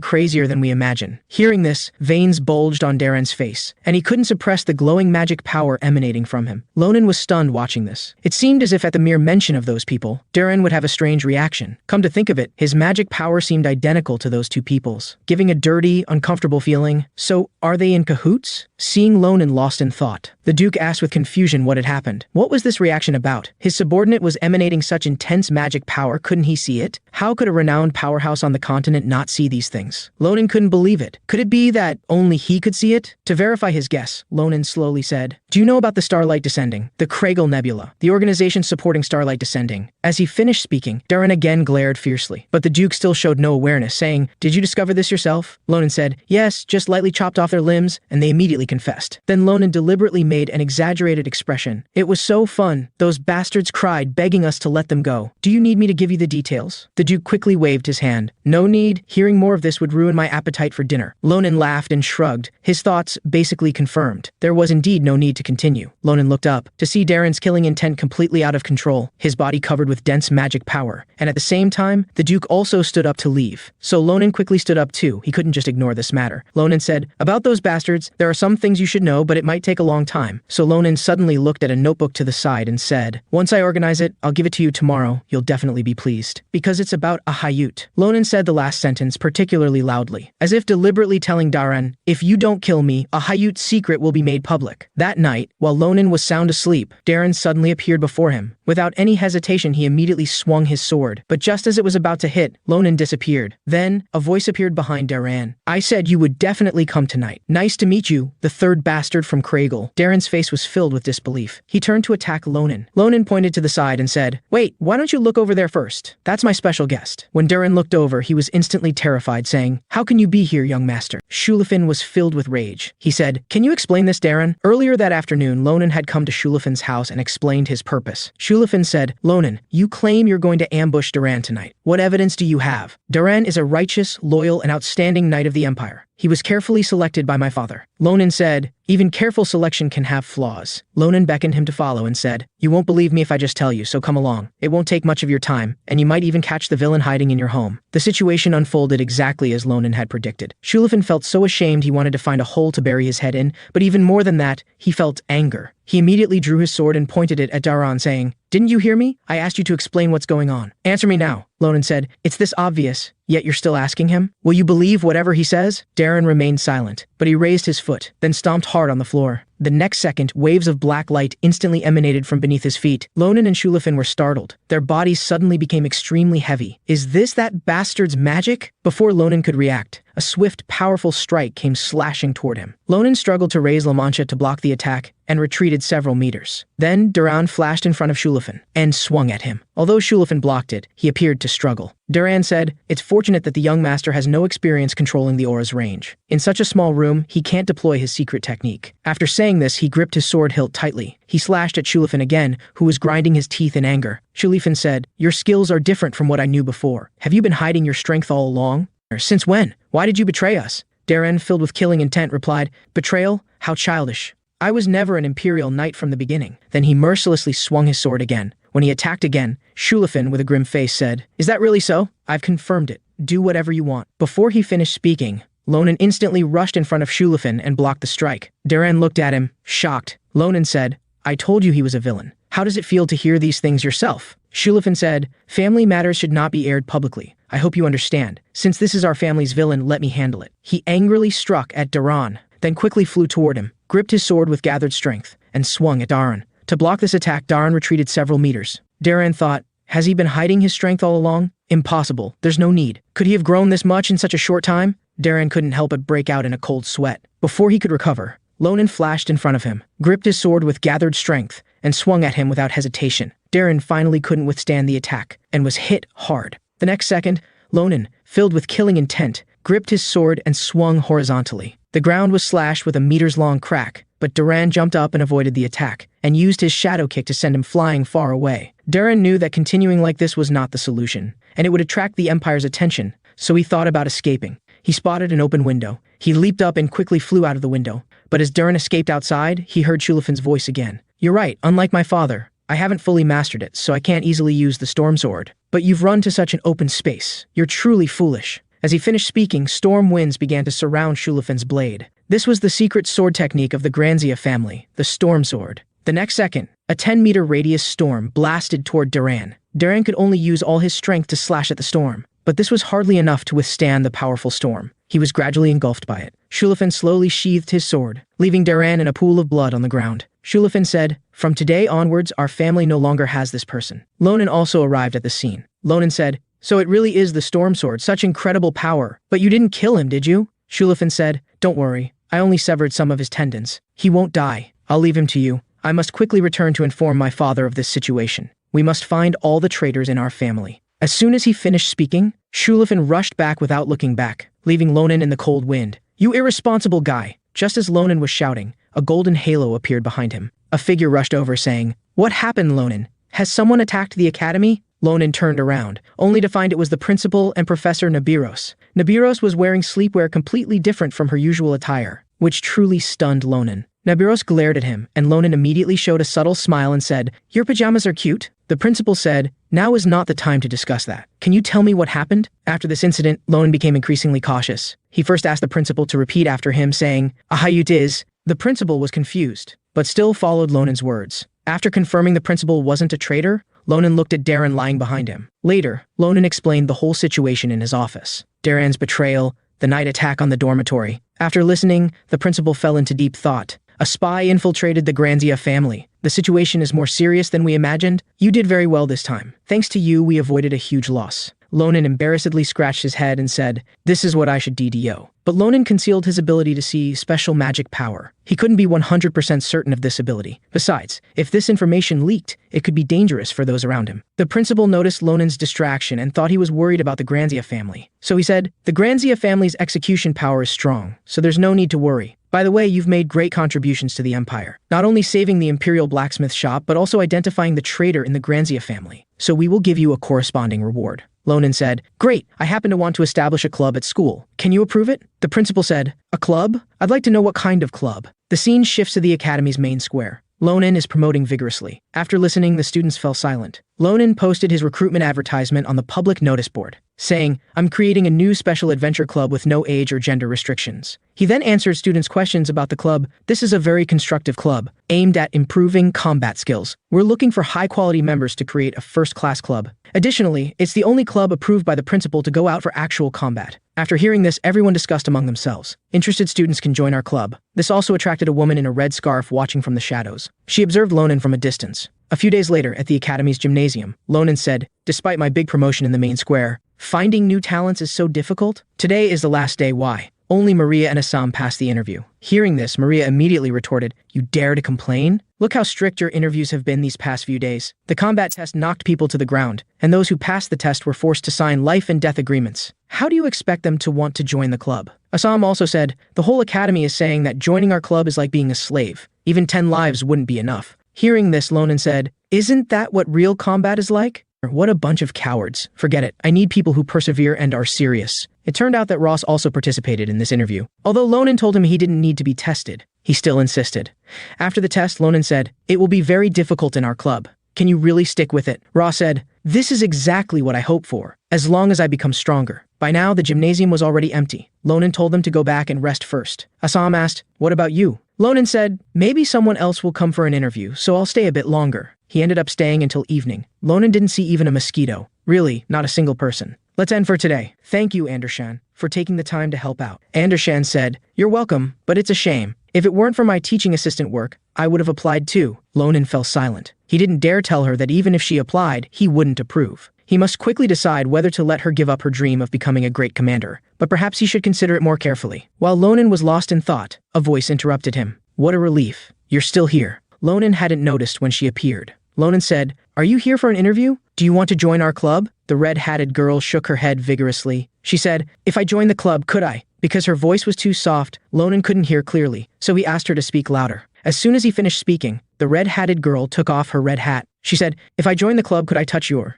crazier than we imagine. Hearing this, veins bulged on Darren's face, and he couldn't suppress the glowing magic power emanating from him. Lonan was stunned watching this. It seemed as if at the mere mention of those people, Darren would have a strange reaction. Come to think of it, his magic power seemed identical to those two people's, giving a dirty, uncomfortable feeling. So, are they in cahoots? Seeing Lonan lost in thought, the Duke asked with confusion what had happened. What was this reaction about? His subordinate was emanating such intense magic power, couldn't he see it? How could a renowned powerhouse on the continent not see these things? Lonan couldn't believe it. Could it be that only he could see it? To verify his guess, Lonan slowly said, do you know about the Starlight Descending? The Kragle Nebula, the organization supporting Starlight Descending. As he finished speaking, Darren again glared fiercely, but the Duke still showed no awareness, saying, did you discover this yourself? Lonan said, yes, just lightly chopped off their limbs, and they immediately confessed. Then Lonan deliberately made an exaggerated expression. It was so fun. Those bastards cried, begging us to let them go. Do you need me to give you the details? The Duke quickly waved his hand. No need. Hearing more of this would ruin my appetite for dinner. Lonan laughed and shrugged, his thoughts basically confirmed. There was indeed no need to continue. Lonan looked up to see Darren's killing intent completely out of control, his body covered with dense magic power, and at the same time, the Duke also stood up to leave. So Lonan quickly stood up too. He couldn't just ignore this matter. Lonan said, about those bastards, there are some things you should know, but it might take a long time. So Lonan suddenly looked at a notebook to the side and said, once I organize it, I'll give it to you tomorrow. You'll definitely be pleased. Because it's about a Hayut. Lonan said the last sentence particularly loudly, as if deliberately telling Darren, if you don't kill me, a Hayut's secret will be made public. That night, while Lonan was sound asleep, Darren suddenly appeared before him. Without any hesitation, he immediately swung his sword. But just as it was about to hit, Lonan disappeared. Then, a voice appeared behind Darren. I said you would definitely come tonight. Nice to meet you, the third bastard from Kragle. Darren's face was filled with disbelief. He turned to attack Lonan. Lonan pointed to the side and said, wait, why don't you look over there first? That's my special guest. When Darren looked over, he was instantly terrified, saying, how can you be here, young master? Shulafin was filled with rage. He said, can you explain this, Darren? Earlier that afternoon, Lonan had come to Shulafin's house and explained his purpose. Shulafin said, Lonan, you claim you're going to ambush Darren tonight. What evidence do you have? Darren is a righteous, loyal, and outstanding knight of the Empire. He was carefully selected by my father. Lonan said, even careful selection can have flaws. Lonan beckoned him to follow and said, you won't believe me if I just tell you, so come along. It won't take much of your time, and you might even catch the villain hiding in your home. The situation unfolded exactly as Lonan had predicted. Shulafin felt so ashamed he wanted to find a hole to bury his head in, but even more than that, he felt anger. He immediately drew his sword and pointed it at Darren, saying, didn't you hear me? I asked you to explain what's going on. Answer me now. Lonan said, it's this obvious, yet you're still asking him? Will you believe whatever he says? Darren remained silent, but he raised his foot, then stomped hard on the floor. The next second, waves of black light instantly emanated from beneath his feet. Lonan and Shulafin were startled. Their bodies suddenly became extremely heavy. Is this that bastard's magic? Before Lonan could react, a swift, powerful strike came slashing toward him. Lonan struggled to raise La Mancha to block the attack and retreated several meters. Then Darren flashed in front of Shulafin and swung at him. Although Shulafin blocked it, he appeared to struggle. Darren said, it's fortunate that the young master has no experience controlling the aura's range. In such a small room, he can't deploy his secret technique. After saying this, he gripped his sword hilt tightly. He slashed at Shulafin again, who was grinding his teeth in anger. Shulafin said, your skills are different from what I knew before. Have you been hiding your strength all along? Since when? Why did you betray us? Darren, filled with killing intent, replied, betrayal? How childish. I was never an Imperial Knight from the beginning. Then he mercilessly swung his sword again. When he attacked again, Shulafin with a grim face said, "Is that really so? I've confirmed it. Do whatever you want." Before he finished speaking, Lonan instantly rushed in front of Shulafin and blocked the strike. Darren looked at him, shocked. Lonan said, "I told you he was a villain. How does it feel to hear these things yourself?" Shulafin said, "Family matters should not be aired publicly. I hope you understand. Since this is our family's villain, let me handle it." He angrily struck at Daran, then quickly flew toward him, gripped his sword with gathered strength, and swung at Daran. To block this attack, Daran retreated several meters. Darren thought, has he been hiding his strength all along? Impossible. There's no need. Could he have grown this much in such a short time? Darren couldn't help but break out in a cold sweat. Before he could recover, Lonan flashed in front of him, gripped his sword with gathered strength, and swung at him without hesitation. Darren finally couldn't withstand the attack, and was hit hard. The next second, Lonan, filled with killing intent, gripped his sword and swung horizontally. The ground was slashed with a meters-long crack, but Darren jumped up and avoided the attack, and used his shadow kick to send him flying far away. Darren knew that continuing like this was not the solution, and it would attract the Empire's attention, so he thought about escaping. He spotted an open window. He leaped up and quickly flew out of the window. But as Darren escaped outside, he heard Shulafin's voice again. "You're right, unlike my father, I haven't fully mastered it, so I can't easily use the storm sword. But you've run to such an open space. You're truly foolish." As he finished speaking, storm winds began to surround Shulafin's blade. This was the secret sword technique of the Granzia family, the storm sword. The next second, a 10-meter radius storm blasted toward Darren. Darren could only use all his strength to slash at the storm, but this was hardly enough to withstand the powerful storm. He was gradually engulfed by it. Shulafin slowly sheathed his sword, leaving Darren in a pool of blood on the ground. Shulafin said, "From today onwards, our family no longer has this person." Lonan also arrived at the scene. Lonan said, "So it really is the storm sword, such incredible power. But you didn't kill him, did you?" Shulafin said, "Don't worry, I only severed some of his tendons. He won't die. I'll leave him to you. I must quickly return to inform my father of this situation. We must find all the traitors in our family." As soon as he finished speaking, Shulafin rushed back without looking back, leaving Lonan in the cold wind. "You irresponsible guy!" Just as Lonan was shouting, a golden halo appeared behind him. A figure rushed over saying, "What happened, Lonan? Has someone attacked the academy?" Lonan turned around, only to find it was the principal and Professor Nabiros. Nabiros was wearing sleepwear completely different from her usual attire, which truly stunned Lonan. Nabiros glared at him, and Lonan immediately showed a subtle smile and said, "Your pajamas are cute." The principal said, "Now is not the time to discuss that. Can you tell me what happened?" After this incident, Lonan became increasingly cautious. He first asked the principal to repeat after him, saying, "Ahayut is." The principal was confused, but still followed Lonan's words. After confirming the principal wasn't a traitor, Lonan looked at Darren lying behind him. Later, Lonan explained the whole situation in his office. Darren's betrayal, the night attack on the dormitory. After listening, the principal fell into deep thought. A spy infiltrated the Granzia family. The situation is more serious than we imagined. You did very well this time. Thanks to you, we avoided a huge loss. Lonan embarrassedly scratched his head and said, "This is what I should DDO." But Lonan concealed his ability to see special magic power. He couldn't be 100% certain of this ability. Besides, if this information leaked, it could be dangerous for those around him. The principal noticed Lonan's distraction and thought he was worried about the Granzia family. So he said, "The Granzia family's execution power is strong, so there's no need to worry. By the way, you've made great contributions to the Empire, not only saving the Imperial blacksmith shop, but also identifying the traitor in the Granzia family. So we will give you a corresponding reward." Lonan said, "Great, I happen to want to establish a club at school. Can you approve it?" The principal said, "A club? I'd like to know what kind of club." The scene shifts to the academy's main square. Lonan is promoting vigorously. After listening, the students fell silent. Lonan posted his recruitment advertisement on the public notice board, saying, "I'm creating a new special adventure club with no age or gender restrictions." He then answered students' questions about the club. "This is a very constructive club, aimed at improving combat skills. We're looking for high-quality members to create a first-class club. Additionally, it's the only club approved by the principal to go out for actual combat." After hearing this, everyone discussed among themselves. Interested students can join our club. This also attracted a woman in a red scarf watching from the shadows. She observed Lonan from a distance. A few days later, at the academy's gymnasium, Lonan said, "Despite my big promotion in the main square, finding new talents is so difficult. Today is the last day. Why? Only Maria and Assam passed the interview." Hearing this, Maria immediately retorted, "You dare to complain? Look how strict your interviews have been these past few days. The combat test knocked people to the ground, and those who passed the test were forced to sign life and death agreements. How do you expect them to want to join the club?" Assam also said, "The whole academy is saying that joining our club is like being a slave. Even 10 lives wouldn't be enough." Hearing this, Lonan said, "Isn't that what real combat is like? What a bunch of cowards. Forget it. I need people who persevere and are serious." It turned out that Ross also participated in this interview. Although Lonan told him he didn't need to be tested, he still insisted. After the test, Lonan said, "It will be very difficult in our club. Can you really stick with it?" Ra said, "This is exactly what I hope for, as long as I become stronger." By now, the gymnasium was already empty. Lonan told them to go back and rest first. Assam asked, "What about you?" Lonan said, "Maybe someone else will come for an interview, so I'll stay a bit longer." He ended up staying until evening. Lonan didn't see even a mosquito. Really, not a single person. "Let's end for today. Thank you, Andershan, for taking the time to help out." Andershan said, "You're welcome, but it's a shame. If it weren't for my teaching assistant work, I would have applied too." Lonan fell silent. He didn't dare tell her that even if she applied, he wouldn't approve. He must quickly decide whether to let her give up her dream of becoming a great commander, but perhaps he should consider it more carefully. While Lonan was lost in thought, a voice interrupted him. "What a relief. You're still here." Lonan hadn't noticed when she appeared. Lonan said, "Are you here for an interview? Do you want to join our club?" The red-hatted girl shook her head vigorously. She said, "If I joined the club, could I?" Because her voice was too soft, Lonan couldn't hear clearly, so he asked her to speak louder. As soon as he finished speaking, the red-hatted girl took off her red hat. She said, "If I join the club, could I touch your..."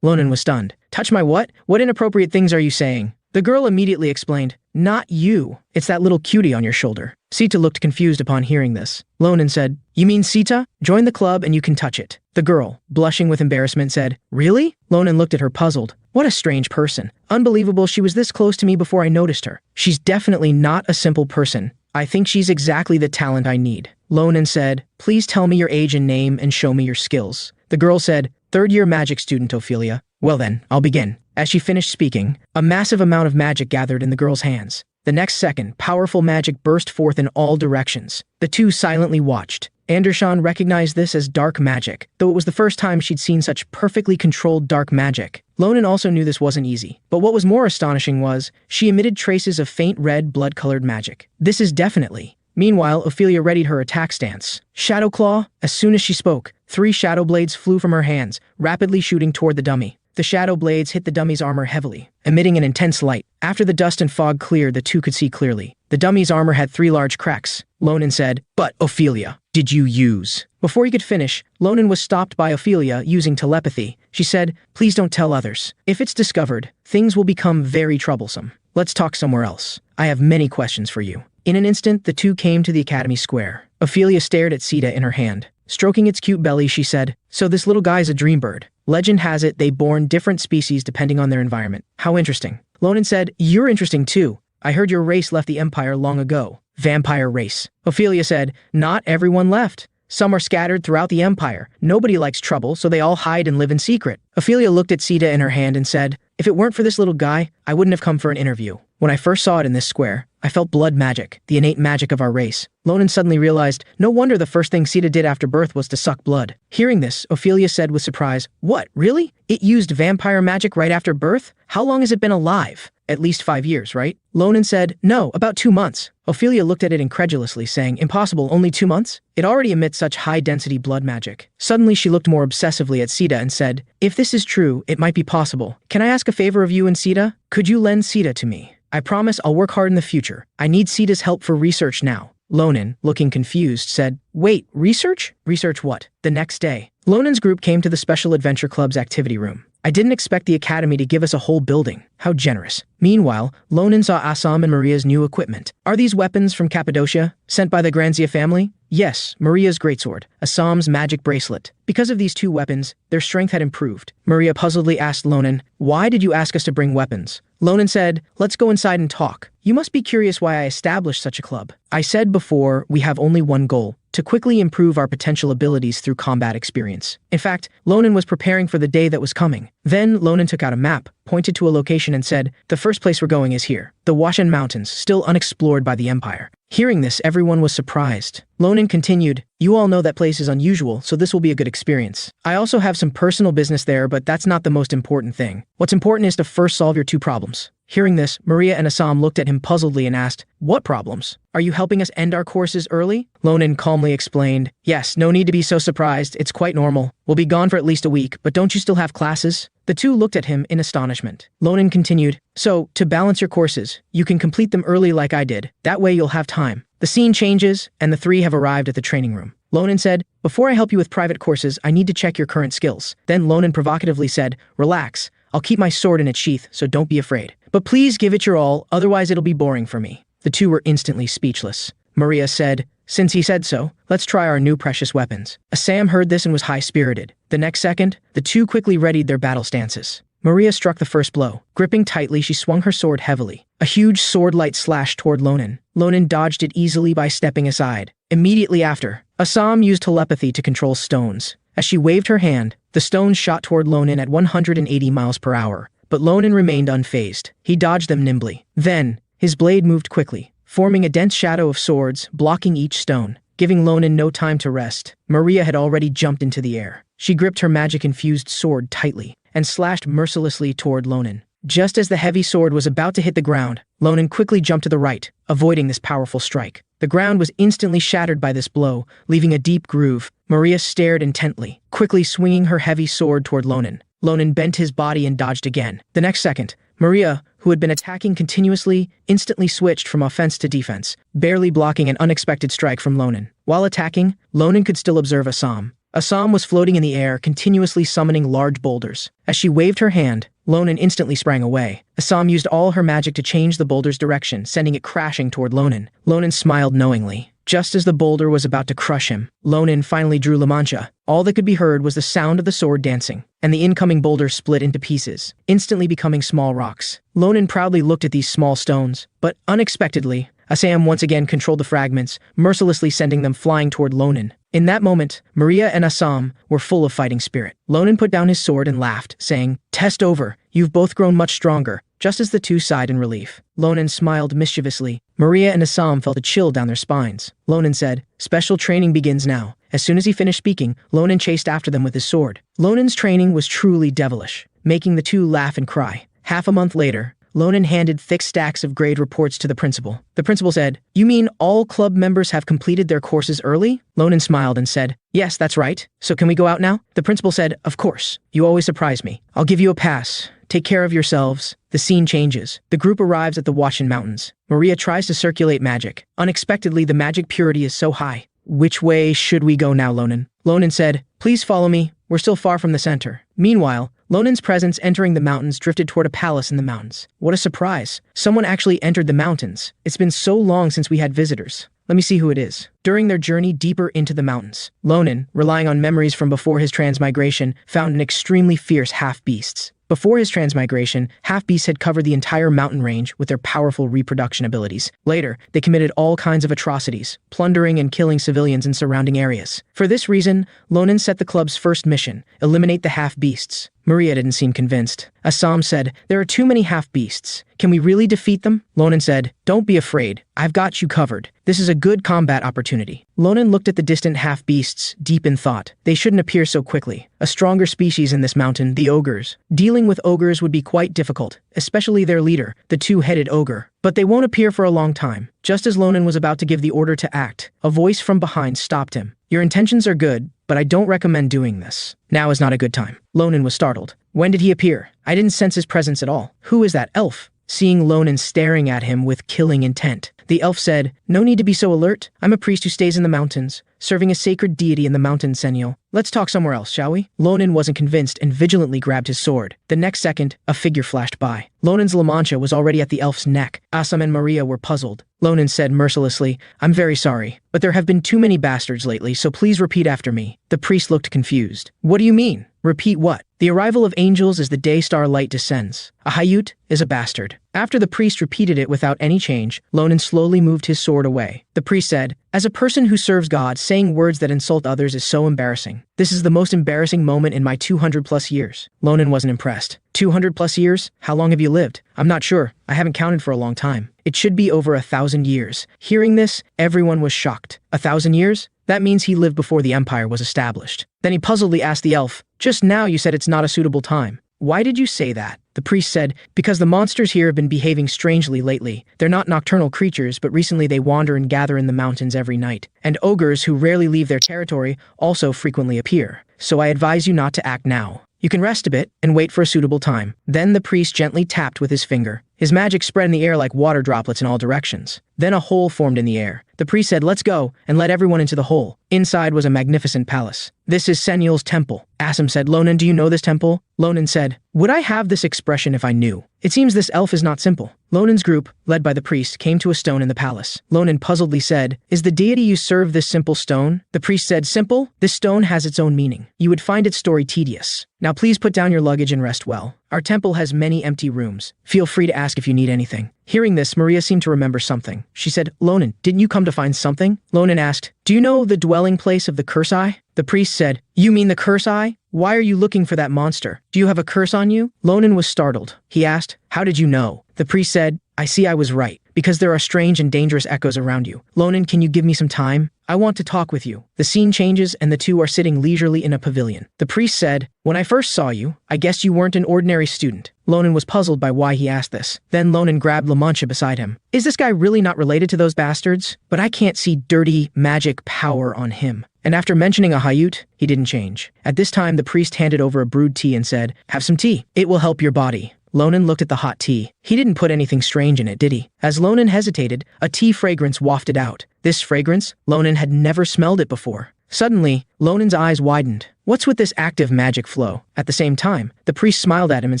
Lonan was stunned. "Touch my what? What inappropriate things are you saying?" The girl immediately explained, "Not you. It's that little cutie on your shoulder." Sita looked confused upon hearing this. Lonan said, "You mean Sita? Join the club and you can touch it." The girl, blushing with embarrassment, said, "Really?" Lonan looked at her puzzled. What a strange person. Unbelievable she was this close to me before I noticed her. She's definitely not a simple person. I think she's exactly the talent I need. Lonan said, "Please tell me your age and name and show me your skills." The girl said, "Third-year magic student, Ophelia." "Well then, I'll begin." As she finished speaking, a massive amount of magic gathered in the girl's hands. The next second, powerful magic burst forth in all directions. The two silently watched. Andershan recognized this as dark magic, though it was the first time she'd seen such perfectly controlled dark magic. Lonan also knew this wasn't easy, but what was more astonishing was, she emitted traces of faint red blood-colored magic. This is definitely... Meanwhile, Ophelia readied her attack stance. Shadow Claw! As soon as she spoke, 3 shadow blades flew from her hands, rapidly shooting toward the dummy. The shadow blades hit the dummy's armor heavily, emitting an intense light. After the dust and fog cleared, the two could see clearly. The dummy's armor had 3 large cracks. Lonan said, "But, Ophelia, did you use..." Before he could finish, Lonan was stopped by Ophelia using telepathy. She said, "Please don't tell others. If it's discovered, things will become very troublesome. Let's talk somewhere else. I have many questions for you." In an instant, the two came to the academy square. Ophelia stared at Sita in her hand. Stroking its cute belly, she said, "So this little guy's a dream bird. Legend has it they born different species depending on their environment. How interesting." Lonan said, "You're interesting too. I heard your race left the Empire long ago." "Vampire race." Ophelia said, "Not everyone left. Some are scattered throughout the Empire. Nobody likes trouble, so they all hide and live in secret." Ophelia looked at Sita in her hand and said, "If it weren't for this little guy, I wouldn't have come for an interview. When I first saw it in this square, I felt blood magic, the innate magic of our race." Lonan suddenly realized, no wonder the first thing Sita did after birth was to suck blood. Hearing this, Ophelia said with surprise, "What, really? It used vampire magic right after birth? How long has it been alive? At least 5 years, right?" Lonan said, "No, about 2 months." Ophelia looked at it incredulously, saying, "Impossible, only 2 months? It already emits such high-density blood magic." Suddenly she looked more obsessively at Sita and said, "If this is true, it might be possible. Can I ask a favor of you and Sita? Could you lend Sita to me? I promise I'll work hard in the future. I need Sita's help for research now." Lonan, looking confused, said, "Wait, research? Research what?" The next day, Lonan's group came to the Special Adventure Club's activity room. "I didn't expect the academy to give us a whole building. How generous." Meanwhile, Lonan saw Assam and Maria's new equipment. "Are these weapons from Cappadocia, sent by the Granzia family?" "Yes, Maria's greatsword, Assam's magic bracelet." Because of these 2 weapons, their strength had improved. Maria puzzledly asked Lonan, "Why did you ask us to bring weapons?" Lonan said, "Let's go inside and talk. You must be curious why I established such a club. I said before, we have only one goal, to quickly improve our potential abilities through combat experience." In fact, Lonan was preparing for the day that was coming. Then Lonan took out a map, pointed to a location and said, "The first place we're going is here. The Washan Mountains, still unexplored by the Empire." Hearing this, everyone was surprised. Lonan continued, "You all know that place is unusual, so this will be a good experience. I also have some personal business there, but that's not the most important thing. What's important is to first solve your 2 problems." Hearing this, Maria and Assam looked at him puzzledly and asked, "What problems? Are you helping us end our courses early?" Lonan calmly explained, "Yes, no need to be so surprised. It's quite normal. We'll be gone for at least a week, but don't you still have classes?" The two looked at him in astonishment. Lonan continued, "So, to balance your courses, you can complete them early like I did. That way you'll have time." The scene changes, and the 3 have arrived at the training room. Lonan said, "Before I help you with private courses, I need to check your current skills." Then Lonan provocatively said, "Relax. I'll keep my sword in its sheath, so don't be afraid. But please give it your all, otherwise it'll be boring for me." The 2 were instantly speechless. Maria said. Since he said so, let's try our new precious weapons. Assam heard this and was high-spirited. The next second, the two quickly readied their battle stances. Maria struck the first blow. Gripping tightly, she swung her sword heavily. A huge sword-light slashed toward Lonan. Lonan dodged it easily by stepping aside. Immediately after, Assam used telepathy to control stones. As she waved her hand, the stones shot toward Lonan at 180 miles per hour, but Lonan remained unfazed. He dodged them nimbly. Then, his blade moved quickly, forming a dense shadow of swords, blocking each stone. Giving Lonan no time to rest, Maria had already jumped into the air. She gripped her magic-infused sword tightly and slashed mercilessly toward Lonan. Just as the heavy sword was about to hit the ground, Lonan quickly jumped to the right, avoiding this powerful strike. The ground was instantly shattered by this blow, leaving a deep groove. Maria stared intently, quickly swinging her heavy sword toward Lonan. Lonan bent his body and dodged again. The next second, Maria, who had been attacking continuously, instantly switched from offense to defense, barely blocking an unexpected strike from Lonan. While attacking, Lonan could still observe Assam. Assam was floating in the air, continuously summoning large boulders. As she waved her hand, Lonan instantly sprang away. Assam used all her magic to change the boulder's direction, sending it crashing toward Lonan. Lonan smiled knowingly. Just as the boulder was about to crush him, Lonan finally drew La Mancha. All that could be heard was the sound of the sword dancing, and the incoming boulder split into pieces, instantly becoming small rocks. Lonan proudly looked at these small stones, but unexpectedly, Assam once again controlled the fragments, mercilessly sending them flying toward Lonan. In that moment, Maria and Assam were full of fighting spirit. Lonan put down his sword and laughed, saying, "Test over. You've both grown much stronger." Just as the two sighed in relief, Lonan smiled mischievously. Maria and Assam felt a chill down their spines. Lonan said, "Special training begins now." As soon as he finished speaking, Lonan chased after them with his sword. Lonan's training was truly devilish, making the two laugh and cry. Half a month later, Lonan handed thick stacks of grade reports to the principal. The principal said, "You mean all club members have completed their courses early?" Lonan smiled and said, "Yes, that's right. So can we go out now?" The principal said, "Of course. You always surprise me. I'll give you a pass. Take care of yourselves." The scene changes. The group arrives at the Washin Mountains. Maria tries to circulate magic. Unexpectedly, the magic purity is so high. "Which way should we go now, Lonan?" Lonan said, "Please follow me. We're still far from the center." Meanwhile, Lonan's presence entering the mountains drifted toward a palace in the mountains. What a surprise. Someone actually entered the mountains. It's been so long since we had visitors. Let me see who it is. During their journey deeper into the mountains, Lonan, relying on memories from before his transmigration, found an extremely fierce half-beasts. Before his transmigration, half-beasts had covered the entire mountain range with their powerful reproduction abilities. Later, they committed all kinds of atrocities, plundering and killing civilians in surrounding areas. For this reason, Lonan set the club's first mission, eliminate the half-beasts. Maria didn't seem convinced. Assam said, "There are too many half-beasts. Can we really defeat them?" Lonan said, "Don't be afraid. I've got you covered. This is a good combat opportunity." Lonan looked at the distant half-beasts, deep in thought. They shouldn't appear so quickly. A stronger species in this mountain, the ogres. Dealing with ogres would be quite difficult, especially their leader, the two-headed ogre. But they won't appear for a long time. Just as Lonan was about to give the order to act, a voice from behind stopped him. "Your intentions are good, but I don't recommend doing this. Now is not a good time." Lonan was startled. "When did he appear? I didn't sense his presence at all. Who is that elf?" Seeing Lonan staring at him with killing intent, the elf said, "No need to be so alert. I'm a priest who stays in the mountains, serving a sacred deity in the mountain Senial. Let's talk somewhere else, shall we?" Lonan wasn't convinced and vigilantly grabbed his sword. The next second, a figure flashed by. Lonan's La Mancha was already at the elf's neck. Assam and Maria were puzzled. Lonan said mercilessly, "I'm very sorry, but there have been too many bastards lately, so please repeat after me." The priest looked confused. "What do you mean? Repeat what?" "The arrival of angels as the day star light descends. A Hayut is a bastard." After the priest repeated it without any change, Lonan slowly moved his sword away. The priest said, "As a person who serves God, saying words that insult others is so embarrassing. This is the most embarrassing moment in my 200+ years." Lonan wasn't impressed. 200+ years? How long have you lived?" "I'm not sure. I haven't counted for a long time." "It should be over 1,000 years. Hearing this, everyone was shocked. 1,000 years? That means he lived before the empire was established. Then he puzzledly asked the elf, "Just now you said it's not a suitable time. Why did you say that?" The priest said, "Because the monsters here have been behaving strangely lately. They're not nocturnal creatures, but recently they wander and gather in the mountains every night. And ogres who rarely leave their territory also frequently appear. So I advise you not to act now. You can rest a bit and wait for a suitable time." Then the priest gently tapped with his finger. His magic spread in the air like water droplets in all directions. Then a hole formed in the air. The priest said, "Let's go," and let everyone into the hole. Inside was a magnificent palace. "This is Seniel's temple." Asim said, "Lonan, do you know this temple?" Lonan said, "Would I have this expression if I knew? It seems this elf is not simple." Lonan's group, led by the priest, came to a stone in the palace. Lonan puzzledly said, "Is the deity you serve this simple stone?" The priest said, "Simple? This stone has its own meaning. You would find its story tedious. Now please put down your luggage and rest well. Our temple has many empty rooms. Feel free to ask if you need anything." Hearing this, Maria seemed to remember something. She said, "Lonan, didn't you come to find something?" Lonan asked, "Do you know the dwelling place of the curse eye?" The priest said, "You mean the curse eye? Why are you looking for that monster? Do you have a curse on you?" Lonan was startled. He asked, "How did you know?" The priest said, "I see I was right, because there are strange and dangerous echoes around you. Lonan, can you give me some time? I want to talk with you." The scene changes and the two are sitting leisurely in a pavilion. The priest said, "When I first saw you, I guessed you weren't an ordinary student." Lonan was puzzled by why he asked this. Then Lonan grabbed La Mancha beside him. "Is this guy really not related to those bastards? But I can't see dirty magic power on him." And after mentioning a Hayut, he didn't change. At this time, the priest handed over a brewed tea and said, "Have some tea. It will help your body." Lonan looked at the hot tea. He didn't put anything strange in it, did he? As Lonan hesitated, a tea fragrance wafted out. This fragrance, Lonan had never smelled it before. Suddenly, Lonan's eyes widened. What's with this active magic flow? At the same time, the priest smiled at him and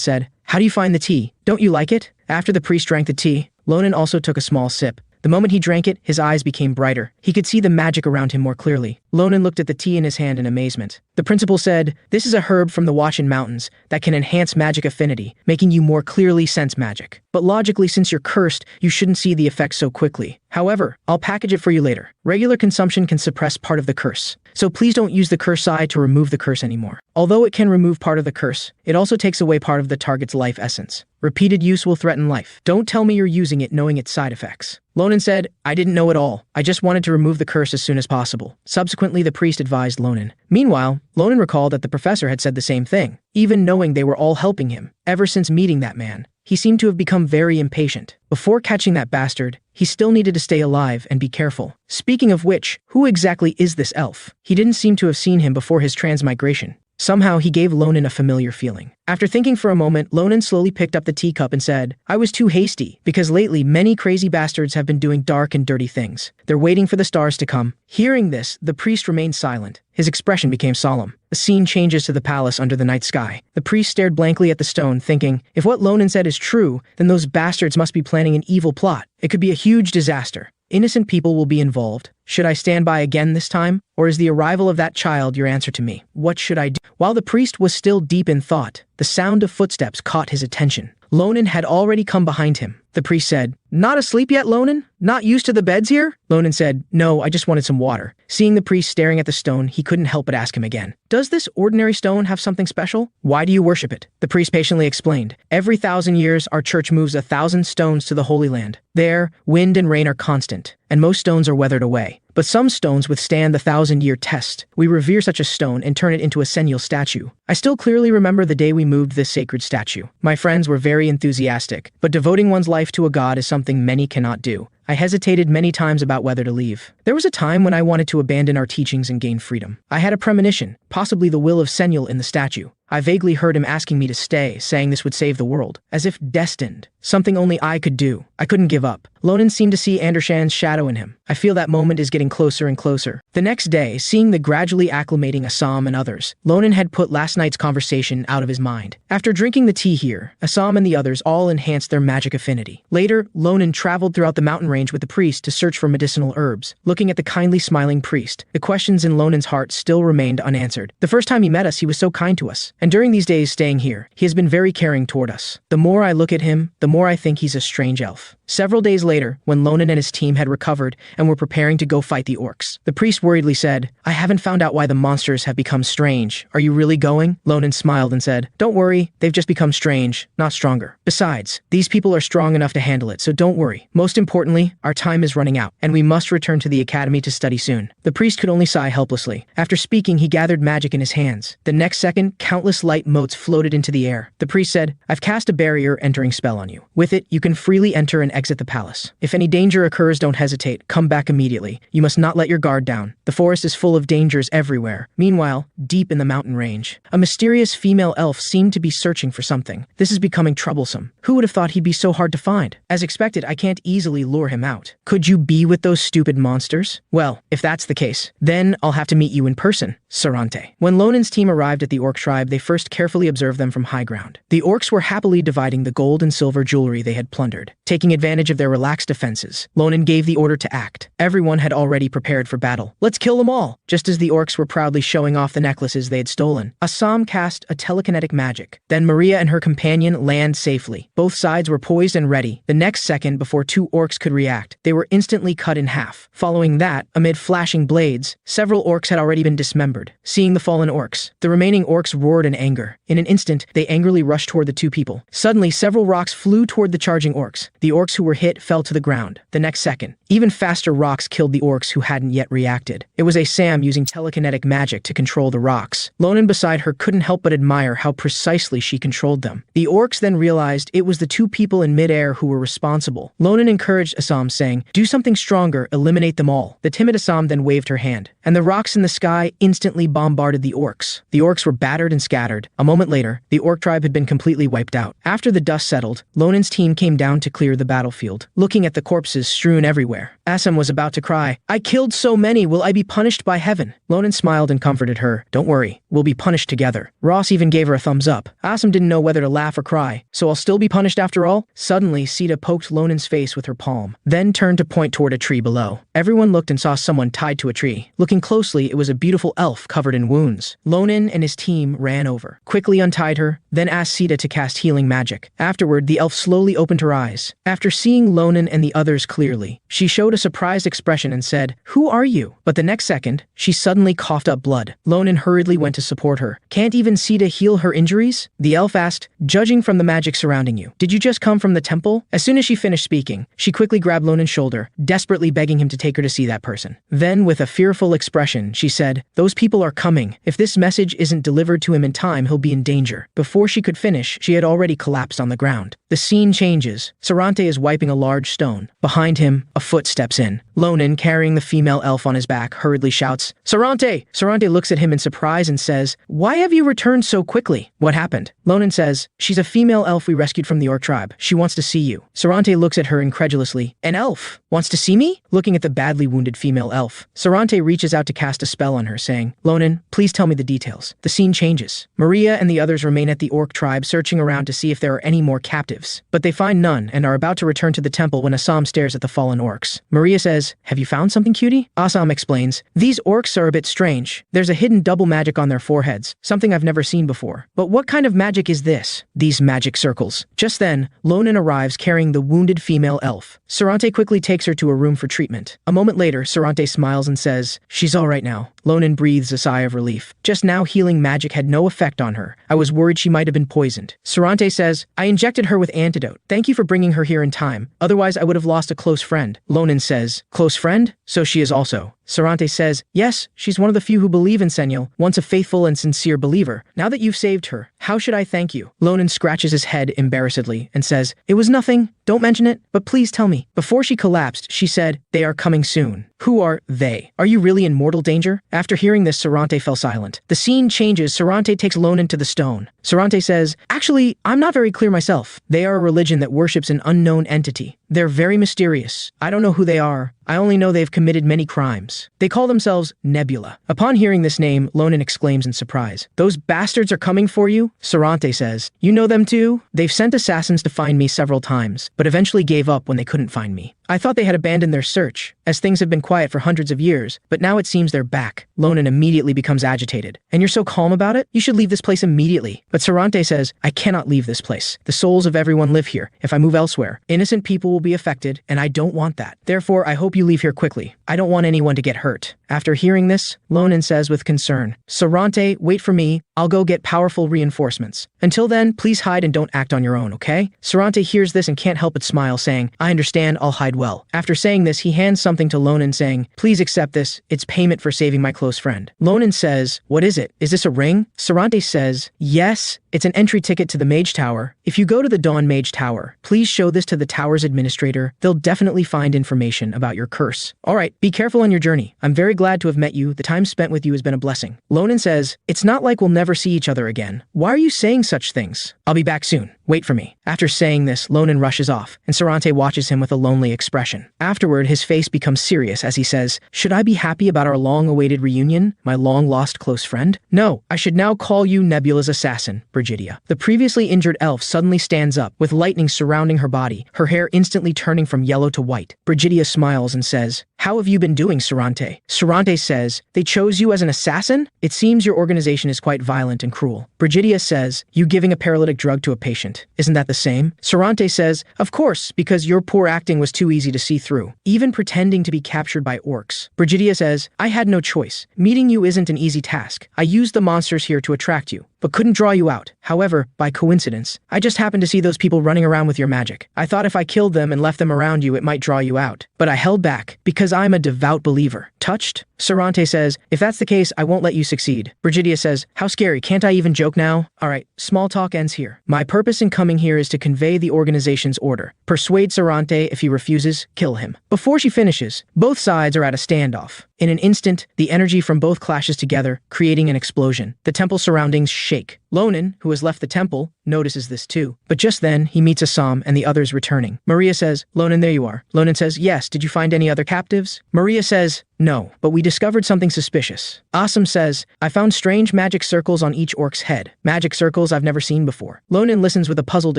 said, "How do you find the tea? Don't you like it?" After the priest drank the tea, Lonan also took a small sip. The moment he drank it, his eyes became brighter. He could see the magic around him more clearly. Lonan looked at the tea in his hand in amazement. The principal said, "This is a herb from the Watchin Mountains that can enhance magic affinity, making you more clearly sense magic. But logically, since you're cursed, you shouldn't see the effects so quickly. However, I'll package it for you later. Regular consumption can suppress part of the curse. So please don't use the curse eye to remove the curse anymore. Although it can remove part of the curse, it also takes away part of the target's life essence. Repeated use will threaten life. Don't tell me you're using it knowing its side effects." Lonan said, "I didn't know at all. I just wanted to remove the curse as soon as possible." Subsequently, the priest advised Lonan. Meanwhile, Lonan recalled that the professor had said the same thing, even knowing they were all helping him. Ever since meeting that man, he seemed to have become very impatient. Before catching that bastard, he still needed to stay alive and be careful. Speaking of which, who exactly is this elf? He didn't seem to have seen him before his transmigration. Somehow, he gave Lonan a familiar feeling. After thinking for a moment, Lonan slowly picked up the teacup and said, "I was too hasty, because lately many crazy bastards have been doing dark and dirty things. They're waiting for the stars to come." Hearing this, the priest remained silent. His expression became solemn. The scene changes to the palace under the night sky. The priest stared blankly at the stone, thinking, if what Lonan said is true, then those bastards must be planning an evil plot. It could be a huge disaster. Innocent people will be involved. Should I stand by again this time? Or is the arrival of that child your answer to me? What should I do? While the priest was still deep in thought, the sound of footsteps caught his attention. Lonan had already come behind him. The priest said, "Not asleep yet, Lonan? Not used to the beds here?" Lonan said, "No, I just wanted some water." Seeing the priest staring at the stone, he couldn't help but ask him again, "Does this ordinary stone have something special? Why do you worship it?" The priest patiently explained, "Every 1,000 years, our church moves 1,000 stones to the Holy Land. There, wind and rain are constant, and most stones are weathered away. But some stones withstand the 1,000-year test. We revere such a stone and turn it into a Seniel statue. I still clearly remember the day we moved this sacred statue. My friends were very enthusiastic, but devoting one's life to a god is something many cannot do. I hesitated many times about whether to leave. There was a time when I wanted to abandon our teachings and gain freedom. I had a premonition, possibly the will of Seniel in the statue. I vaguely heard him asking me to stay, saying this would save the world, as if destined. Something only I could do. I couldn't give up. Lonan seemed to see Andershan's shadow in him. I feel that moment is getting closer and closer. The next day, seeing the gradually acclimating Assam and others, Lonan had put last night's conversation out of his mind. After drinking the tea here, Assam and the others all enhanced their magic affinity. Later, Lonan traveled throughout the mountain range with the priest to search for medicinal herbs. Looking at the kindly smiling priest, the questions in Lonan's heart still remained unanswered. The first time he met us, he was so kind to us. And during these days staying here, he has been very caring toward us. The more I look at him, the more I think he's a strange elf. Several days later, when Lonan and his team had recovered and were preparing to go fight the orcs, the priest worriedly said, "I haven't found out why the monsters have become strange. Are you really going?" Lonan smiled and said, "Don't worry, they've just become strange, not stronger. Besides, these people are strong enough to handle it, so don't worry. Most importantly, our time is running out, and we must return to the academy to study soon." The priest could only sigh helplessly. After speaking, he gathered magic in his hands. The next second, countless light motes floated into the air. The priest said, "I've cast a barrier entering spell on you. With it, you can freely enter and exit the palace. If any danger occurs, don't hesitate. Come back immediately. You must not let your guard down. The forest is full of dangers everywhere. Meanwhile, deep in the mountain range, a mysterious female elf seemed to be searching for something. This is becoming troublesome. Who would have thought he'd be so hard to find? As expected, I can't easily lure him out. Could you be with those stupid monsters? Well, if that's the case, then I'll have to meet you in person, Sarante. When Lonen's team arrived at the orc tribe, they first carefully observed them from high ground. The orcs were happily dividing the gold and silver jewelry they had plundered. Taking advantage of their relaxed defenses, Lonen gave the order to act. Everyone had already prepared for battle. Let's kill them all! Just as the orcs were proudly showing off the necklaces they had stolen, Assam cast a telekinetic magic. Then Maria and her companion land safely. Both sides were poised and ready. The next second, before two orcs could react, they were instantly cut in half. Following that, amid flashing blades, several orcs had already been dismembered. Seeing the fallen orcs, the remaining orcs roared in anger. In an instant, they angrily rushed toward the two people. Suddenly, several rocks flew toward the charging orcs. The orcs who were hit fell to the ground. The next second, even faster rocks killed the orcs who hadn't yet reacted. It was Assam using telekinetic magic to control the rocks. Lonen beside her couldn't help but admire how precisely she controlled them. The orcs then realized it was the two people in midair who were responsible. Lonen encouraged Assam, saying, "Do something stronger, eliminate them all." The timid Assam then waved her hand, and the rocks in the sky instantly bombarded the orcs. The orcs were battered and scattered. A moment later, the orc tribe had been completely wiped out. After the dust settled, Lonen's team came down to clear the battlefield. Looking at the corpses strewn everywhere, Assam was about to cry, "I killed so many, will I be punished by heaven?" Lonen smiled and comforted her. "Don't worry, we'll be punished together." Ross even gave her a thumbs up. Assam didn't know whether to laugh or cry. "So I'll still be punished after all?" Suddenly, Sita poked Lonen's face with her palm, then turned to point toward a tree below. Everyone looked and saw someone tied to a tree. Looking closely, it was a beautiful elf covered in wounds. Lonen and his team ran over, quickly untied her, then asked Sita to cast healing magic. Afterward, the elf slowly opened her eyes. After seeing Lonen and the others clearly, she showed a surprised expression and said, "Who are you?" But the next second, she suddenly coughed up blood. Lonen hurriedly went to support her. "Can't even Sita heal her injuries?" The elf asked, "Judging from the magic surrounding you, did you just come from the temple?" As soon as she finished speaking, she quickly grabbed Lonen's shoulder, desperately begging him to take her to see that person. Then, with a fearful expression, she said, "Those people are coming. If this message isn't delivered to him in time, he'll be in danger." Before she could finish, she had already collapsed on the ground. The scene changes. Sarante is wiping a large stone. Behind him, a foot steps in. Lonen, carrying the female elf on his back, hurriedly shouts, "Sarante!" Sarante looks at him in surprise and says, "Why have you returned so quickly? What happened?" Lonen says, "She's a female elf we rescued from the orc tribe. She wants to see you." Sarante looks at her incredulously. "An elf? Wants to see me?" Looking at the badly wounded female elf, Sarante reaches out to cast a spell on her, saying, "Lonen, please tell me the details." The scene changes. Maria and the others remain at the orc tribe searching around to see if there are any more captives. But they find none and are about to return to the temple when Assam stares at the fallen orcs. Maria says, "Have you found something, cutie?" Assam explains, "These orcs are a bit strange. There's a hidden double magic on their foreheads, something I've never seen before. But what kind of magic is this?" "These magic circles." Just then, Lonen arrives carrying the wounded female elf. Sarante quickly takes her to a room for treatment. A moment later, Sarante smiles and says, "She's all right now." Lonen breathes a sigh of relief. Just now, healing magic had no effect on her. I was worried she might have been poisoned. Sarante says, "I injected her with antidote. Thank you for bringing her here in time. Otherwise, I would have lost a close friend." Lonen says, "Close friend? So she is also." Sarante says, "Yes, she's one of the few who believe in Senyal, once a faithful and sincere believer. Now that you've saved her, how should I thank you?" Lonen scratches his head embarrassedly and says, "It was nothing. Don't mention it, but please tell me." Before she collapsed, she said, "They are coming soon." "Who are they? Are you really in mortal danger?" After hearing this, Sarante fell silent. The scene changes. Sarante takes Lonen to the stone. Sarante says, "Actually, I'm not very clear myself. They are a religion that worships an unknown entity. They're very mysterious. I don't know who they are. I only know they've committed many crimes. They call themselves Nebula." Upon hearing this name, Lonen exclaims in surprise, "Those bastards are coming for you?" Sarante says, "You know them too? They've sent assassins to find me several times, but eventually gave up when they couldn't find me. I thought they had abandoned their search, as things have been quiet for hundreds of years, but now it seems they're back." Lonen immediately becomes agitated. "And you're so calm about it? You should leave this place immediately." But Sarante says, "I cannot leave this place. The souls of everyone live here. If I move elsewhere, innocent people will be affected, and I don't want that. Therefore, I hope you leave here quickly. I don't want anyone to get hurt." After hearing this, Lonen says with concern, "Sarante, wait for me. I'll go get powerful reinforcements. Until then, please hide and don't act on your own, okay?" Sarante hears this and can't help but smile, saying, "I understand, I'll hide well. After saying this, he hands something to Lonan saying, please accept this, it's payment for saving my close friend. Lonan says, what is it? Is this a ring? Sarante says, yes, it's an entry ticket to the Mage Tower. If you go to the Dawn Mage Tower, please show this to the tower's administrator. They'll definitely find information about your curse. Alright, be careful on your journey. I'm very glad to have met you. The time spent with you has been a blessing. Lonan says, it's not like we'll never see each other again. Why are you saying such things? I'll be back soon. Wait for me. After saying this, Lonan rushes off, and Sarante watches him with a lonely expression. Afterward, his face becomes serious as he says, should I be happy about our long-awaited reunion, my long-lost close friend? No, I should now call you Nebula's assassin, Brigidia. The previously injured elf suddenly stands up, with lightning surrounding her body, her hair instantly turning from yellow to white. Brigidia smiles and says, how have you been doing, Sarante? Sarante says, they chose you as an assassin? It seems your organization is quite violent and cruel. Brigidia says, you giving a paralytic drug to a patient. Isn't that the same? Sarante says, of course, because your poor acting was too easy to see through, even pretending to be captured by orcs. Brigidia says, I had no choice. Meeting you isn't an easy task. I used the monsters here to attract you, but couldn't draw you out. However, by coincidence, I just happened to see those people running around with your magic. I thought if I killed them and left them around you, it might draw you out. But I held back, because I'm a devout believer. Touched? Sarante says, if that's the case, I won't let you succeed. Brigidia says, how scary, can't I even joke now? Alright, small talk ends here. My purpose in coming here is to convey the organization's order. Persuade Sarante. If he refuses, kill him. Before she finishes, both sides are at a standoff. In an instant, the energy from both clashes together, creating an explosion. The temple surroundings shake. Lonan, who has left the temple, notices this too. But just then, he meets Assam and the others returning. Maria says, Lonan, there you are. Lonan says, yes, did you find any other captives? Maria says, no, but we discovered something suspicious. Assam says, I found strange magic circles on each orc's head. Magic circles I've never seen before. Lonan listens with a puzzled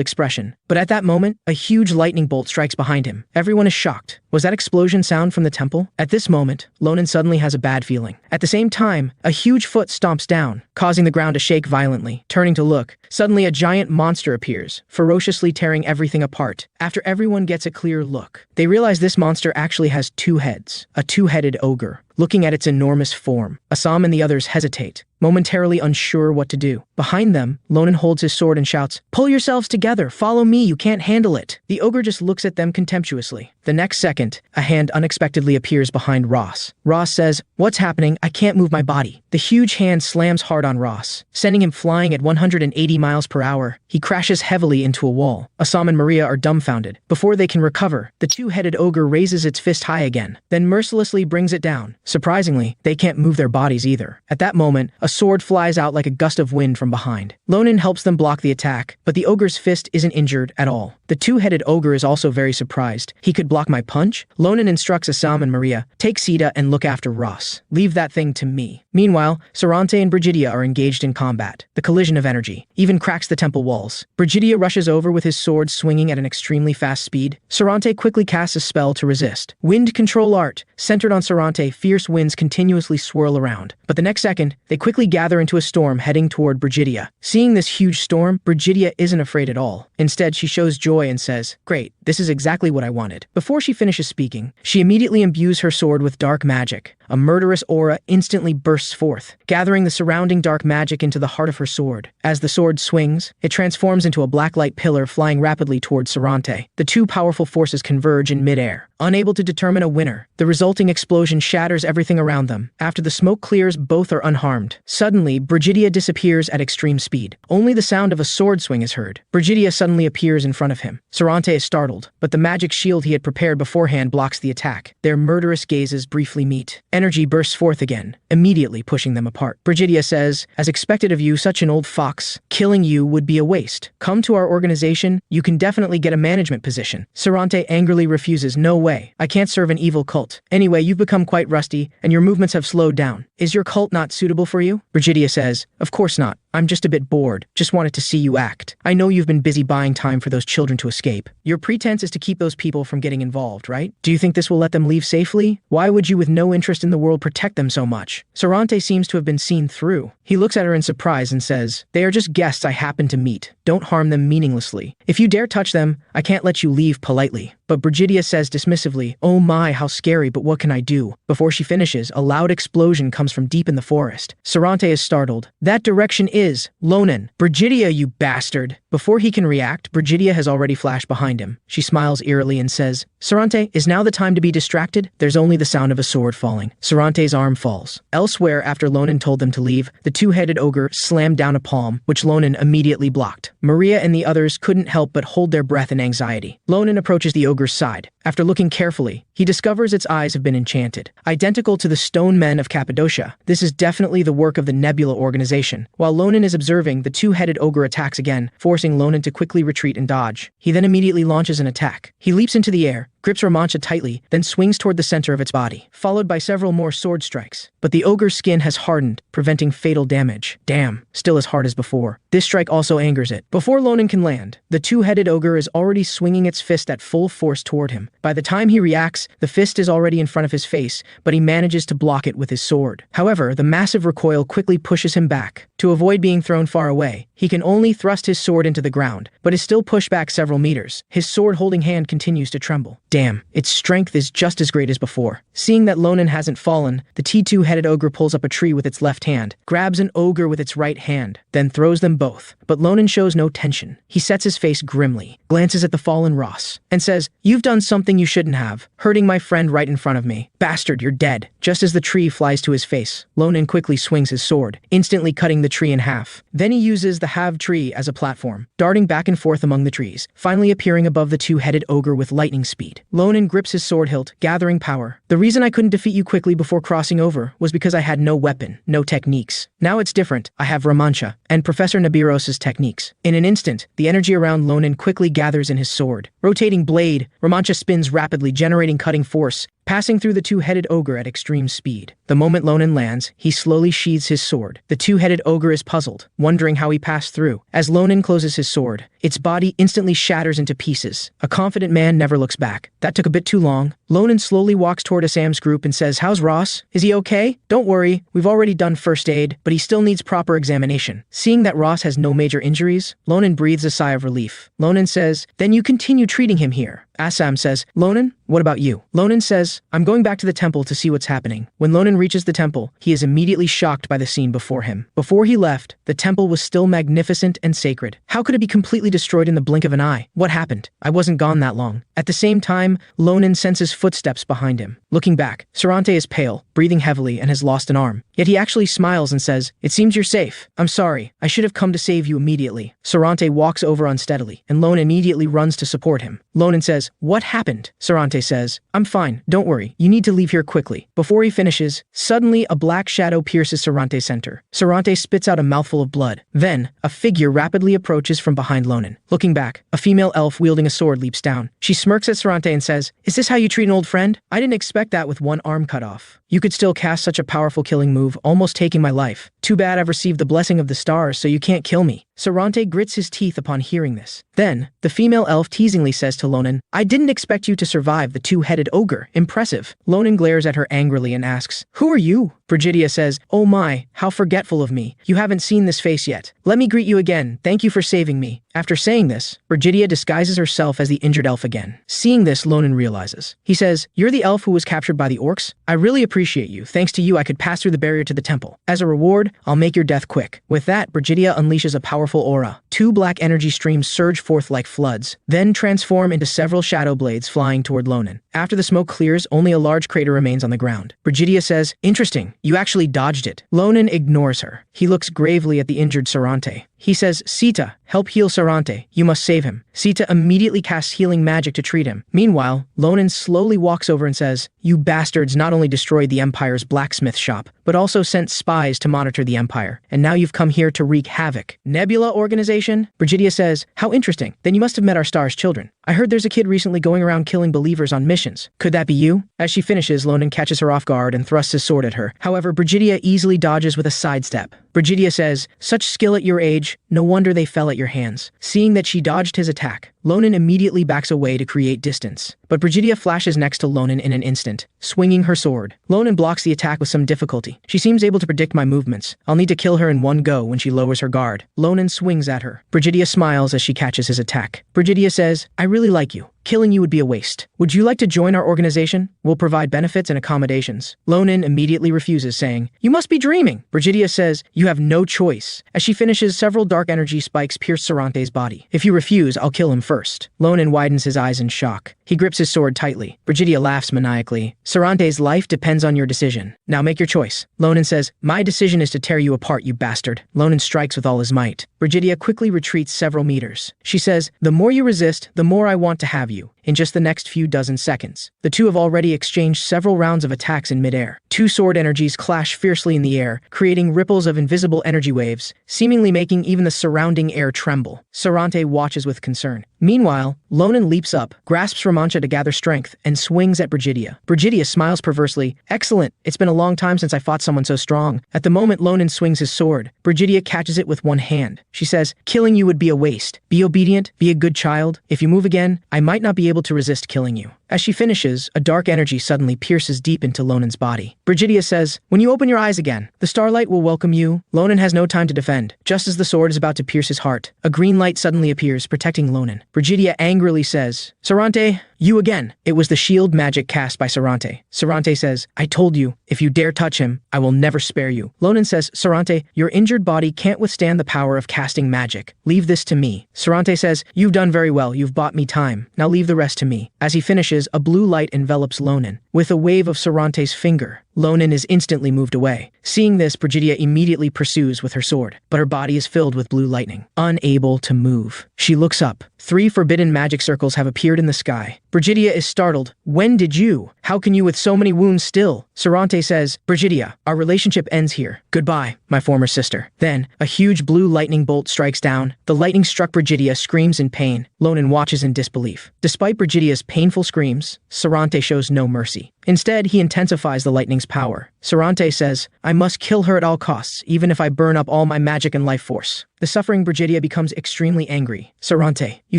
expression. But at that moment, a huge lightning bolt strikes behind him. Everyone is shocked. Was that explosion sound from the temple? At this moment, Lonan suddenly has a bad feeling. At the same time, a huge foot stomps down, causing the ground to shake violently. Turning to look, suddenly a giant monster appears, ferociously tearing everything apart. After everyone gets a clear look, they realize this monster actually has two heads, a two-headed ogre. Looking at its enormous form, Assam and the others hesitate, momentarily unsure what to do. Behind them, Lonan holds his sword and shouts, pull yourselves together, follow me, you can't handle it. The ogre just looks at them contemptuously. The next second, a hand unexpectedly appears behind Ross. Ross says, what's happening? I can't move my body. The huge hand slams hard on Ross, sending him flying at 180 miles per hour. He crashes heavily into a wall. Assam and Maria are dumbfounded. Before they can recover, the two-headed ogre raises its fist high again, then mercilessly brings it down. Surprisingly, they can't move their bodies either. At that moment, a sword flies out like a gust of wind from behind. Lonan helps them block the attack, but the ogre's fist isn't injured at all. The two-headed ogre is also very surprised. He could block my punch? Lonan instructs Assam and Maria, take Sita and look after Ross. Leave that thing to me. Meanwhile, Sarante and Brigidia are engaged in combat. The collision of energy even cracks the temple walls. Brigidia rushes over with his sword swinging at an extremely fast speed. Sarante quickly casts a spell to resist. Wind control art. Centered on Sarante, fierce winds continuously swirl around. But the next second, they quickly gather into a storm heading toward Brigidia. Seeing this huge storm, Brigidia isn't afraid at all. Instead, she shows joy and says, great, this is exactly what I wanted. Before she finishes speaking, she immediately imbues her sword with dark magic. A murderous aura instantly bursts forth, gathering the surrounding dark magic into the heart of her sword. As the sword swings, it transforms into a black light pillar flying rapidly towards Sarante. The two powerful forces converge in midair. Unable to determine a winner, the resulting explosion shatters everything around them. After the smoke clears, both are unharmed. Suddenly, Brigidia disappears at extreme speed. Only the sound of a sword swing is heard. Brigidia suddenly appears in front of him. Sarante is startled, but the magic shield he had prepared beforehand blocks the attack. Their murderous gazes briefly meet. Energy bursts forth again, immediately pushing them apart. Brigidia says, as expected of you, such an old fox, killing you would be a waste. Come to our organization, you can definitely get a management position. Sarante angrily refuses, no way. I can't serve an evil cult. Anyway, you've become quite rusty, and your movements have slowed down. Is your cult not suitable for you? Brigidia says, of course not. I'm just a bit bored. Just wanted to see you act. I know you've been busy buying time for those children to escape. Your pretense is to keep those people from getting involved, right? Do you think this will let them leave safely? Why would you with no interest in the world protect them so much? Sarante seems to have been seen through. He looks at her in surprise and says, they are just guests I happen to meet. Don't harm them meaninglessly. If you dare touch them, I can't let you leave politely. But Brigidia says dismissively, oh my, how scary, but what can I do? Before she finishes, a loud explosion comes from deep in the forest. Sarante is startled. That direction is is, Lonan. Brigidia, you bastard. Before he can react, Brigidia has already flashed behind him. She smiles eerily and says, Sarante, is now the time to be distracted? There's only the sound of a sword falling. Sarante's arm falls. Elsewhere, after Lonan told them to leave, the two-headed ogre slammed down a palm, which Lonan immediately blocked. Maria and the others couldn't help but hold their breath in anxiety. Lonan approaches the ogre's side. After looking carefully, he discovers its eyes have been enchanted. Identical to the stone men of Cappadocia, this is definitely the work of the Nebula organization. While Lonan is observing, the two-headed ogre attacks again, forcing Lonan to quickly retreat and dodge. He then immediately launches an attack. He leaps into the air, grips Romancha tightly, then swings toward the center of its body, followed by several more sword strikes. But the ogre's skin has hardened, preventing fatal damage. Damn, still as hard as before. This strike also angers it. Before Lonan can land, the two-headed ogre is already swinging its fist at full force toward him. By the time he reacts, the fist is already in front of his face, but he manages to block it with his sword. However, the massive recoil quickly pushes him back. To avoid being thrown far away, he can only thrust his sword into the ground, but is still pushed back several meters. His sword-holding hand continues to tremble. Damn, its strength is just as great as before. Seeing that Lonan hasn't fallen, the T2-headed ogre pulls up a tree with its left hand, grabs an ogre with its right hand, then throws them both. But Lonan shows no tension. He sets his face grimly, glances at the fallen Ross, and says, You've done something you shouldn't have, hurting my friend right in front of me. Bastard, you're dead. Just as the tree flies to his face, Lonan quickly swings his sword, instantly cutting the tree in half. Then he uses the halved tree as a platform, darting back and forth among the trees, finally appearing above the two-headed ogre with lightning speed. Lonan grips his sword hilt, gathering power. The reason I couldn't defeat you quickly before crossing over was because I had no weapon, no techniques. Now it's different. I have Romancha and Professor Nabiros's techniques. In an instant, the energy around Lonan quickly gathers in his sword. Rotating blade, Romancha spins rapidly, generating cutting force, passing through the two-headed ogre at extreme speed. The moment Lonan lands, he slowly sheathes his sword. The two-headed ogre is puzzled, wondering how he passed through. As Lonan closes his sword, its body instantly shatters into pieces. A confident man never looks back. That took a bit too long. Lonan slowly walks toward Assam's group and says, How's Ross? Is he okay? Don't worry, we've already done first aid, but he still needs proper examination. Seeing that Ross has no major injuries, Lonan breathes a sigh of relief. Lonan says, Then you continue treating him here. Assam says, Lonan, what about you? Lonan says, I'm going back to the temple to see what's happening. When Lonan reaches the temple, he is immediately shocked by the scene before him. Before he left, the temple was still magnificent and sacred. How could it be completely destroyed in the blink of an eye? What happened? I wasn't gone that long. At the same time, Lonan senses footsteps behind him. Looking back, Sarante is pale, breathing heavily, and has lost an arm. Yet he actually smiles and says, It seems you're safe. I'm sorry. I should have come to save you immediately. Sarante walks over unsteadily, and Lonan immediately runs to support him. Lonan says, What happened? Sarante says, I'm fine. Don't worry. You need to leave here quickly. Before he finishes, suddenly a black shadow pierces Sarante's center. Sarante spits out a mouthful of blood. Then, a figure rapidly approaches from behind Lonan. Looking back, a female elf wielding a sword leaps down. She smirks at Sarante and says, Is this how you treat an old friend? I didn't expect that with one arm cut off. You could still cast such a powerful killing move, almost taking my life. Too bad I've received the blessing of the stars, so you can't kill me. Sarante grits his teeth upon hearing this. Then, the female elf teasingly says to Lonan, I didn't expect you to survive the two-headed ogre. Impressive. Lonan glares at her angrily and asks, Who are you? Brigidia says, Oh my, how forgetful of me. You haven't seen this face yet. Let me greet you again. Thank you for saving me. After saying this, Brigidia disguises herself as the injured elf again. Seeing this, Lonan realizes. He says, You're the elf who was captured by the orcs? I really appreciate you. Thanks to you, I could pass through the barrier to the temple. As a reward, I'll make your death quick. With that, Brigidia unleashes a powerful aura. Two black energy streams surge forth like floods, then transform into several shadow blades flying toward Lonan. After the smoke clears, only a large crater remains on the ground. Brigidia says, Interesting, you actually dodged it. Lonan ignores her. He looks gravely at the injured Sarante. He says, Sita, help heal Sarante. You must save him. Sita immediately casts healing magic to treat him. Meanwhile, Lonan slowly walks over and says, You bastards not only destroyed the Empire's blacksmith shop, but also sent spies to monitor the Empire. And now you've come here to wreak havoc. Nebula organization? Brigidia says, How interesting. Then you must have met our star's children. I heard there's a kid recently going around killing believers on missions. Could that be you? As she finishes, Lonan catches her off guard and thrusts his sword at her. However, Brigidia easily dodges with a sidestep. Brigidia says, Such skill at your age, no wonder they fell at your hands. Seeing that she dodged his attack, Lonan immediately backs away to create distance. But Brigidia flashes next to Lonan in an instant, swinging her sword. Lonan blocks the attack with some difficulty. She seems able to predict my movements. I'll need to kill her in one go when she lowers her guard. Lonan swings at her. Brigidia smiles as she catches his attack. Brigidia says, I really like you. Killing you would be a waste. Would you like to join our organization? We'll provide benefits and accommodations. Lonan immediately refuses, saying, You must be dreaming. Brigidia says, You have no choice. As she finishes, several dark energy spikes pierce Sarante's body. If you refuse, I'll kill him first. Lonan widens his eyes in shock. He grips his sword tightly. Brigidia laughs maniacally. Sarante's life depends on your decision. Now make your choice. Lonan says, My decision is to tear you apart, you bastard. Lonan strikes with all his might. Brigidia quickly retreats several meters. She says, The more you resist, the more I want to have you. In just the next few dozen seconds, the two have already exchanged several rounds of attacks in midair. Two sword energies clash fiercely in the air, creating ripples of invisible energy waves, seemingly making even the surrounding air tremble. Sarante watches with concern. Meanwhile, Lonan leaps up, grasps Ramancha to gather strength, and swings at Brigidia. Brigidia smiles perversely. Excellent. It's been a long time since I fought someone so strong. At the moment Lonan swings his sword, Brigidia catches it with one hand. She says, Killing you would be a waste. Be obedient. Be a good child. If you move again, I might not be able to resist killing you. As she finishes, a dark energy suddenly pierces deep into Lonan's body. Brigidia says, When you open your eyes again, the starlight will welcome you. Lonan has no time to defend. Just as the sword is about to pierce his heart, a green light suddenly appears, protecting Lonan. Brigidia angrily says, Sarante, you again. It was the shield magic cast by Sarante. Sarante says, I told you, if you dare touch him, I will never spare you. Lonan says, Sarante, your injured body can't withstand the power of casting magic. Leave this to me. Sarante says, You've done very well. You've bought me time. Now leave the rest to me. As he finishes, a blue light envelops Lonan. With a wave of Sarante's finger, Lonan is instantly moved away. Seeing this, Brigidia immediately pursues with her sword, but her body is filled with blue lightning. Unable to move, she looks up. 3 forbidden magic circles have appeared in the sky. Brigidia is startled. When did you? How can you with so many wounds still? Sarante says, Brigidia, our relationship ends here. Goodbye, my former sister. Then, a huge blue lightning bolt strikes down. The lightning struck Brigidia, screams in pain. Lonan watches in disbelief. Despite Brigidia's painful screams, Sarante shows no mercy. Instead, he intensifies the lightning's power. Sarante says, I must kill her at all costs, even if I burn up all my magic and life force. The suffering Brigidia becomes extremely angry. Sarante, you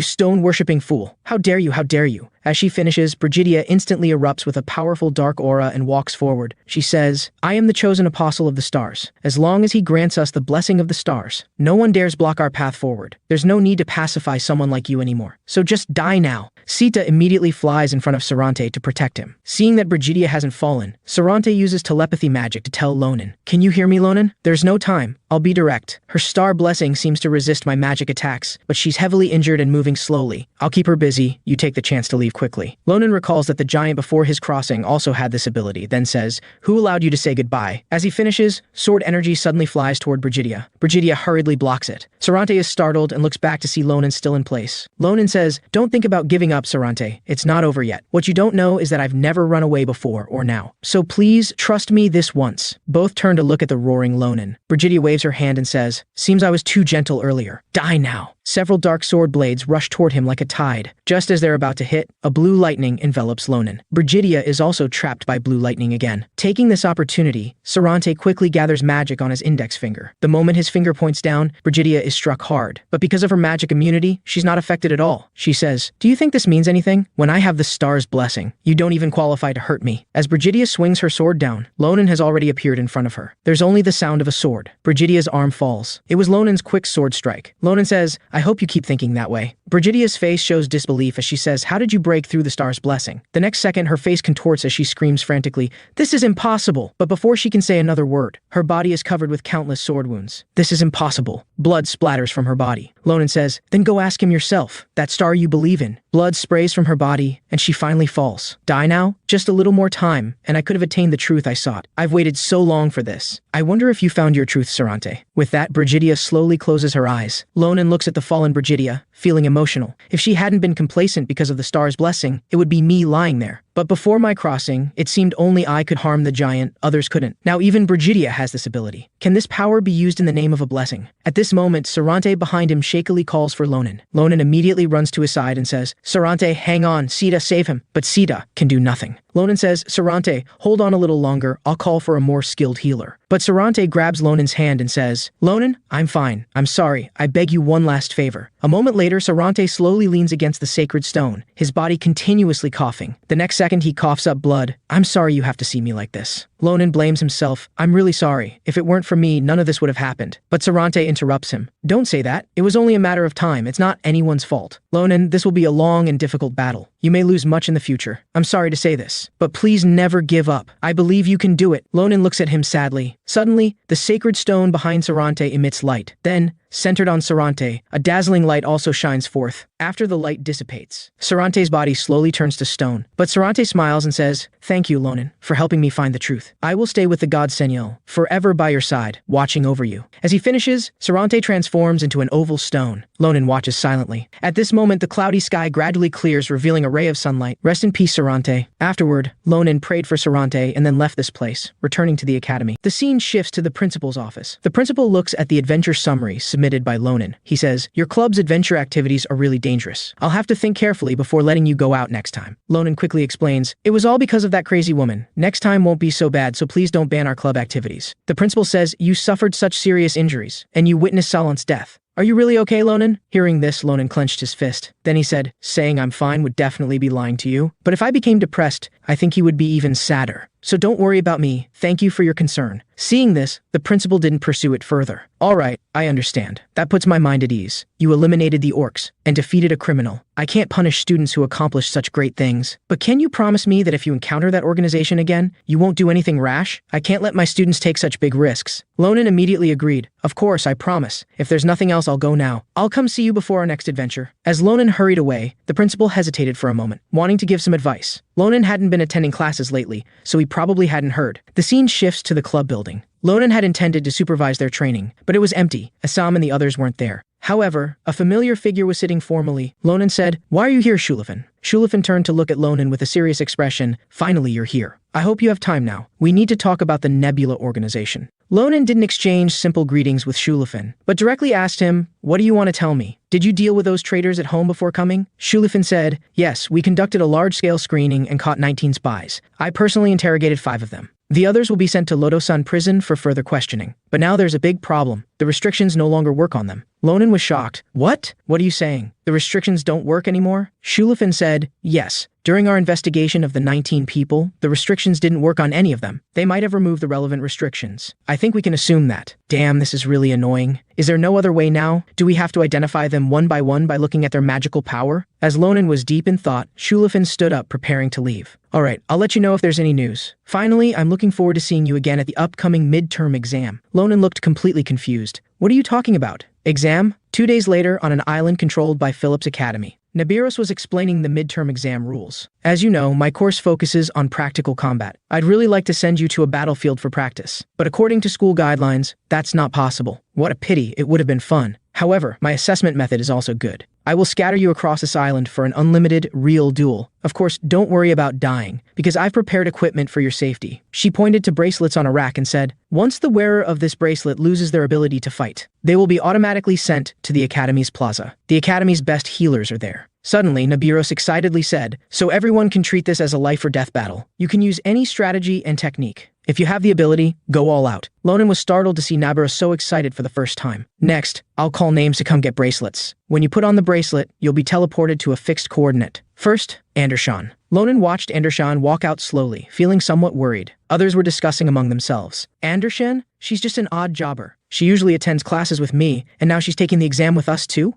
stone-worshipping fool. How dare you, how dare you? As she finishes, Brigidia instantly erupts with a powerful dark aura and walks forward. She says, I am the chosen apostle of the stars. As long as he grants us the blessing of the stars, no one dares block our path forward. There's no need to pacify someone like you anymore. So just die now. Sita immediately flies in front of Sarante to protect him. Seeing that Brigidia hasn't fallen, Sarante uses telepathy magic to tell Lonan, Can you hear me, Lonan? There's no time. I'll be direct. Her star blessing seems to resist my magic attacks, but she's heavily injured and moving slowly. I'll keep her busy. You take the chance to leave quickly. Lonan recalls that the giant before his crossing also had this ability, then says, Who allowed you to say goodbye? As he finishes, sword energy suddenly flies toward Brigidia. Brigidia hurriedly blocks it. Sarante is startled and looks back to see Lonan still in place. Lonan says, Don't think about giving up, Sarante. It's not over yet. What you don't know is that I've never run away before or now. So please, trust me this once. Both turn to look at the roaring Lonan. Brigidia waves her hand and says, Seems I was too gentle earlier. Die now. Several dark sword blades rush toward him like a tide. Just as they're about to hit, a blue lightning envelops Lonan. Brigidia is also trapped by blue lightning again. Taking this opportunity, Sarante quickly gathers magic on his index finger. The moment his finger points down, Brigidia is struck hard. But because of her magic immunity, she's not affected at all. She says, Do you think this means anything? When I have the star's blessing, you don't even qualify to hurt me. As Brigidia swings her sword down, Lonan has already appeared in front of her. There's only the sound of a sword. Brigidia's arm falls. It was Lonan's quick sword strike. Lonan says, I hope you keep thinking that way. Brigidia's face shows disbelief as she says, How did you break through the star's blessing? The next second, her face contorts as she screams frantically, This is impossible! But before she can say another word, her body is covered with countless sword wounds. This is impossible. Blood splatters from her body. Lonan says, Then go ask him yourself. That star you believe in. Blood sprays from her body, and she finally falls. Die now? Just a little more time, and I could have attained the truth I sought. I've waited so long for this. I wonder if you found your truth, Sarante. With that, Brigidia slowly closes her eyes. Lonan looks at the fallen Brigidia, feeling emotional. If she hadn't been complacent because of the star's blessing, it would be me lying there. But before my crossing, it seemed only I could harm the giant, others couldn't. Now even Brigidia has this ability. Can this power be used in the name of a blessing? At this moment, Sarante behind him shakily calls for Lonan. Lonan immediately runs to his side and says, Sarante, hang on, Sita, save him. But Sita can do nothing. Lonan says, Sarante, hold on a little longer, I'll call for a more skilled healer. But Sarante grabs Lonan's hand and says, Lonan, I'm fine. I'm sorry. I beg you one last favor. A moment later, Sarante slowly leans against the sacred stone, his body continuously coughing. The next second, he coughs up blood. I'm sorry you have to see me like this. Lonan blames himself. I'm really sorry. If it weren't for me, none of this would have happened. But Sarante interrupts him. Don't say that. It was only a matter of time. It's not anyone's fault. Lonan, this will be a long and difficult battle. You may lose much in the future. I'm sorry to say this, but please never give up. I believe you can do it. Lonan looks at him sadly. Suddenly, the sacred stone behind Sarante emits light. Then, centered on Sarante, a dazzling light also shines forth. After the light dissipates, Sarante's body slowly turns to stone. But Sarante smiles and says, Thank you, Lonan, for helping me find the truth. I will stay with the god Seniel, forever by your side, watching over you. As he finishes, Sarante transforms into an oval stone. Lonan watches silently. At this moment, the cloudy sky gradually clears, revealing a ray of sunlight. Rest in peace, Sarante. Afterward, Lonan prayed for Sarante and then left this place, returning to the academy. The scene shifts to the principal's office. The principal looks at the adventure summary submitted by Lonan. He says, Your club's adventure activities are really dangerous. I'll have to think carefully before letting you go out next time. Lonan quickly explains, It was all because of that crazy woman. Next time won't be so bad, so please don't ban our club activities. The principal says, You suffered such serious injuries, and you witnessed Salant's death. Are you really okay, Lonan? Hearing this, Lonan clenched his fist. Then he said, Saying I'm fine would definitely be lying to you. But if I became depressed, I think he would be even sadder. So don't worry about me. Thank you for your concern. Seeing this, the principal didn't pursue it further. All right, I understand. That puts my mind at ease. You eliminated the orcs and defeated a criminal. I can't punish students who accomplish such great things. But can you promise me that if you encounter that organization again, you won't do anything rash? I can't let my students take such big risks. Lonan immediately agreed. Of course, I promise. If there's nothing else, I'll go now. I'll come see you before our next adventure. As Lonan hurried away, the principal hesitated for a moment, wanting to give some advice. Lonan hadn't been attending classes lately, so he probably hadn't heard. The scene shifts to the club building. Lonan had intended to supervise their training, but it was empty. Assam and the others weren't there. However, a familiar figure was sitting formally. Lonan said, Why are you here, Shulafin? Shulafin turned to look at Lonan with a serious expression. Finally, you're here. I hope you have time now. We need to talk about the Nebula organization. Lonan didn't exchange simple greetings with Shulafin, but directly asked him, What do you want to tell me? Did you deal with those traitors at home before coming? Shulafin said, Yes, we conducted a large-scale screening and caught 19 spies. I personally interrogated 5 of them. The others will be sent to Lodo-san prison for further questioning. But now there's a big problem. The restrictions no longer work on them. Lonan was shocked. What? What are you saying? The restrictions don't work anymore? Shulafin said, Yes. During our investigation of the 19 people, the restrictions didn't work on any of them. They might have removed the relevant restrictions. I think we can assume that. Damn, this is really annoying. Is there no other way now? Do we have to identify them one by looking at their magical power? As Lonan was deep in thought, Shulafin stood up, preparing to leave. Alright, I'll let you know if there's any news. Finally, I'm looking forward to seeing you again at the upcoming midterm exam. Lonan looked completely confused. What are you talking about? Exam? 2 days later, on an island controlled by Philip's Academy. Nabiros was explaining the midterm exam rules. As you know, my course focuses on practical combat. I'd really like to send you to a battlefield for practice. But according to school guidelines, that's not possible. What a pity, it would have been fun. However, my assessment method is also good. I will scatter you across this island for an unlimited, real duel. Of course, don't worry about dying, because I've prepared equipment for your safety. She pointed to bracelets on a rack and said, Once the wearer of this bracelet loses their ability to fight, they will be automatically sent to the Academy's plaza. The Academy's best healers are there. Suddenly, Nabiros excitedly said, So everyone can treat this as a life-or-death battle. You can use any strategy and technique. If you have the ability, go all out. Lonan was startled to see Nabiros so excited for the first time. Next, I'll call names to come get bracelets. When you put on the bracelet, you'll be teleported to a fixed coordinate. First, Andershan. Lonan watched Andershan walk out slowly, feeling somewhat worried. Others were discussing among themselves. Andershan? She's just an odd jobber. She usually attends classes with me, and now she's taking the exam with us too?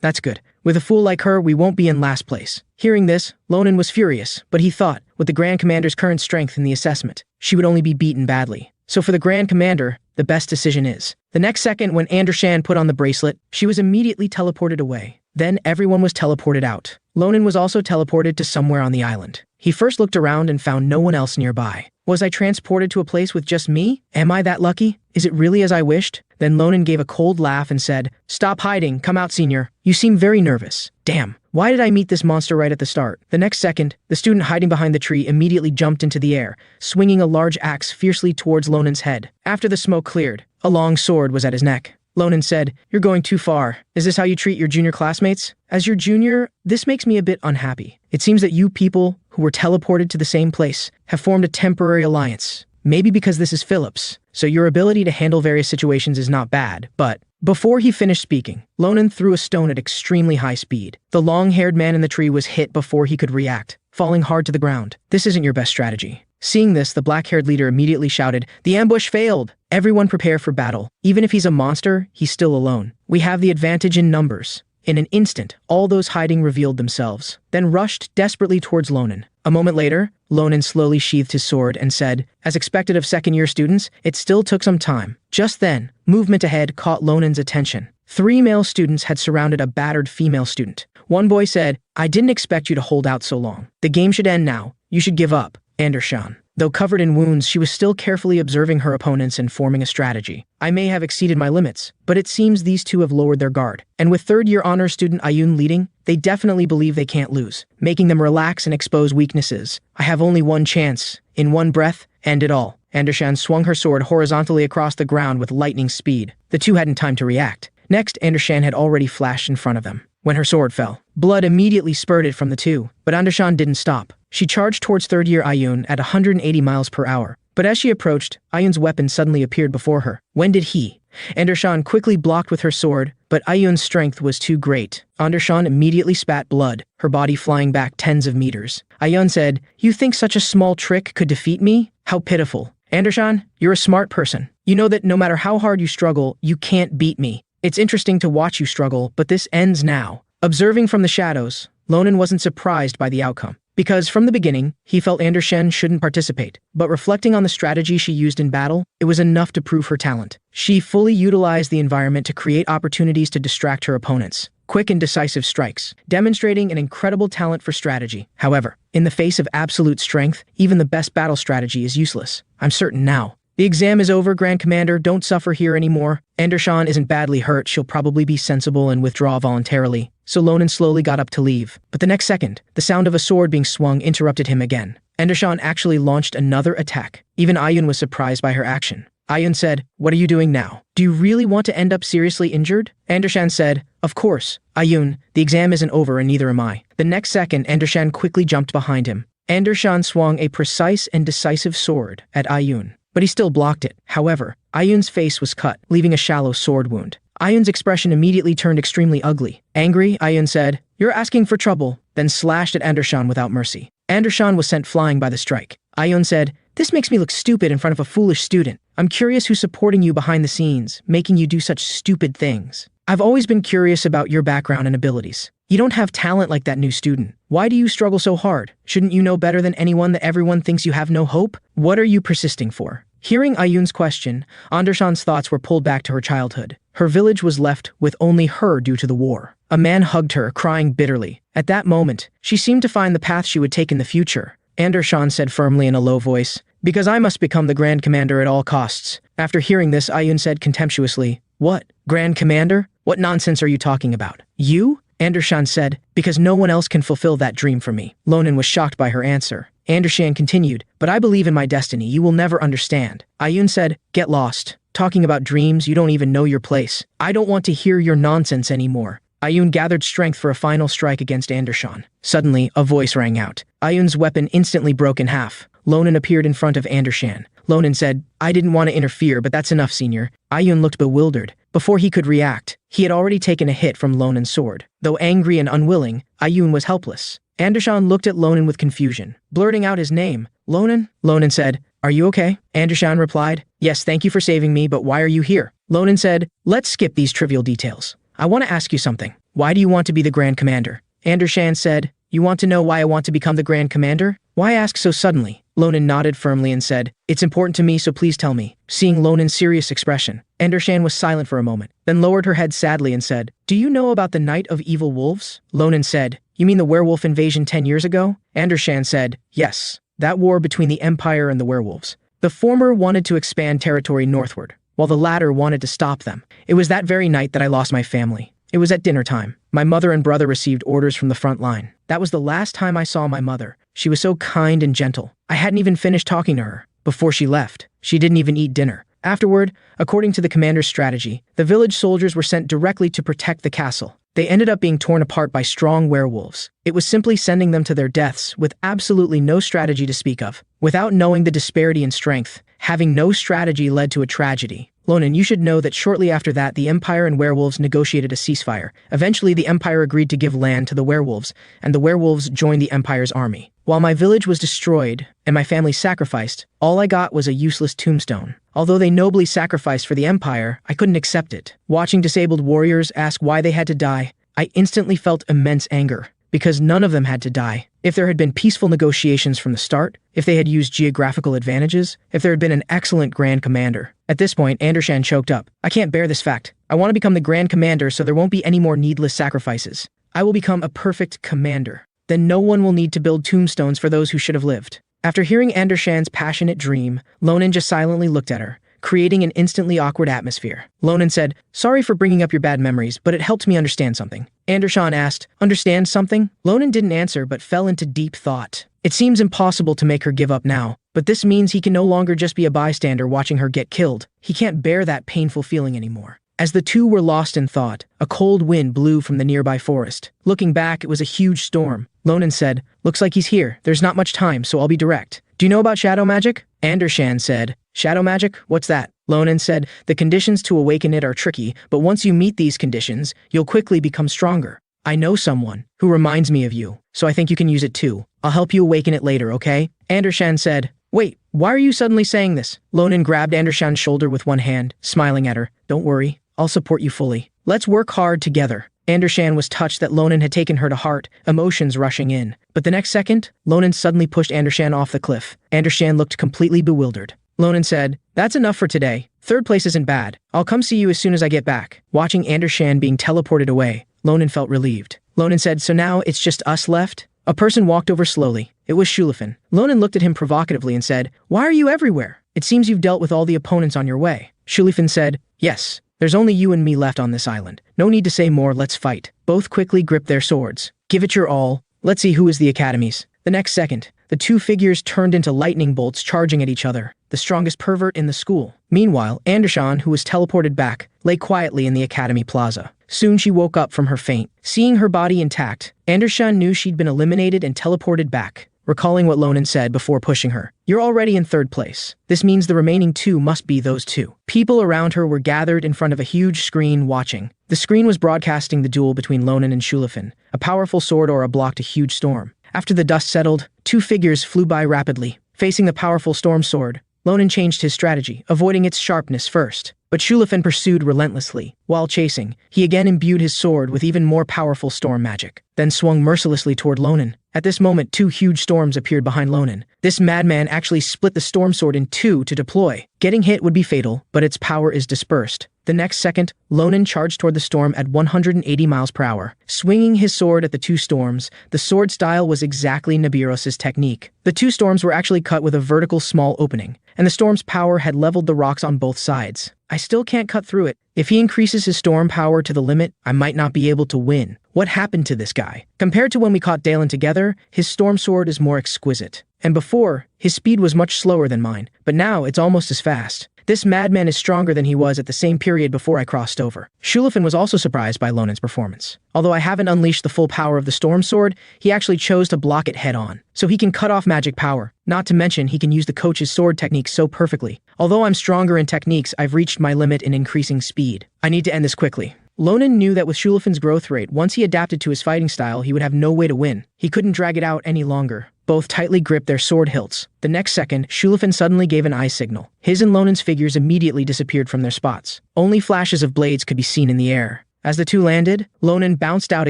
That's good. With a fool like her, we won't be in last place. Hearing this, Lonan was furious, but he thought, with the Grand Commander's current strength in the assessment, she would only be beaten badly. So for the Grand Commander, the best decision is. The next second, when Andershan put on the bracelet, she was immediately teleported away. Then everyone was teleported out. Lonan was also teleported to somewhere on the island. He first looked around and found no one else nearby. Was I transported to a place with just me? Am I that lucky? Is it really as I wished? Then Lonan gave a cold laugh and said, Stop hiding, come out, senior. You seem very nervous. Damn, why did I meet this monster right at the start? The next second, the student hiding behind the tree immediately jumped into the air, swinging a large axe fiercely towards Lonan's head. After the smoke cleared, a long sword was at his neck. Lonan said, "You're going too far. Is this how you treat your junior classmates? As your junior, this makes me a bit unhappy. It seems that you people, who were teleported to the same place, have formed a temporary alliance. Maybe because this is Phillips, so your ability to handle various situations is not bad, but..." Before he finished speaking, Lonan threw a stone at extremely high speed. The long-haired man in the tree was hit before he could react, falling hard to the ground. "This isn't your best strategy." Seeing this, the black-haired leader immediately shouted, "The ambush failed! Everyone prepare for battle. Even if he's a monster, he's still alone. We have the advantage in numbers." In an instant, all those hiding revealed themselves, then rushed desperately towards Lonan. A moment later, Lonan slowly sheathed his sword and said, as expected of second-year students, it still took some time. Just then, movement ahead caught Lonan's attention. 3 male students had surrounded a battered female student. One boy said, "I didn't expect you to hold out so long. The game should end now. You should give up." Andershan. Though covered in wounds, she was still carefully observing her opponents and forming a strategy. "I may have exceeded my limits, but it seems these two have lowered their guard. And with third-year honors student Ayun leading, they definitely believe they can't lose, making them relax and expose weaknesses. I have only one chance. In one breath, end it all." Andershan swung her sword horizontally across the ground with lightning speed. The two hadn't time to react. Next, Andershan had already flashed in front of them. When her sword fell, blood immediately spurted from the two, but Andershan didn't stop. She charged towards third-year Ayun at 180 miles per hour. But as she approached, Ayun's weapon suddenly appeared before her. When did he? Andershan quickly blocked with her sword, but Ayun's strength was too great. Andershan immediately spat blood, her body flying back tens of meters. Ayun said, "You think such a small trick could defeat me? How pitiful. Andershan, you're a smart person. You know that no matter how hard you struggle, you can't beat me. It's interesting to watch you struggle, but this ends now." Observing from the shadows, Lonan wasn't surprised by the outcome. Because from the beginning, he felt Andershan shouldn't participate. But reflecting on the strategy she used in battle, it was enough to prove her talent. She fully utilized the environment to create opportunities to distract her opponents. Quick and decisive strikes, demonstrating an incredible talent for strategy. However, in the face of absolute strength, even the best battle strategy is useless. I'm certain now. The exam is over, Grand Commander. Don't suffer here anymore. Andershan isn't badly hurt. She'll probably be sensible and withdraw voluntarily. So Lonan slowly got up to leave. But the next second, the sound of a sword being swung interrupted him again. Andershan actually launched another attack. Even Ayun was surprised by her action. Ayun said, "What are you doing now? Do you really want to end up seriously injured?" Andershan said, "Of course. Ayun, the exam isn't over and neither am I." The next second, Andershan quickly jumped behind him. Andershan swung a precise and decisive sword at Ayun, but he still blocked it. However, Ayun's face was cut, leaving a shallow sword wound. Ayun's expression immediately turned extremely ugly. Angry, Ayun said, "You're asking for trouble," then slashed at Andershan without mercy. Andershan was sent flying by the strike. Ayun said, "This makes me look stupid in front of a foolish student. I'm curious who's supporting you behind the scenes, making you do such stupid things. I've always been curious about your background and abilities. You don't have talent like that new student. Why do you struggle so hard? Shouldn't you know better than anyone that everyone thinks you have no hope? What are you persisting for?" Hearing Ayun's question, Andershan's thoughts were pulled back to her childhood. Her village was left with only her due to the war. A man hugged her, crying bitterly. At that moment, she seemed to find the path she would take in the future. Andershan said firmly in a low voice, "Because I must become the Grand Commander at all costs." After hearing this, Ayun said contemptuously, "What? Grand Commander? What nonsense are you talking about? You?" Andershan said, "Because no one else can fulfill that dream for me." Lonan was shocked by her answer. Andershan continued, "But I believe in my destiny. You will never understand." Ayun said, "Get lost. Talking about dreams, you don't even know your place. I don't want to hear your nonsense anymore." Ayun gathered strength for a final strike against Andershan. Suddenly, a voice rang out. Ayun's weapon instantly broke in half. Lonan appeared in front of Andershan. Lonan said, "I didn't want to interfere, but that's enough, Senior." Ayun looked bewildered. Before he could react, he had already taken a hit from Lonan's sword. Though angry and unwilling, Ayun was helpless. Andershan looked at Lonan with confusion, blurting out his name. "Lonan?" Lonan said, "Are you okay?" Andershan replied, "Yes, thank you for saving me, but why are you here?" Lonan said, "Let's skip these trivial details. I want to ask you something. Why do you want to be the Grand Commander?" Andershan said, "You want to know why I want to become the Grand Commander? Why ask so suddenly?" Lonan nodded firmly and said, "It's important to me, so please tell me." Seeing Lonan's serious expression, Andershan was silent for a moment, then lowered her head sadly and said, "Do you know about the Night of Evil Wolves?" Lonan said, "You mean the werewolf invasion 10 years ago?" Andershan said, "Yes, that war between the Empire and the werewolves. The former wanted to expand territory northward, while the latter wanted to stop them. It was that very night that I lost my family. It was at dinner time. My mother and brother received orders from the front line. That was the last time I saw my mother. She was so kind and gentle. I hadn't even finished talking to her. Before she left, she didn't even eat dinner. Afterward, according to the commander's strategy, the village soldiers were sent directly to protect the castle. They ended up being torn apart by strong werewolves. It was simply sending them to their deaths with absolutely no strategy to speak of. Without knowing the disparity in strength, having no strategy led to a tragedy. Lonan, you should know that shortly after that, the Empire and werewolves negotiated a ceasefire. Eventually, the Empire agreed to give land to the werewolves, and the werewolves joined the Empire's army. While my village was destroyed and my family sacrificed, all I got was a useless tombstone. Although they nobly sacrificed for the Empire, I couldn't accept it. Watching disabled warriors ask why they had to die, I instantly felt immense anger, because none of them had to die. If there had been peaceful negotiations from the start, if they had used geographical advantages, if there had been an excellent Grand Commander. At this point, Andershan choked up. I can't bear this fact. I want to become the Grand Commander so there won't be any more needless sacrifices. I will become a perfect commander. Then no one will need to build tombstones for those who should have lived. After hearing Andershan's passionate dream, Lonan just silently looked at her, creating an instantly awkward atmosphere. Lonan said, "Sorry for bringing up your bad memories, but it helped me understand something." Andershan asked, "Understand something?" Lonan didn't answer but fell into deep thought. It seems impossible to make her give up now, but this means he can no longer just be a bystander watching her get killed. He can't bear that painful feeling anymore. As the two were lost in thought, a cold wind blew from the nearby forest. Looking back, it was a huge storm. Lonan said, "Looks like he's here. There's not much time, so I'll be direct. Do you know about shadow magic?" Andershan said, "Shadow magic? What's that?" Lonan said, "The conditions to awaken it are tricky, but once you meet these conditions, you'll quickly become stronger. I know someone who reminds me of you, so I think you can use it too. I'll help you awaken it later, okay?" Andershan said, "Wait, why are you suddenly saying this?" Lonan grabbed Andershan's shoulder with one hand, smiling at her. "Don't worry, I'll support you fully. Let's work hard together." Andershan was touched that Lonan had taken her to heart, emotions rushing in. But the next second, Lonan suddenly pushed Andershan off the cliff. Andershan looked completely bewildered. Lonan said, "That's enough for today. Third place isn't bad. I'll come see you as soon as I get back." Watching Andershan being teleported away, Lonan felt relieved. Lonan said, "So now it's just us left?" A person walked over slowly. It was Shulifin. Lonan looked at him provocatively and said, "Why are you everywhere? It seems you've dealt with all the opponents on your way." Shulifin said, "Yes. There's only you and me left on this island. No need to say more, let's fight." Both quickly gripped their swords. "Give it your all. Let's see who is the Academy's." The next second, the two figures turned into lightning bolts charging at each other, the strongest pervert in the school. Meanwhile, Andershan, who was teleported back, lay quietly in the Academy Plaza. Soon she woke up from her faint. Seeing her body intact, Andershan knew she'd been eliminated and teleported back. Recalling what Lonan said before pushing her, "You're already in third place. This means the remaining two must be those two." People around her were gathered in front of a huge screen watching. The screen was broadcasting the duel between Lonan and Shulifin. A powerful sword aura blocked a huge storm. After the dust settled, two figures flew by rapidly. Facing the powerful storm sword, Lonan changed his strategy, avoiding its sharpness first. But Shulifin pursued relentlessly. While chasing, he again imbued his sword with even more powerful storm magic, then swung mercilessly toward Lonan. At this moment, two huge storms appeared behind Lonan. This madman actually split the storm sword in two to deploy. Getting hit would be fatal, but its power is dispersed. The next second, Lonan charged toward the storm at 180 miles per hour. Swinging his sword at the two storms, the sword style was exactly Nabiros's technique. The two storms were actually cut with a vertical small opening, and the storm's power had leveled the rocks on both sides. I still can't cut through it. If he increases his storm power to the limit, I might not be able to win. What happened to this guy? Compared to when we caught Dalen together, his storm sword is more exquisite. And before, his speed was much slower than mine, but now it's almost as fast. This madman is stronger than he was at the same period before I crossed over. Shulifin was also surprised by Lonan's performance. Although I haven't unleashed the full power of the storm sword, he actually chose to block it head-on. So he can cut off magic power. Not to mention, he can use the coach's sword technique so perfectly. Although I'm stronger in techniques, I've reached my limit in increasing speed. I need to end this quickly. Lonan knew that with Shulifin's growth rate, once he adapted to his fighting style, he would have no way to win. He couldn't drag it out any longer. Both tightly gripped their sword hilts. The next second, Shulifin suddenly gave an eye signal. His and Lonan's figures immediately disappeared from their spots. Only flashes of blades could be seen in the air. As the two landed, Lonan bounced out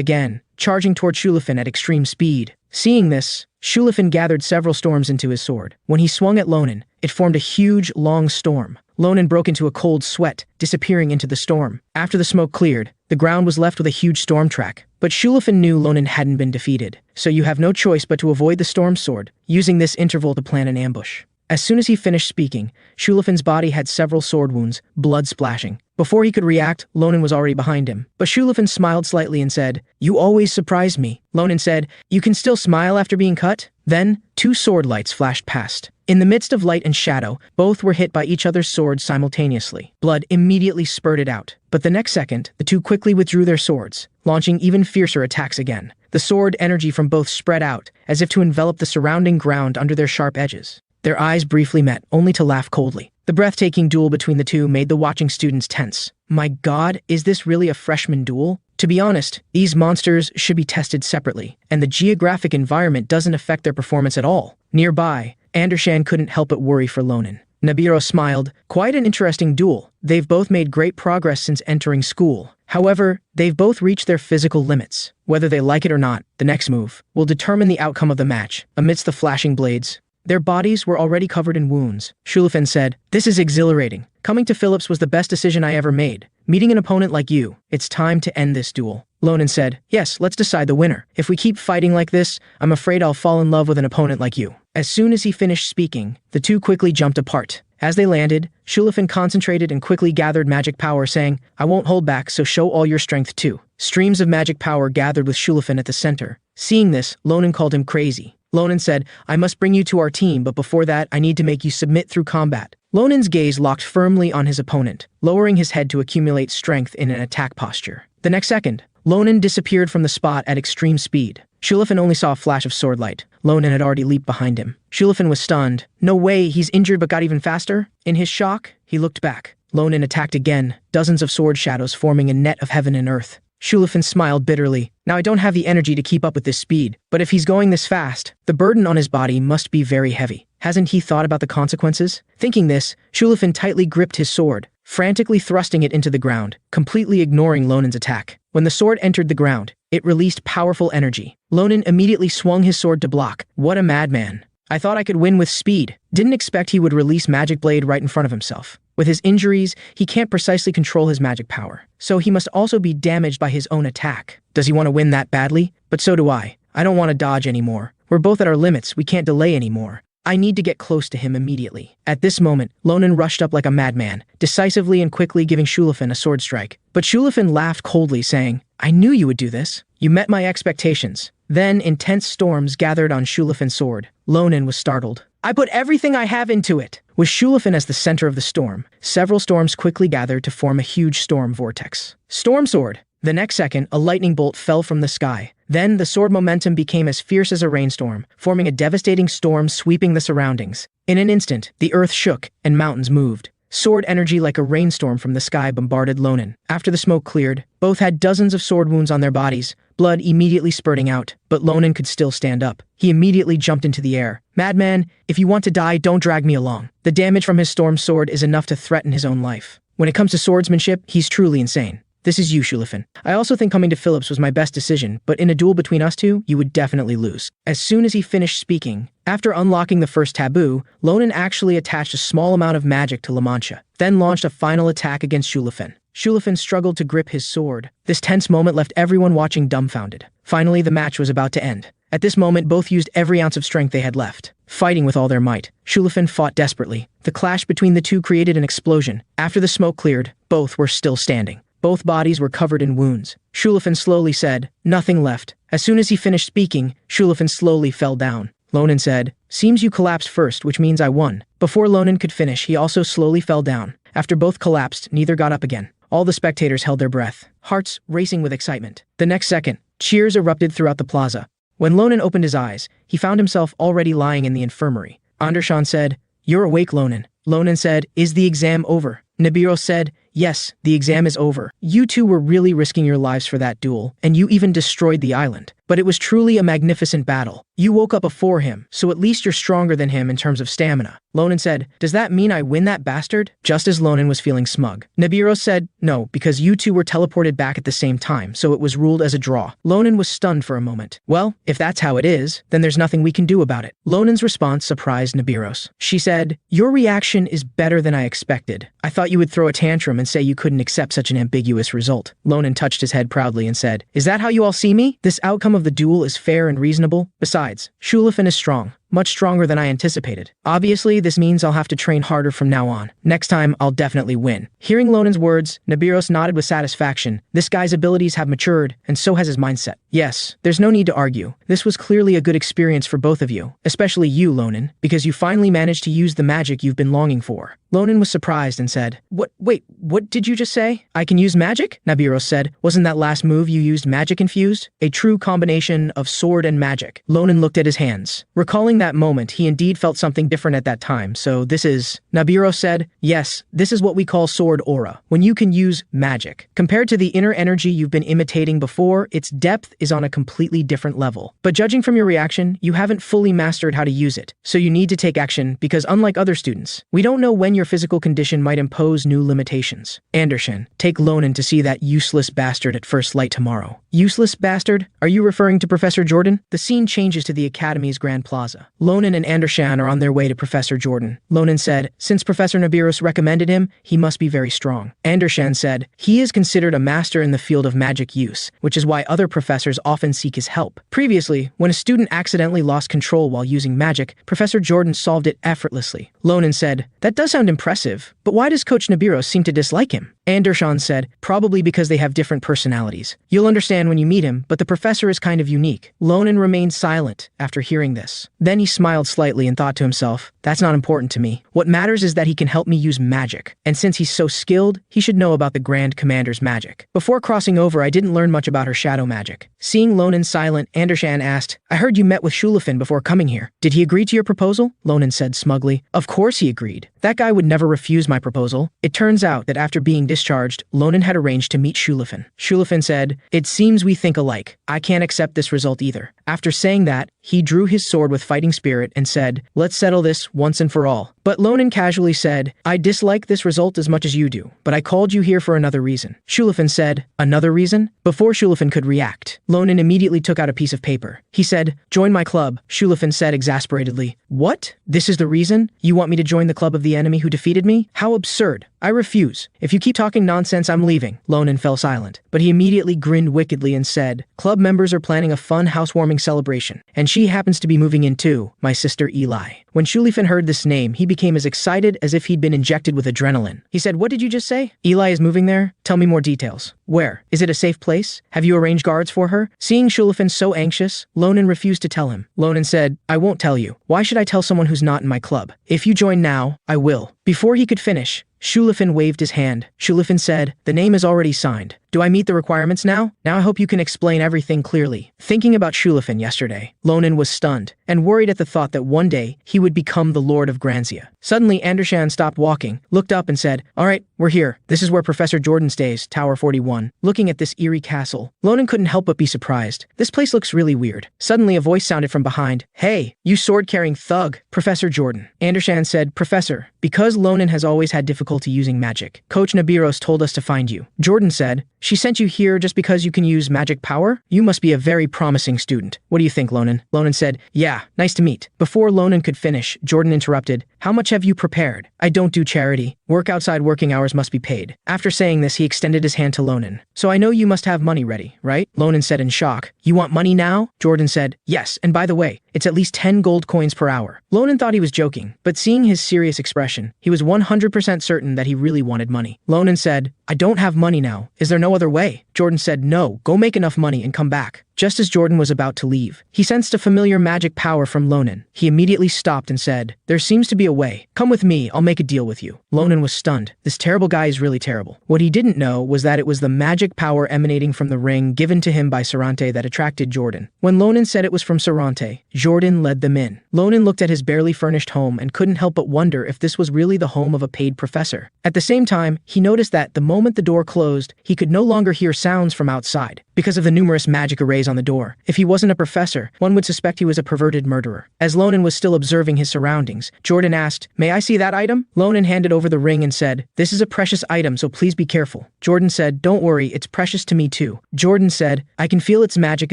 again, charging toward Shulifin at extreme speed. Seeing this, Shulifin gathered several storms into his sword. When he swung at Lonan, it formed a huge, long storm. Lonan broke into a cold sweat, disappearing into the storm. After the smoke cleared, the ground was left with a huge storm track. But Shulifin knew Lonan hadn't been defeated, so you have no choice but to avoid the storm sword, using this interval to plan an ambush. As soon as he finished speaking, Shulifin's body had several sword wounds, blood splashing. Before he could react, Lonan was already behind him. But Shulifin smiled slightly and said, "You always surprise me." Lonan said, "You can still smile after being cut?" Then, two sword lights flashed past. In the midst of light and shadow, both were hit by each other's swords simultaneously. Blood immediately spurted out. But the next second, the two quickly withdrew their swords, launching even fiercer attacks again. The sword energy from both spread out, as if to envelop the surrounding ground under their sharp edges. Their eyes briefly met, only to laugh coldly. The breathtaking duel between the two made the watching students tense. My God, is this really a freshman duel? To be honest, these monsters should be tested separately, and the geographic environment doesn't affect their performance at all. Nearby, Andershan couldn't help but worry for Lonan. Nibiru smiled. Quite an interesting duel. They've both made great progress since entering school. However, they've both reached their physical limits. Whether they like it or not, the next move will determine the outcome of the match. Amidst the flashing blades, their bodies were already covered in wounds. Shulifin said, "This is exhilarating. Coming to Phillips was the best decision I ever made. Meeting an opponent like you, it's time to end this duel." Lonan said, "Yes, let's decide the winner. If we keep fighting like this, I'm afraid I'll fall in love with an opponent like you." As soon as he finished speaking, the two quickly jumped apart. As they landed, Shulifin concentrated and quickly gathered magic power, saying, "I won't hold back, so show all your strength too." Streams of magic power gathered with Shulifin at the center. Seeing this, Lonan called him crazy. Lonan said, "I must bring you to our team, but before that, I need to make you submit through combat." Lonan's gaze locked firmly on his opponent, lowering his head to accumulate strength in an attack posture. The next second, Lonan disappeared from the spot at extreme speed. Shulifin only saw a flash of sword light. Lonan had already leaped behind him. Shulifin was stunned. No way, he's injured but got even faster? In his shock, he looked back. Lonan attacked again, dozens of sword shadows forming a net of heaven and earth. Shulifin smiled bitterly. Now I don't have the energy to keep up with this speed, but if he's going this fast, the burden on his body must be very heavy. Hasn't he thought about the consequences? Thinking this, Shulifin tightly gripped his sword, frantically thrusting it into the ground, completely ignoring Lonan's attack. When the sword entered the ground, it released powerful energy. Lonan immediately swung his sword to block. What a madman. I thought I could win with speed. Didn't expect he would release Magic Blade right in front of himself. With his injuries, he can't precisely control his magic power, so he must also be damaged by his own attack. Does he want to win that badly? But so do I. I don't want to dodge anymore. We're both at our limits, we can't delay anymore. I need to get close to him immediately. At this moment, Lonan rushed up like a madman, decisively and quickly giving Shulifin a sword strike. But Shulifin laughed coldly, saying, "I knew you would do this. You met my expectations." Then intense storms gathered on Shulifin's sword. Lonan was startled. "I put everything I have into it." With Shulifin as the center of the storm, several storms quickly gathered to form a huge storm vortex. Storm sword! The next second, a lightning bolt fell from the sky. Then, the sword momentum became as fierce as a rainstorm, forming a devastating storm sweeping the surroundings. In an instant, the earth shook and mountains moved. Sword energy like a rainstorm from the sky bombarded Lonan. After the smoke cleared, both had dozens of sword wounds on their bodies, blood immediately spurting out, but Lonan could still stand up. He immediately jumped into the air. "Madman, if you want to die, don't drag me along." The damage from his storm sword is enough to threaten his own life. When it comes to swordsmanship, he's truly insane. This is you, Shulifin. I also think coming to Phillips was my best decision, but in a duel between us two, you would definitely lose. As soon as he finished speaking, after unlocking the first taboo, Lonan actually attached a small amount of magic to La Mancha, then launched a final attack against Shulifin. Shulifin struggled to grip his sword. This tense moment left everyone watching dumbfounded. Finally, the match was about to end. At this moment, both used every ounce of strength they had left. Fighting with all their might, Shulifin fought desperately. The clash between the two created an explosion. After the smoke cleared, both were still standing. Both bodies were covered in wounds. Shulifin slowly said, "Nothing left." As soon as he finished speaking, Shulifin slowly fell down. Lonan said, "Seems you collapsed first, which means I won." Before Lonan could finish, he also slowly fell down. After both collapsed, neither got up again. All the spectators held their breath, hearts racing with excitement. The next second, cheers erupted throughout the plaza. When Lonan opened his eyes, he found himself already lying in the infirmary. Andershan said, "You're awake, Lonan." Lonan said, "Is the exam over?" Nibiru said, "Yes, the exam is over. You two were really risking your lives for that duel, and you even destroyed the island. But it was truly a magnificent battle. You woke up before him, so at least you're stronger than him in terms of stamina." Lonan said, "Does that mean I win that bastard?" Just as Lonan was feeling smug, Nibiru said, "No, because you two were teleported back at the same time, so it was ruled as a draw." Lonan was stunned for a moment. "Well, if that's how it is, then there's nothing we can do about it." Lonan's response surprised Nibiru. She said, "Your reaction is better than I expected. I thought you would throw a tantrum and say you couldn't accept such an ambiguous result." Lonan touched his head proudly and said, "Is that how you all see me? This outcome of the duel is fair and reasonable. Besides, Shulifin is strong. much stronger than I anticipated. Obviously, this means I'll have to train harder from now on. Next time, I'll definitely win. Hearing Lonen's words, Nibiros nodded with satisfaction. This guy's abilities have matured, and so has his mindset. Yes, there's no need to argue. This was clearly a good experience for both of you, especially you, Lonen, because you finally managed to use the magic you've been longing for. Lonen was surprised and said, Wait, what did you just say? I can use magic? Nibiros said, wasn't that last move you used magic infused? A true combination of sword and magic. Lonen looked at his hands. Recalling that moment, he indeed felt something different at that time, so this is... Nibiros said, yes, this is what we call sword aura, when you can use magic. Compared to the inner energy you've been imitating before, its depth is on a completely different level. But judging from your reaction, you haven't fully mastered how to use it, so you need to take action because unlike other students, we don't know when your physical condition might impose new limitations. Andershan, take Lonen to see that useless bastard at first light tomorrow. Useless bastard? Are you referring to Professor Jordan? The scene changes to the Academy's Grand Plaza. Lonen and Andershan are on their way to Professor Jordan. Lonen said, since Professor Nibiros recommended him, he must be very strong. Andershan said, he is considered a master in the field of magic use, which is why other professors often seek his help. Previously, when a student accidentally lost control while using magic, Professor Jordan solved it effortlessly. Lonen said, that does sound impressive, but why does Coach Nibiros seem to dislike him? Andershan said, probably because they have different personalities. You'll understand when you meet him, but the professor is kind of unique. Lonen remained silent after hearing this. Then he smiled slightly and thought to himself, that's not important to me. What matters is that he can help me use magic. And since he's so skilled, he should know about the Grand Commander's magic. Before crossing over, I didn't learn much about her shadow magic. Seeing Lonen silent, Andershan asked, I heard you met with Shulafin before coming here. Did he agree to your proposal? Lonen said smugly. Of course he agreed. That guy would never refuse my proposal. It turns out that after being discharged, Lonen had arranged to meet Shulafin. Shulafin said, it seems we think alike. I can't accept this result either. After saying that, he drew his sword with fighting spirit and said, let's settle this once and for all. But Lonen casually said, I dislike this result as much as you do, but I called you here for another reason. Shulafin said, another reason? Before Shulafin could react, Lonen immediately took out a piece of paper. He said, join my club. Shulafin said exasperatedly, what? This is the reason? You want me to join the club of the enemy who defeated me? How absurd. I refuse. If you keep talking nonsense, I'm leaving. Lonen fell silent, but he immediately grinned wickedly and said, club members are planning a fun housewarming celebration, and she happens to be moving in too, my sister Eli. When Shulafin heard this name, he became as excited as if he'd been injected with adrenaline. He said, what did you just say? Eli is moving there? Tell me more details. Where? Is it a safe place? Have you arranged guards for her? Seeing Shulafin so anxious, Lonen refused to tell him. Lonen said, I won't tell you. Why should I tell someone who's not in my club? If you join now, I will. Before he could finish, Shulafin waved his hand. Shulafin said, the name is already signed. Do I meet the requirements now? Now I hope you can explain everything clearly. Thinking about Shulafin yesterday, Lonen was stunned and worried at the thought that one day he would become the Lord of Granzia. Suddenly, Andershan stopped walking, looked up and said, all right, we're here. This is where Professor Jordan stays, Tower 41. Looking at this eerie castle, Lonen couldn't help but be surprised. This place looks really weird. Suddenly, a voice sounded from behind. Hey, you sword-carrying thug, Professor Jordan. Andershan said, Professor, because Lonen has always had difficulty using magic, Coach Nibiros told us to find you. Jordan said, she sent you here just because you can use magic power? You must be a very promising student. What do you think, Lonen? Lonen said, yeah, nice to meet. Before Lonen could finish, Jordan interrupted, how much have you prepared? I don't do charity. Work outside working hours must be paid. After saying this, he extended his hand to Lonen. So I know you must have money ready, right? Lonen said in shock. You want money now? Jordan said, yes, and by the way, it's at least 10 gold coins per hour. Lonen thought he was joking, but seeing his serious expression, he was 100% certain that he really wanted money. Lonen said, I don't have money now. Is there no other way? Jordan said, no, go make enough money and come back. Just as Jordan was about to leave, he sensed a familiar magic power from Lonen. He immediately stopped and said, there seems to be a way. Come with me, I'll make a deal with you. Lonen was stunned. This terrible guy is really terrible. What he didn't know was that it was the magic power emanating from the ring given to him by Sarante that attracted Jordan. When Lonen said it was from Sarante, Jordan led them in. Lonen looked at his barely furnished home and couldn't help but wonder if this was really the home of a paid professor. At the same time, he noticed that the moment the door closed, he could no longer hear sounds from outside because of the numerous magic arrays on the door. If he wasn't a professor, one would suspect he was a perverted murderer. As Lonen was still observing his surroundings, Jordan asked, may I see that item? Lonen handed over the ring and said, this is a precious item, so please be careful. Jordan said, don't worry, it's precious to me too. Jordan said, I can feel its magic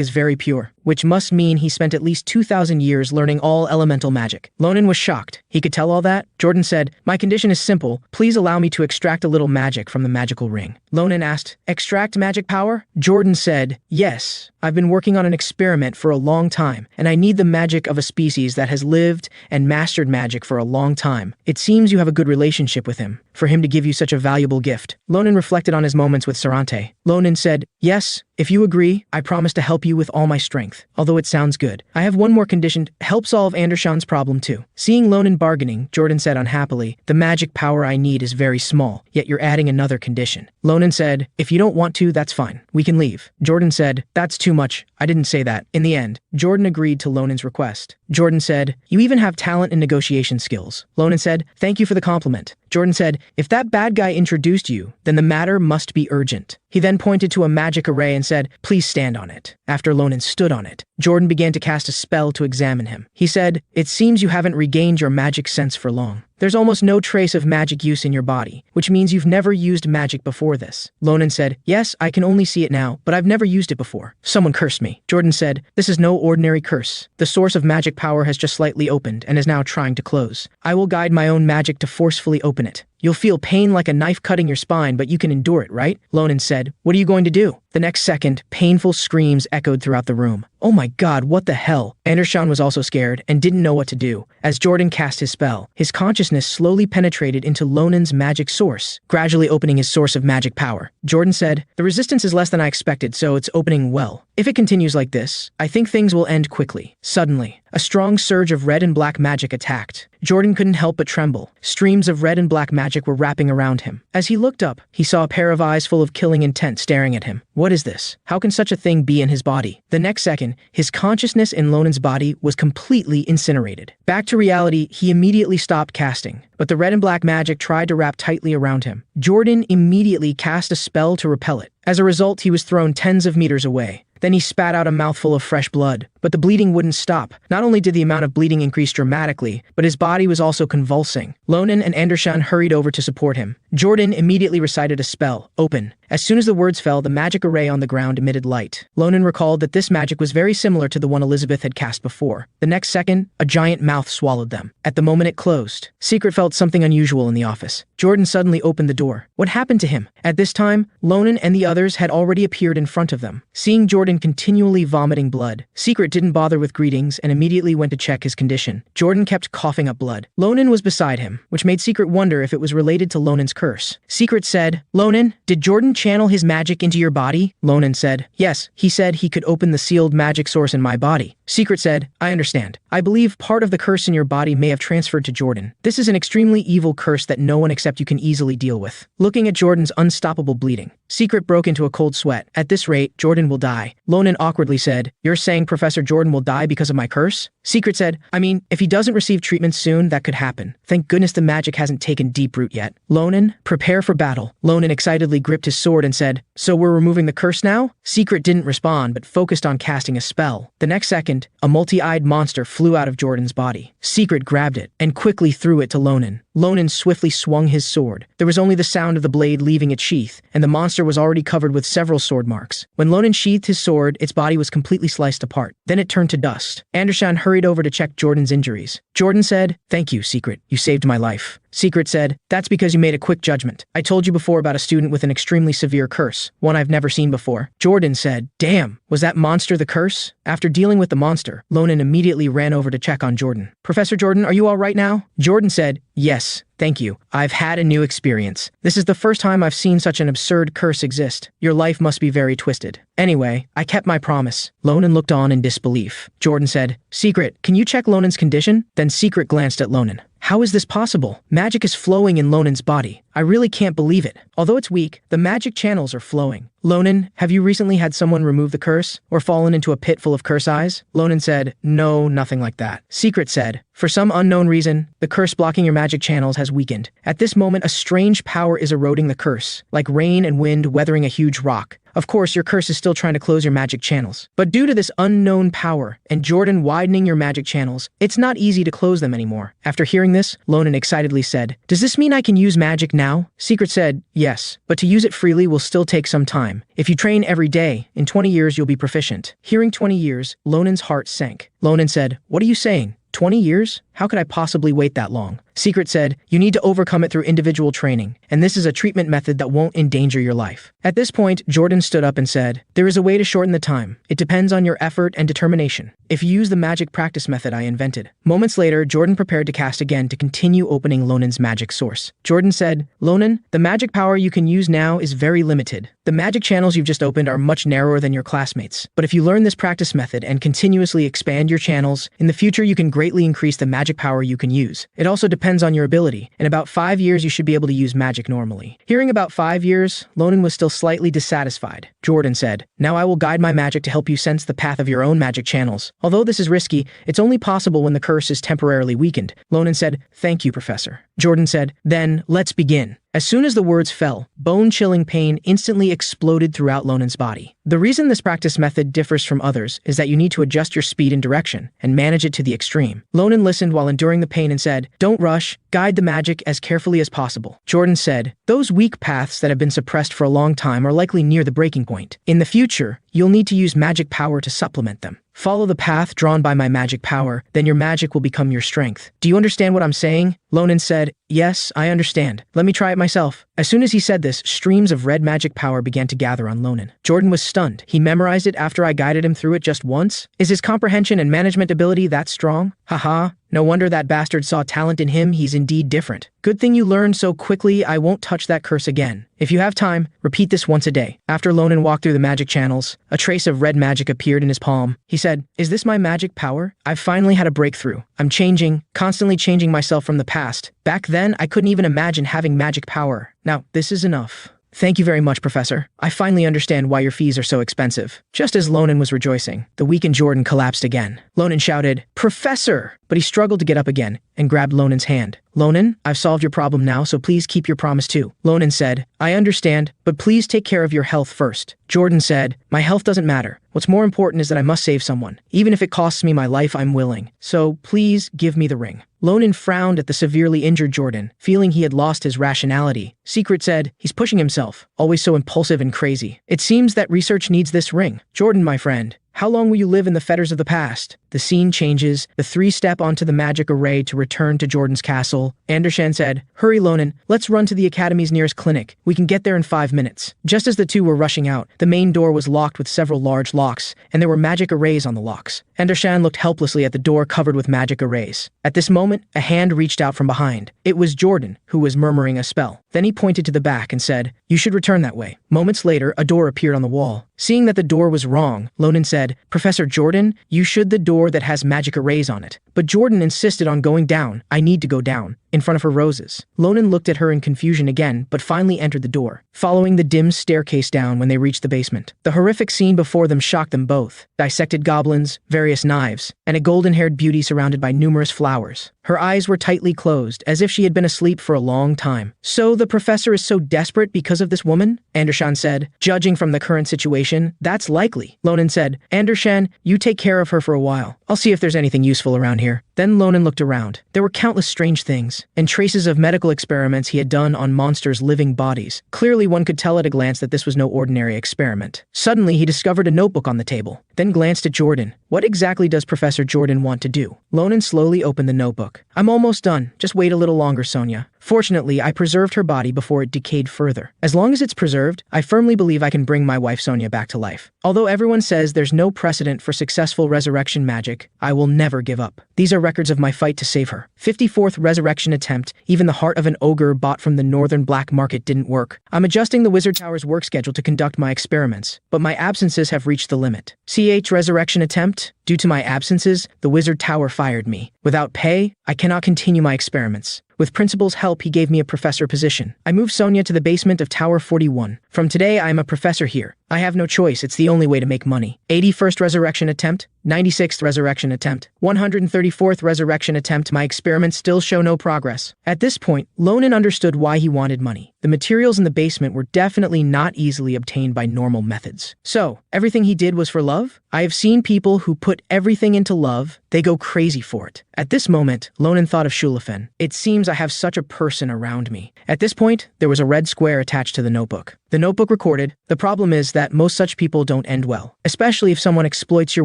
is very pure. which must mean he spent at least 2,000 years learning all elemental magic. Lonan was shocked. He could tell all that? Jordan said, "My condition is simple. Please allow me to extract a little magic from the magical ring." Lonan asked, "Extract magic power?" Jordan said, "Yes. I've been working on an experiment for a long time, and I need the magic of a species that has lived and mastered magic for a long time. It seems you have a good relationship with him, for him to give you such a valuable gift." Lonan reflected on his moments with Sarante. Lonan said, "Yes, if you agree, I promise to help you with all my strength. Although it sounds good. I have one more condition, help solve Andershan's problem too." Seeing Lonan bargaining, Jordan said unhappily, "The magic power I need is very small, yet you're adding another condition." Lonan said, "If you don't want to, that's fine. We can leave." Jordan said, "That's too much. I didn't say that." In the end, Jordan agreed to Lonan's request. Jordan said, "You even have talent and negotiation skills." Lonan said, "Thank you for the compliment." Jordan said, "If that bad guy introduced you, then the matter must be urgent." He then pointed to a magic array and said, "Please stand on it." After Lonan stood on it, Jordan began to cast a spell to examine him. He said, "It seems you haven't regained your magic sense for long. There's almost no trace of magic use in your body, which means you've never used magic before this." Lonan said, "Yes, I can only see it now, but I've never used it before. Someone cursed me." Jordan said, "This is no ordinary curse. The source of magic power has just slightly opened and is now trying to close. I will guide my own magic to forcefully open it. You'll feel pain like a knife cutting your spine, but you can endure it, right?" Lonan said, "What are you going to do?" The next second, painful screams echoed throughout the room. "Oh my god, what the hell?" Andershan was also scared and didn't know what to do. As Jordan cast his spell, his consciousness slowly penetrated into Lonan's magic source, gradually opening his source of magic power. Jordan said, "The resistance is less than I expected, so it's opening well. If it continues like this, I think things will end quickly." Suddenly, a strong surge of red and black magic attacked. Jordan couldn't help but tremble. Streams of red and black magic were wrapping around him. As he looked up, he saw a pair of eyes full of killing intent staring at him. What is this? How can such a thing be in his body? The next second, his consciousness in Lonan's body was completely incinerated. Back to reality, he immediately stopped casting, but the red and black magic tried to wrap tightly around him. Jordan immediately cast a spell to repel it. As a result, he was thrown tens of meters away. Then he spat out a mouthful of fresh blood, but the bleeding wouldn't stop. Not only did the amount of bleeding increase dramatically, but his body was also convulsing. Lonan and Andershan hurried over to support him. Jordan immediately recited a spell, "Open." As soon as the words fell, the magic array on the ground emitted light. Lonan recalled that this magic was very similar to the one Elizabeth had cast before. The next second, a giant mouth swallowed them. At the moment it closed, Secret felt something unusual in the office. Jordan suddenly opened the door. What happened to him? At this time, Lonan and the others had already appeared in front of them. Seeing Jordan continually vomiting blood, Secret didn't bother with greetings and immediately went to check his condition. Jordan kept coughing up blood. Lonan was beside him, which made Secret wonder if it was related to Lonan's curse. Secret said, "Lonan, did Jordan channel his magic into your body?" Lonan said, "Yes, he said he could open the sealed magic source in my body." Secret said, "I understand. I believe part of the curse in your body may have transferred to Jordan. This is an extremely evil curse that no one except you can easily deal with." Looking at Jordan's unstoppable bleeding, Secret broke into a cold sweat. "At this rate, Jordan will die." Lonan awkwardly said, "You're saying Professor Jordan will die because of my curse?" Secret said, "I mean, if he doesn't receive treatment soon, that could happen. Thank goodness the magic hasn't taken deep root yet." "Lonan, prepare for battle." Lonan excitedly gripped his sword and said, "So we're removing the curse now?" Secret didn't respond but focused on casting a spell. The next second, a multi-eyed monster flew out of Jordan's body. Secret grabbed it and quickly threw it to Lonan. Lonan swiftly swung his sword. There was only the sound of the blade leaving its sheath, and the monster was already covered with several sword marks. When Lonan sheathed his sword, its body was completely sliced apart. Then it turned to dust. Andershan hurried over to check Jordan's injuries. Jordan said, "Thank you, Secret. You saved my life." Secret said, "That's because you made a quick judgment. I told you before about a student with an extremely severe curse, one I've never seen before." Jordan said, "Damn, was that monster the curse?" After dealing with the monster, Lonan immediately ran over to check on Jordan. "Professor Jordan, are you all right now?" Jordan said, "Yes, thank you. I've had a new experience. This is the first time I've seen such an absurd curse exist. Your life must be very twisted. Anyway, I kept my promise." Lonan looked on in disbelief. Jordan said, "Secret, can you check Lonan's condition?" Then Secret glanced at Lonan. "How is this possible? Magic is flowing in Lonan's body. I really can't believe it. Although it's weak, the magic channels are flowing." "Lonan, have you recently had someone remove the curse? Or fallen into a pit full of curse eyes?" Lonan said, "No, nothing like that." Secret said, "For some unknown reason, the curse blocking your magic channels has weakened. At this moment, a strange power is eroding the curse, like rain and wind weathering a huge rock. Of course, your curse is still trying to close your magic channels. But due to this unknown power and Jordan widening your magic channels, it's not easy to close them anymore. After hearing this, Lonan excitedly said, "Does this mean I can use magic now?" Secret said, "Yes, but to use it freely will still take some time. If you train every day, in 20 years you'll be proficient." Hearing 20 years, Lonan's heart sank. Lonan said, "What are you saying? 20 years? How could I possibly wait that long?" Secret said, "You need to overcome it through individual training, and this is a treatment method that won't endanger your life." At this point, Jordan stood up and said, "There is a way to shorten the time. It depends on your effort and determination. If you use the magic practice method I invented." Moments later, Jordan prepared to cast again to continue opening Lonan's magic source. Jordan said, "Lonan, the magic power you can use now is very limited. The magic channels you've just opened are much narrower than your classmates. But if you learn this practice method and continuously expand your channels, in the future you can greatly increase the magic power you can use. It also depends on your ability. In about 5 years you should be able to use magic normally." Hearing about 5 years, Lonan was still slightly dissatisfied. Jordan said, "Now I will guide my magic to help you sense the path of your own magic channels. Although this is risky, it's only possible when the curse is temporarily weakened." Lonan said, "Thank you, Professor." Jordan said, "Then, let's begin." As soon as the words fell, bone-chilling pain instantly exploded throughout Lonan's body. The reason this practice method differs from others is that you need to adjust your speed and direction, and manage it to the extreme. Lonan listened while enduring the pain and said, "Don't rush, guide the magic as carefully as possible." Jordan said, "Those weak paths that have been suppressed for a long time are likely near the breaking point. In the future, you'll need to use magic power to supplement them. Follow the path drawn by my magic power, then your magic will become your strength. Do you understand what I'm saying?" Lonan said, "Yes, I understand. Let me try it myself." As soon as he said this, streams of red magic power began to gather on Lonan. Jordan was stunned. He memorized it after I guided him through it just once? Is his comprehension and management ability that strong? Haha. No wonder that bastard saw talent in him. He's indeed different. Good thing you learned so quickly. I won't touch that curse again. If you have time, repeat this once a day. After Lonan walked through the magic channels, a trace of red magic appeared in his palm. He said, "Is this my magic power? I've finally had a breakthrough. I'm changing, constantly changing myself from the past. Back then, I couldn't even imagine having magic power. Now, this is enough. Thank you very much, Professor. I finally understand why your fees are so expensive." Just as Lonan was rejoicing, the weakened Jordan collapsed again. Lonan shouted, "Professor!" But he struggled to get up again and grabbed Lonan's hand. "Lonan, I've solved your problem now, so please keep your promise too." Lonan said, "I understand, but please take care of your health first." Jordan said, "My health doesn't matter. What's more important is that I must save someone. Even if it costs me my life, I'm willing. So please give me the ring." Lonan frowned at the severely injured Jordan, feeling he had lost his rationality. Secret said, "He's pushing himself, always so impulsive and crazy. It seems that research needs this ring. Jordan, my friend, how long will you live in the fetters of the past?" The scene changes. The three step onto the magic array to return to Jordan's castle. Andershan said, "Hurry, Lonan, let's run to the Academy's nearest clinic. We can get there in 5 minutes." Just as the two were rushing out, the main door was locked with several large locks, and there were magic arrays on the locks. Andershan looked helplessly at the door covered with magic arrays. At this moment, a hand reached out from behind. It was Jordan, who was murmuring a spell. Then he pointed to the back and said, "You should return that way." Moments later, a door appeared on the wall. Seeing that the door was wrong, Lonan said, "Professor Jordan, you should the door that has magic arrays on it." But Jordan insisted on going down. "I need to go down," in front of her roses. Lonan looked at her in confusion again, but finally entered the door, following the dim staircase down when they reached the basement. The horrific scene before them shocked them both. Dissected goblins, various knives, and a golden-haired beauty surrounded by numerous flowers. Her eyes were tightly closed, as if she had been asleep for a long time. "So the professor is so desperate because of this woman?" Andershan said. "Judging from the current situation, that's likely." Lonan said, "Andershan, you take care of her for a while. I'll see if there's anything useful around here." Then Lonan looked around. There were countless strange things, and traces of medical experiments he had done on monsters' living bodies. Clearly one could tell at a glance that this was no ordinary experiment. Suddenly he discovered a notebook on the table, then glanced at Jordan. What exactly does Professor Jordan want to do? Lonan slowly opened the notebook. "I'm almost done. Just wait a little longer, Sonia. Fortunately, I preserved her body before it decayed further. As long as it's preserved, I firmly believe I can bring my wife Sonia back to life. Although everyone says there's no precedent for successful resurrection magic, I will never give up. These are records of my fight to save her. 54th resurrection attempt. Even the heart of an ogre bought from the northern black market didn't work. I'm adjusting the Wizard Tower's work schedule to conduct my experiments, but my absences have reached the limit. CH resurrection attempt. Due to my absences, the Wizard Tower fired me. Without pay, I cannot continue my experiments. With principal's help, he gave me a professor position. I moved Sonia to the basement of Tower 41. From today, I am a professor here. I have no choice, it's the only way to make money. 81st resurrection attempt, 96th resurrection attempt, 134th resurrection attempt. My experiments still show no progress. At this point, Lonan understood why he wanted money. The materials in the basement were definitely not easily obtained by normal methods. So, everything he did was for love? I have seen people who put everything into love, they go crazy for it. At this moment, Lonan thought of Shulafen. It seems I have such a person around me. At this point, there was a red square attached to the notebook. The notebook recorded, the problem is that most such people don't end well, especially if someone exploits your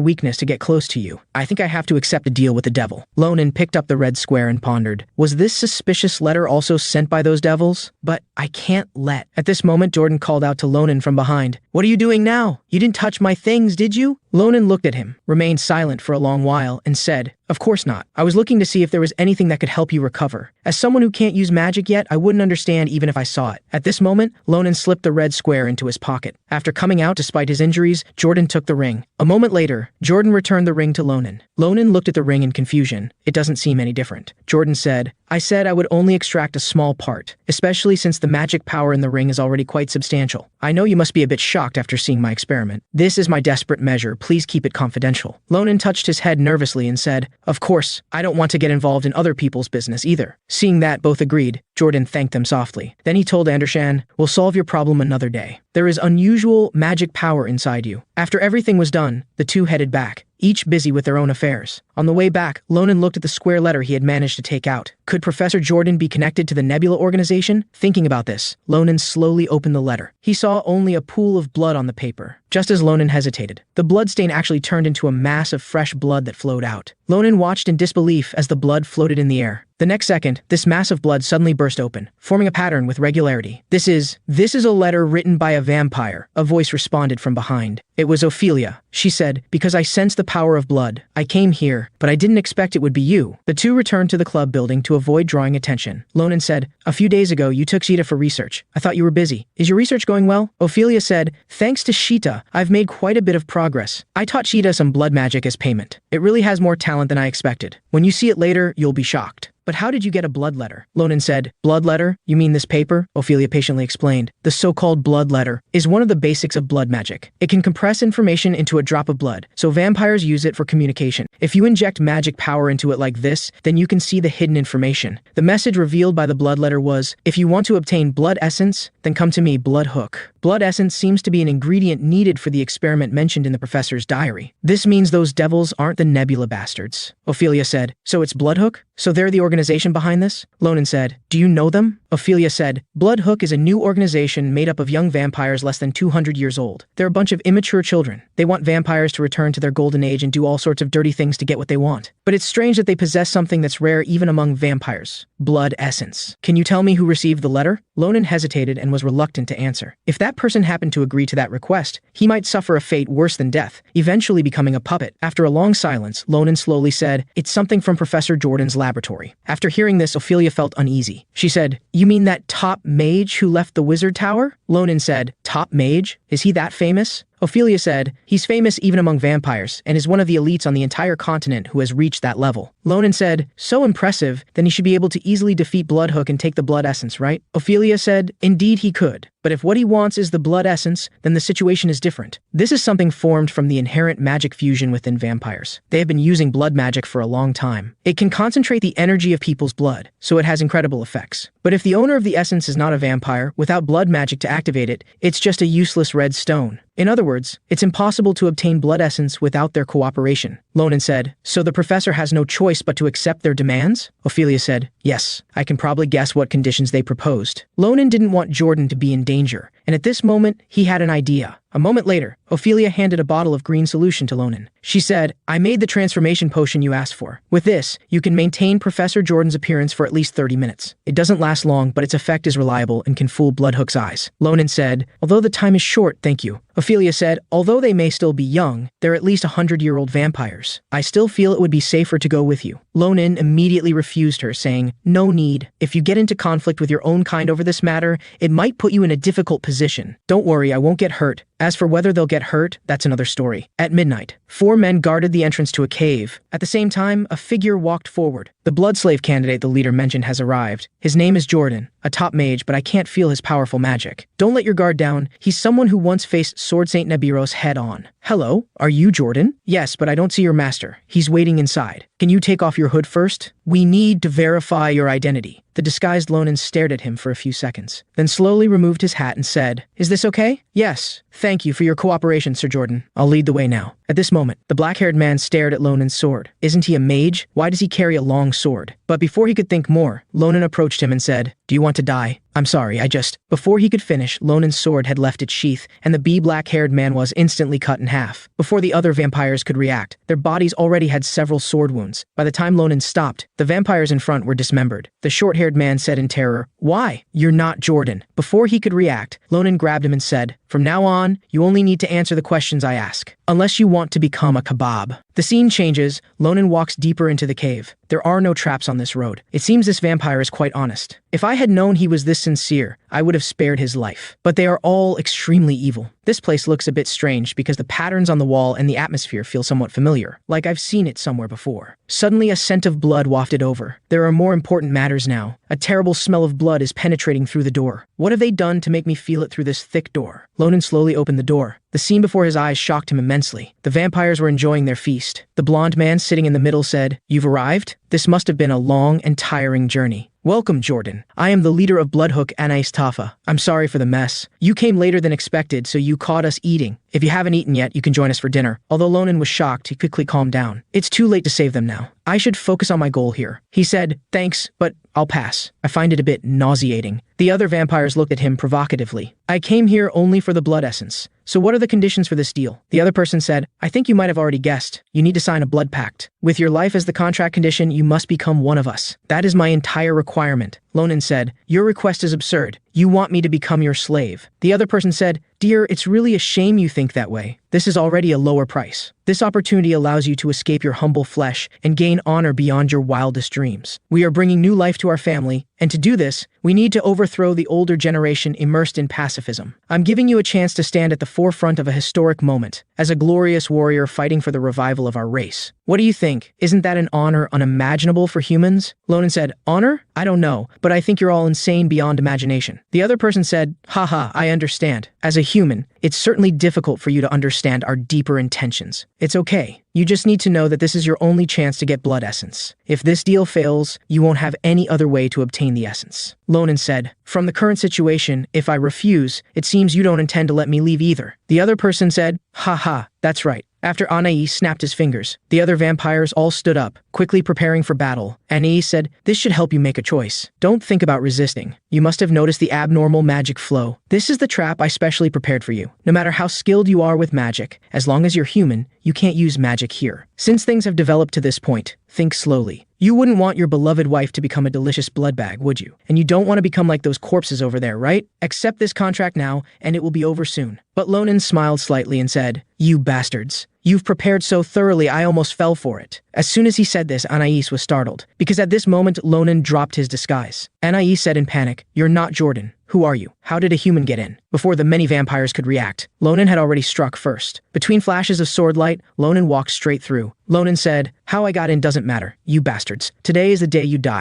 weakness to get close to you. I think I have to accept a deal with the devil. Lonan picked up the red square and pondered. Was this suspicious letter also sent by those devils? But I can't let. At this moment, Jordan called out to Lonan from behind. What are you doing now? You didn't touch my things, did you? Lonan looked at him, remained silent for a long while, and said, Of course not. I was looking to see if there was anything that could help you recover. As someone who can't use magic yet, I wouldn't understand even if I saw it. At this moment, Lonan slipped the red square into his pocket. After coming out despite his injuries, Jordan took the ring. A moment later, Jordan returned the ring to Lonan. Lonan looked at the ring in confusion. It doesn't seem any different. Jordan said, I said I would only extract a small part, especially since the magic power in the ring is already quite substantial. I know you must be a bit shocked after seeing my experiment. This is my desperate measure. Please keep it confidential. Lonan touched his head nervously and said, Of course, I don't want to get involved in other people's business either. Seeing that, both agreed. Jordan thanked them softly. Then he told Andershan, We'll solve your problem another day. There is unusual magic power inside you. After everything was done, the two headed back, each busy with their own affairs. On the way back, Lonan looked at the square letter he had managed to take out. Could Professor Jordan be connected to the Nebula organization? Thinking about this, Lonan slowly opened the letter. He saw only a pool of blood on the paper. Just as Lonan hesitated, the bloodstain actually turned into a mass of fresh blood that flowed out. Lonan watched in disbelief as the blood floated in the air. The next second, this mass of blood suddenly burst open, forming a pattern with regularity. This is a letter written by a vampire, a voice responded from behind. It was Ophelia. She said, Because I sense the power of blood, I came here, but I didn't expect it would be you. The two returned to the club building to avoid drawing attention. Lonan said, A few days ago, you took Sheeta for research. I thought you were busy. Is your research going well? Ophelia said, Thanks to Sheeta, I've made quite a bit of progress. I taught Sheeta some blood magic as payment. It really has more talent than I expected. When you see it later, you'll be shocked. But how did you get a blood letter? Lonan said, Blood letter? You mean this paper? Ophelia patiently explained. The so-called blood letter is one of the basics of blood magic. It can compress information into a drop of blood, so vampires use it for communication. If you inject magic power into it like this, then you can see the hidden information. The message revealed by the blood letter was, if you want to obtain blood essence, then come to me, Blood Hook. Blood essence seems to be an ingredient needed for the experiment mentioned in the professor's diary. This means those devils aren't the Nebula bastards. Ophelia said, So it's Blood Hook? So they're the organization behind this? Lonan said, Do you know them? Ophelia said, Blood Hook is a new organization made up of young vampires less than 200 years old. They're a bunch of immature children. They want vampires to return to their golden age and do all sorts of dirty things to get what they want. But it's strange that they possess something that's rare even among vampires. Blood essence. Can you tell me who received the letter? Lonan hesitated and was reluctant to answer. If that person happened to agree to that request, he might suffer a fate worse than death, eventually becoming a puppet. After a long silence, Lonan slowly said, It's something from Professor Jordan's laboratory. After hearing this, Ophelia felt uneasy. She said, You mean that top mage who left the wizard tower? Lonan said, Top mage? Is he that famous? Ophelia said, He's famous even among vampires, and is one of the elites on the entire continent who has reached that level. Lonan said, So impressive, then he should be able to easily defeat Bloodhook and take the blood essence, right? Ophelia said, Indeed he could. But if what he wants is the blood essence, then the situation is different. This is something formed from the inherent magic fusion within vampires. They have been using blood magic for a long time. It can concentrate the energy of people's blood, so it has incredible effects. But if the owner of the essence is not a vampire, without blood magic to activate it, it's just a useless red stone. In other words, it's impossible to obtain blood essence without their cooperation. Lonan said, So the professor has no choice but to accept their demands? Ophelia said, Yes, I can probably guess what conditions they proposed. Lonan didn't want Jordan to be in danger, and at this moment, he had an idea. A moment later, Ophelia handed a bottle of green solution to Lonan. She said, I made the transformation potion you asked for. With this, you can maintain Professor Jordan's appearance for at least 30 minutes. It doesn't last long, but its effect is reliable and can fool Bloodhook's eyes. Lonan said, Although the time is short, thank you. Ophelia said, Although they may still be young, they're at least 100-year-old vampires. I still feel it would be safer to go with you. Lonan immediately refused her, saying, No need. If you get into conflict with your own kind over this matter, it might put you in a difficult position. Don't worry, I won't get hurt. As for whether they'll get hurt, that's another story. At midnight, 4 men guarded the entrance to a cave. At the same time, a figure walked forward. The blood slave candidate the leader mentioned has arrived. His name is Jordan, a top mage, but I can't feel his powerful magic. Don't let your guard down. He's someone who once faced Sword Saint Nebiros head on. Hello, are you Jordan? Yes, but I don't see your master. He's waiting inside. Can you take off your hood first? We need to verify your identity. The disguised Lonan stared at him for a few seconds, then slowly removed his hat and said, Is this okay? Yes. Thank you for your cooperation, Sir Jordan. I'll lead the way now. At this moment, the black-haired man stared at Lonan's sword. Isn't he a mage? Why does he carry a long sword? But before he could think more, Lonan approached him and said, Do you want to die? I'm sorry, Before he could finish, Lonan's sword had left its sheath, and the black-haired man was instantly cut in half. Before the other vampires could react, their bodies already had several sword wounds. By the time Lonan stopped, the vampires in front were dismembered. The short-haired man said in terror, Why? You're not Jordan. Before he could react, Lonan grabbed him and said, From now on, you only need to answer the questions I ask, unless you want to become a kebab. The scene changes. Lonan walks deeper into the cave. There are no traps on this road. It seems this vampire is quite honest. If I had known he was this sincere, I would have spared his life. But they are all extremely evil. This place looks a bit strange because the patterns on the wall and the atmosphere feel somewhat familiar, like I've seen it somewhere before. Suddenly, a scent of blood wafted over. There are more important matters now. A terrible smell of blood is penetrating through the door. What have they done to make me feel it through this thick door? Lonan slowly opened the door. The scene before his eyes shocked him immensely. The vampires were enjoying their feast. The blonde man sitting in the middle said, You've arrived? This must have been a long and tiring journey. Welcome, Jordan. I am the leader of Bloodhook Anais Tafa. I'm sorry for the mess. You came later than expected, so you caught us eating. If you haven't eaten yet, you can join us for dinner. Although Lonan was shocked, he quickly calmed down. It's too late to save them now. I should focus on my goal here. He said, Thanks, but I'll pass. I find it a bit nauseating. The other vampires looked at him provocatively. I came here only for the blood essence. So what are the conditions for this deal? The other person said, I think you might have already guessed. You need to sign a blood pact. With your life as the contract condition, you must become one of us. That is my entire requirement. Lonan said, Your request is absurd. You want me to become your slave. The other person said, Dear, it's really a shame you think that way. This is already a lower price. This opportunity allows you to escape your humble flesh and gain honor beyond your wildest dreams. We are bringing new life to our family, and to do this, we need to overthrow the older generation immersed in pacifism. I'm giving you a chance to stand at the forefront of a historic moment, as a glorious warrior fighting for the revival of our race. What do you think? Isn't that an honor unimaginable for humans? Lonan said, Honor? I don't know, but I think you're all insane beyond imagination. The other person said, Haha, I understand. As a human, it's certainly difficult for you to understand our deeper intentions. It's okay. You just need to know that this is your only chance to get blood essence. If this deal fails, you won't have any other way to obtain the essence. Lonan said, From the current situation, if I refuse, it seems you don't intend to let me leave either. The other person said, Haha, that's right. After Anais snapped his fingers, the other vampires all stood up, quickly preparing for battle. Anais said, This should help you make a choice. Don't think about resisting. You must have noticed the abnormal magic flow. This is the trap I specially prepared for you. No matter how skilled you are with magic, as long as you're human, you can't use magic here. Since things have developed to this point, think slowly. You wouldn't want your beloved wife to become a delicious blood bag, would you? And you don't want to become like those corpses over there, right? Accept this contract now, and it will be over soon. But Lonan smiled slightly and said, You bastards. You've prepared so thoroughly I almost fell for it. As soon as he said this, Anais was startled, because at this moment Lonan dropped his disguise. Anais said in panic, You're not Jordan. Who are you? How did a human get in? Before the many vampires could react, Lonan had already struck first. Between flashes of sword light, Lonan walked straight through. Lonan said, How I got in doesn't matter, you bastards. Today is the day you die.